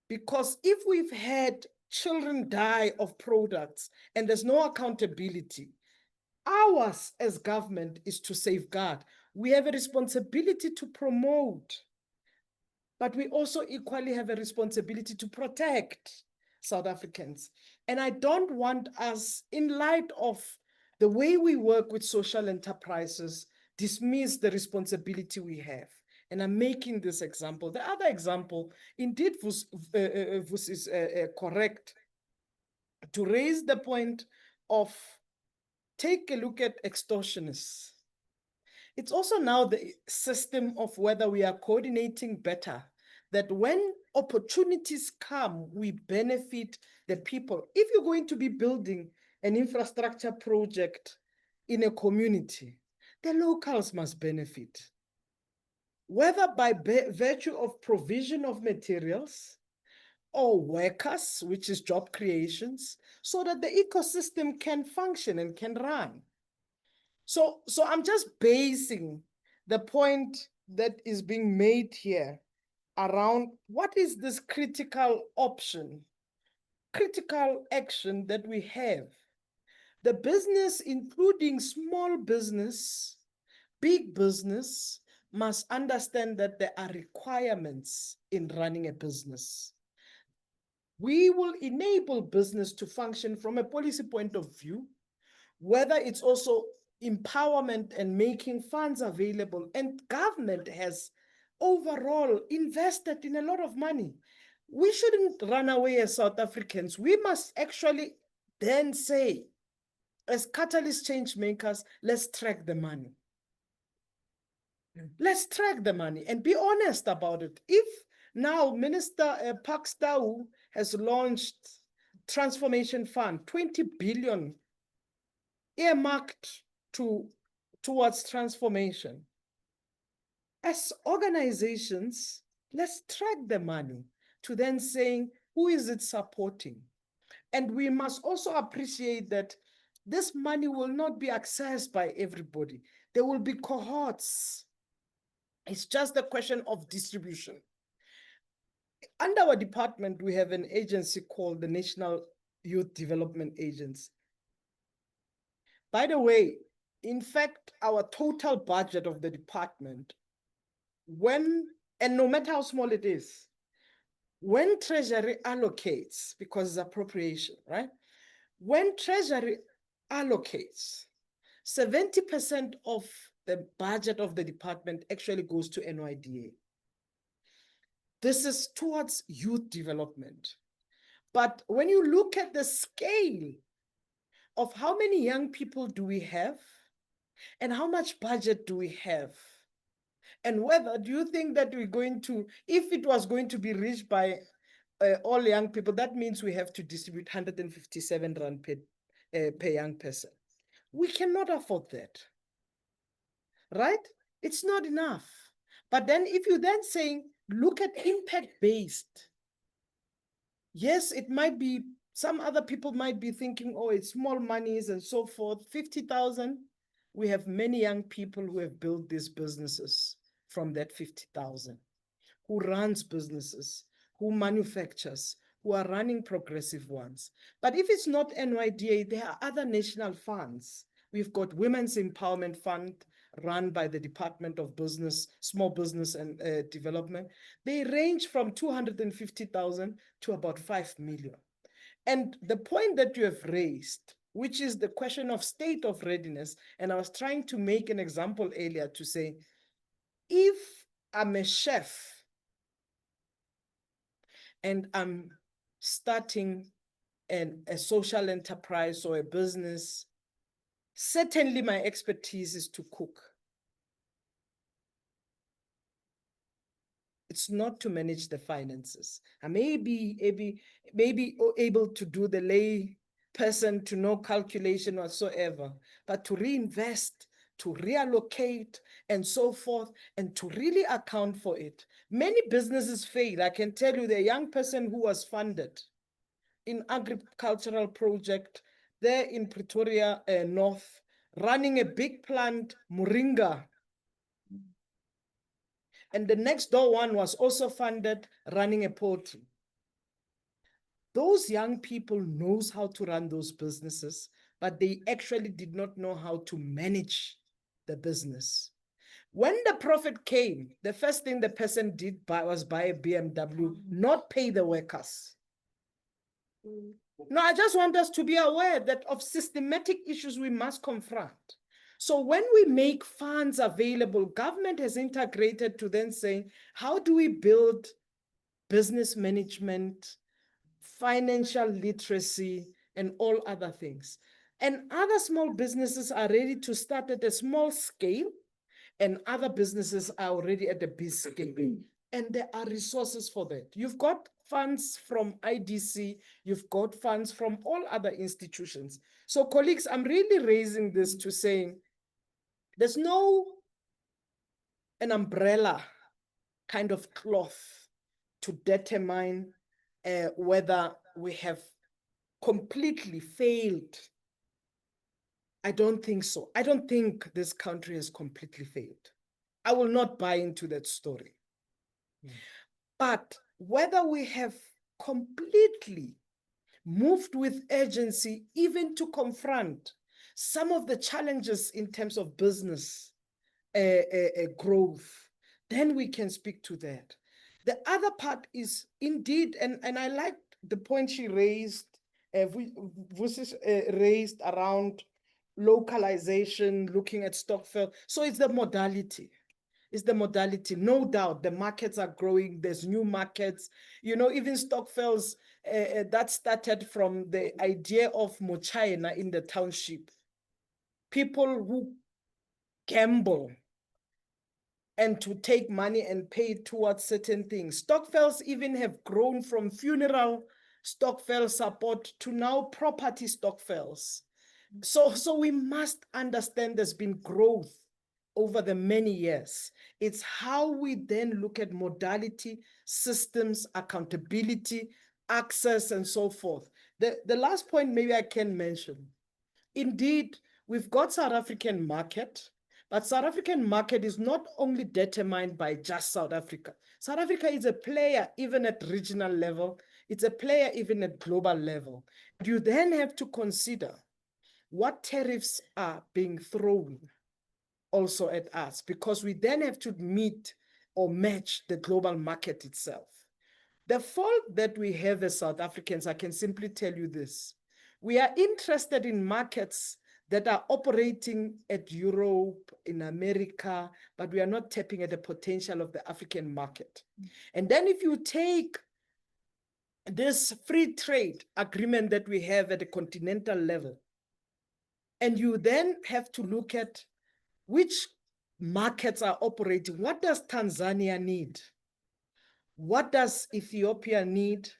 Because if we've had children die of products, and there's no accountability. Ours as government is to safeguard. We have a responsibility to promote, but we also equally have a responsibility to protect South Africans. And I don't want us, in light of the way we work with social enterprises, dismiss the responsibility we have. And I'm making this example. The other example, indeed, Vus is correct to raise the point of take a look at extortionists. It's also now the system of whether we are coordinating better, that when opportunities come, we benefit the people. If you're going to be building an infrastructure project in a community, the locals must benefit, whether by virtue of provision of materials or workers, which is job creations, so that the ecosystem can function and can run. So I'm just basing the point that is being made here around what is this critical option, critical action that we have. The business, including small business, big business, must understand that there are requirements in running a business. We will enable business to function from a policy point of view, whether it's also empowerment and making funds available. And government has overall invested in a lot of money. We shouldn't run away as South Africans. We must actually then say, as catalyst change makers, let's track the money. Let's track the money and be honest about it. If now Minister Pakstau has launched Transformation Fund, 20 billion earmarked towards transformation. As organizations, let's track the money to then saying, who is it supporting? And we must also appreciate that this money will not be accessed by everybody. There will be cohorts. It's just a question of distribution. Under our department, we have an agency called the National Youth Development Agency. By the way, in fact, our total budget of the department, and no matter how small it is, when Treasury allocates, because it's appropriation, right? When Treasury allocates, 70% of the budget of the department actually goes to NYDA. This is towards youth development. But when you look at the scale of how many young people do we have and how much budget do we have, and whether do you think that we're going to, if it was going to be reached by all young people, that means we have to distribute 157 rand per young person. We cannot afford that, right? It's not enough. But then if you then saying, look at impact-based, yes, it might be, some other people might be thinking, oh, it's small monies and so forth, 50,000. We have many young people who have built these businesses from that 50,000, who runs businesses, who manufactures, who are running progressive ones. But if it's not NYDA, there are other national funds. We've got Women's Empowerment Fund run by the Department of Business, Small Business and Development. They range from 250,000 to about 5 million. And the point that you have raised, which is the question of state of readiness, and I was trying to make an example earlier to say, if I'm a chef and I'm starting a social enterprise or a business, certainly my expertise is to cook. It's not to manage the finances. I may be able to do the lay person to know calculation whatsoever, but to reinvest, to reallocate and so forth, and to really account for it. Many businesses fail. I can tell you the young person who was funded in agricultural project there in Pretoria North, running a big plant, Moringa. And the next door one was also funded running a poultry. those young people knows how to run those businesses, but they actually did not know how to manage the business. When the prophet came, the first thing the person did was buy a BMW, not pay the workers. Now, I just want us to be aware that of systematic issues we must confront. So when we make funds available, government has integrated to then saying, how do we build business management, financial literacy, and all other things? And other small businesses are ready to start at a small scale, and other businesses are already at a big scale. And there are resources for that. You've got funds from IDC, you've got funds from all other institutions. So colleagues, I'm really raising this to saying, there's no an umbrella kind of cloth to determine whether we have completely failed. I don't think so. I don't think this country has completely failed. I will not buy into that story. But whether we have completely moved with urgency, even to confront some of the challenges in terms of business growth, then we can speak to that. The other part is indeed, and I like the point she raised, raised around localization, looking at Stokvel. So it's the modality. It's the modality. No doubt the markets are growing. There's new markets. You know, even Stokvels, that started from the idea of Mochina in the township. People who gamble and to take money and pay towards certain things. Stokvels even have grown from funeral Stokvel support to now property Stokvels. So we must understand there's been growth over the many years. It's how we then look at modality, systems, accountability, access, and so forth. The last point maybe I can mention, indeed, we've got South African market, but South African market is not only determined by just South Africa. South Africa is a player even at regional level. It's a player even at global level. You then have to consider what tariffs are being thrown also at us, because we then have to meet or match the global market itself. The fault that we have as South Africans, I can simply tell you this. We are interested in markets that are operating at Europe, in America, but we are not tapping at the potential of the African market. And then if you take this free trade agreement that we have at a continental level, and you then have to look at which markets are operating. What does Tanzania need? What does Ethiopia need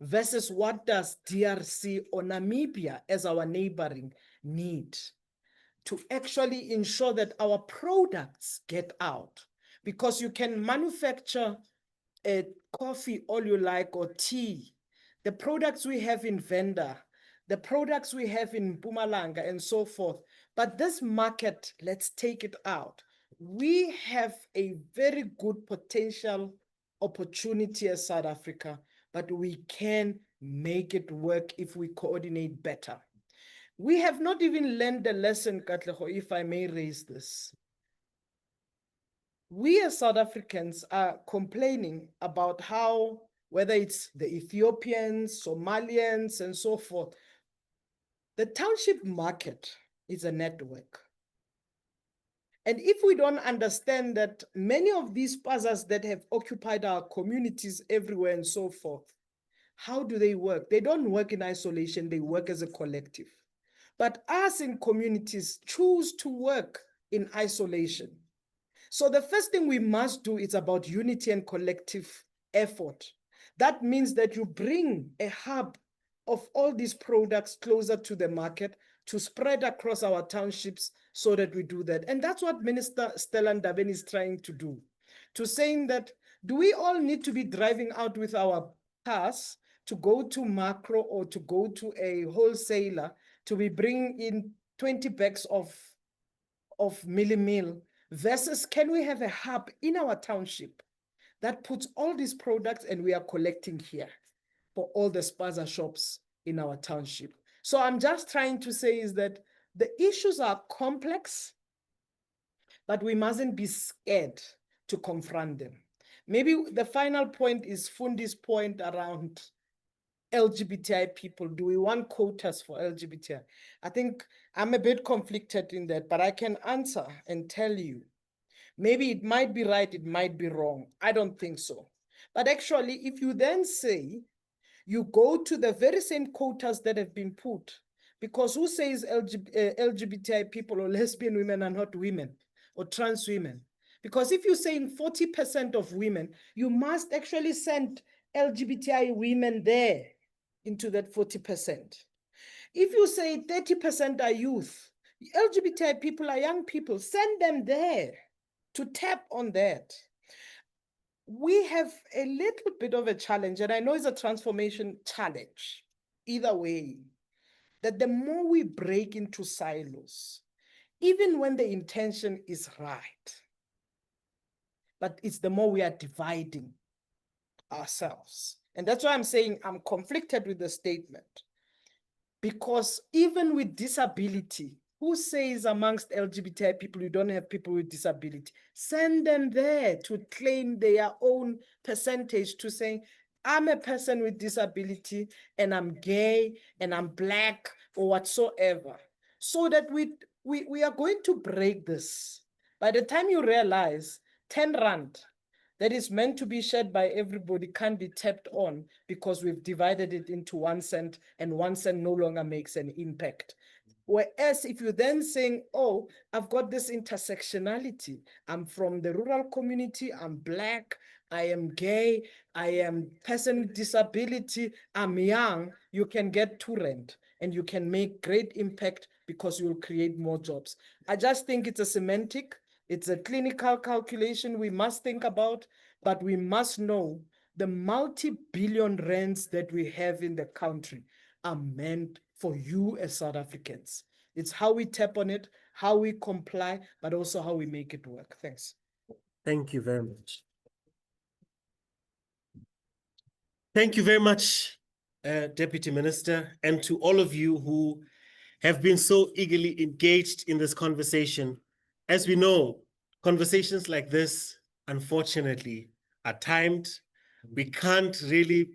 versus what does DRC or Namibia as our neighboring need to actually ensure that our products get out? Because you can manufacture coffee all you like or tea. The products we have in Venda, the products we have in Mpumalanga and so forth. But this market, let's take it out. We have a very good potential opportunity as South Africa, but we can make it work if we coordinate better. We have not even learned the lesson, Katlego, if I may raise this. We as South Africans are complaining about how, whether it's the Ethiopians, Somalians, and so forth, the township market is a network. And if we don't understand that many of these pazas that have occupied our communities everywhere and so forth, how do they work? They don't work in isolation, they work as a collective. But us in communities choose to work in isolation. So the first thing we must do is about unity and collective effort. That means that you bring a hub of all these products closer to the market to spread across our townships so that we do that. And that's what Minister Stella Ndabeni is trying to do, to saying that, do we all need to be driving out with our cars to go to macro or to go to a wholesaler to be bringing in 20 bags of milli-meal, versus can we have a hub in our township that puts all these products and we are collecting here? for all the spaza shops in our township. So I'm just trying to say is that the issues are complex, but we mustn't be scared to confront them. Maybe the final point is Fundi's point around LGBTI people. Do we want quotas for LGBTI? I think I'm a bit conflicted in that, but I can answer and tell you, maybe it might be right, it might be wrong. I don't think so. But actually, if you then say, you go to the very same quotas that have been put, because who says LGBTI people or lesbian women are not women or trans women? Because if you're saying 40% of women, you must actually send LGBTI women there into that 40%. If you say 30% are youth, LGBTI people are young people, send them there to tap on that. We have a little bit of a challenge, and I know it's a transformation challenge, either way, that the more we break into silos, even when the intention is right, but it's the more we are dividing ourselves. And that's why I'm saying I'm conflicted with the statement. Because even with disability, who says amongst LGBTI people you don't have people with disability? Send them there to claim their own percentage, to say, I'm a person with disability and I'm gay and I'm black or whatsoever. So that we are going to break this. By the time you realize 10 rand that is meant to be shared by everybody can't be tapped on because we've divided it into 1 cent, and 1 cent no longer makes an impact. Whereas if you're then saying, oh, I've got this intersectionality, I'm from the rural community, I'm black, I am gay, I am person with disability, I'm young, you can get 2 rand and you can make great impact because you will create more jobs. I just think it's a semantic, it's a clinical calculation we must think about, but we must know the multi-billion rands that we have in the country are meant for you as South Africans. It's how we tap on it, how we comply, but also how we make it work. Thanks. Thank you very much. Thank you very much, Deputy Minister, and to all of you who have been so eagerly engaged in this conversation. As we know, conversations like this, unfortunately, are timed. We can't really,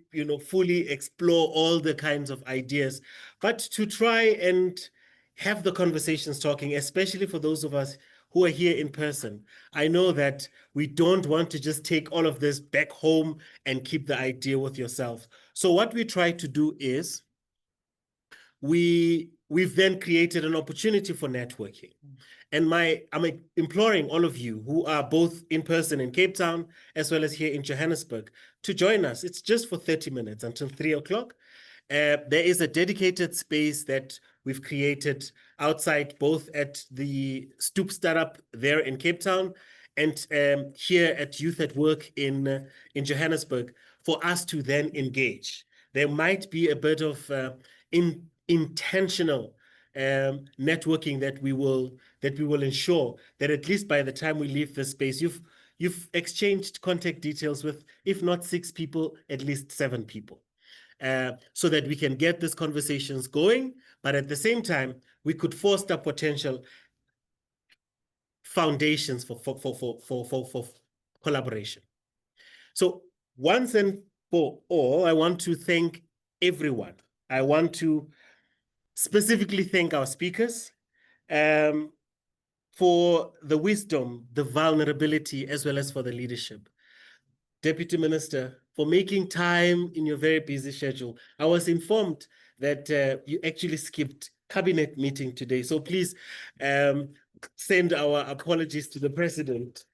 fully explore all the kinds of ideas, but to try and have the conversations talking, especially for those of us who are here in person. I know that we don't want to just take all of this back home and keep the idea with yourself. So what we try to do is we've then created an opportunity for networking. And I'm imploring all of you who are both in person in Cape Town as well as here in Johannesburg to join us. It's just for 30 minutes until 3 o'clock. There is a dedicated space that we've created outside, both at the Stoop Startup there in Cape Town and here at Youth at Work in Johannesburg, for us to then engage. There might be a bit of intentional networking that we will ensure that at least by the time we leave this space, you've exchanged contact details with, if not 6 people, at least 7 people. So that we can get these conversations going, but at the same time, we could foster potential foundations for collaboration. So once and for all, I want to thank everyone. I want to specifically thank our speakers for the wisdom, the vulnerability, as well as for the leadership. Deputy Minister, for making time in your very busy schedule. I was informed that you actually skipped cabinet meeting today. So please send our apologies to the President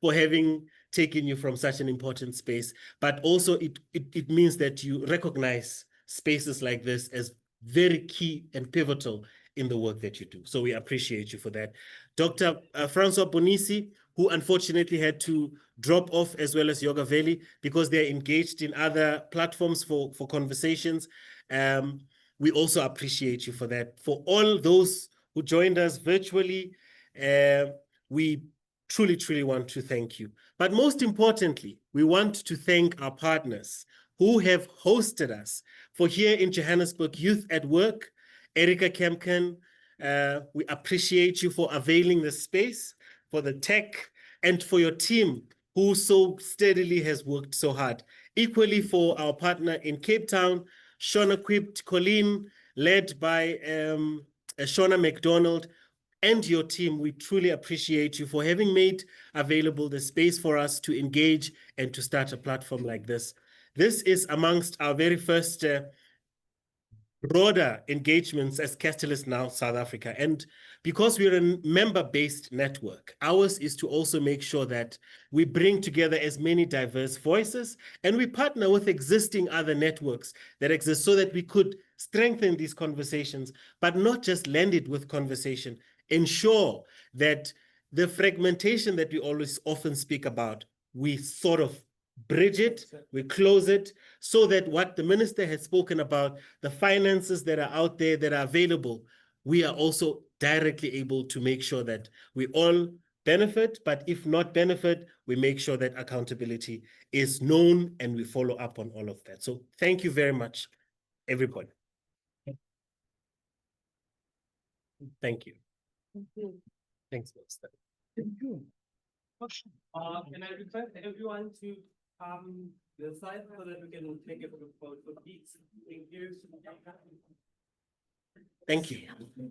for having taken you from such an important space. But also it means that you recognize spaces like this as very key and pivotal in the work that you do. So we appreciate you for that. Dr. Francois Bonisi, who unfortunately had to drop off, as well as Yoga Valley, because they're engaged in other platforms for conversations. We also appreciate you for that. For all those who joined us virtually, we truly, truly want to thank you. But most importantly, we want to thank our partners who have hosted us. For here in Johannesburg, Youth at Work, Erica Kempken, we appreciate you for availing the space, for the tech, and for your team who so steadily has worked so hard. Equally for our partner in Cape Town, Shona Equipped, Colleen, led by Shona McDonald, and your team. We truly appreciate you for having made available the space for us to engage and to start a platform like this. This is amongst our very first broader engagements as Catalyst Now South Africa. And because we're a member-based network, ours is to also make sure that we bring together as many diverse voices, and we partner with existing other networks that exist so that we could strengthen these conversations, but not just lend it with conversation, ensure that the fragmentation that we always often speak about, we sort of bridge it, we close it, so that what the minister has spoken about, the finances that are out there that are available, we are also directly able to make sure that we all benefit, but if not benefit, we make sure that accountability is known and we follow up on all of that. So thank you very much, everybody. Thank you. Thanks, Minister. Thank you. Can I request everyone to the side so that we can take a photo, please? Thank you. Thank you.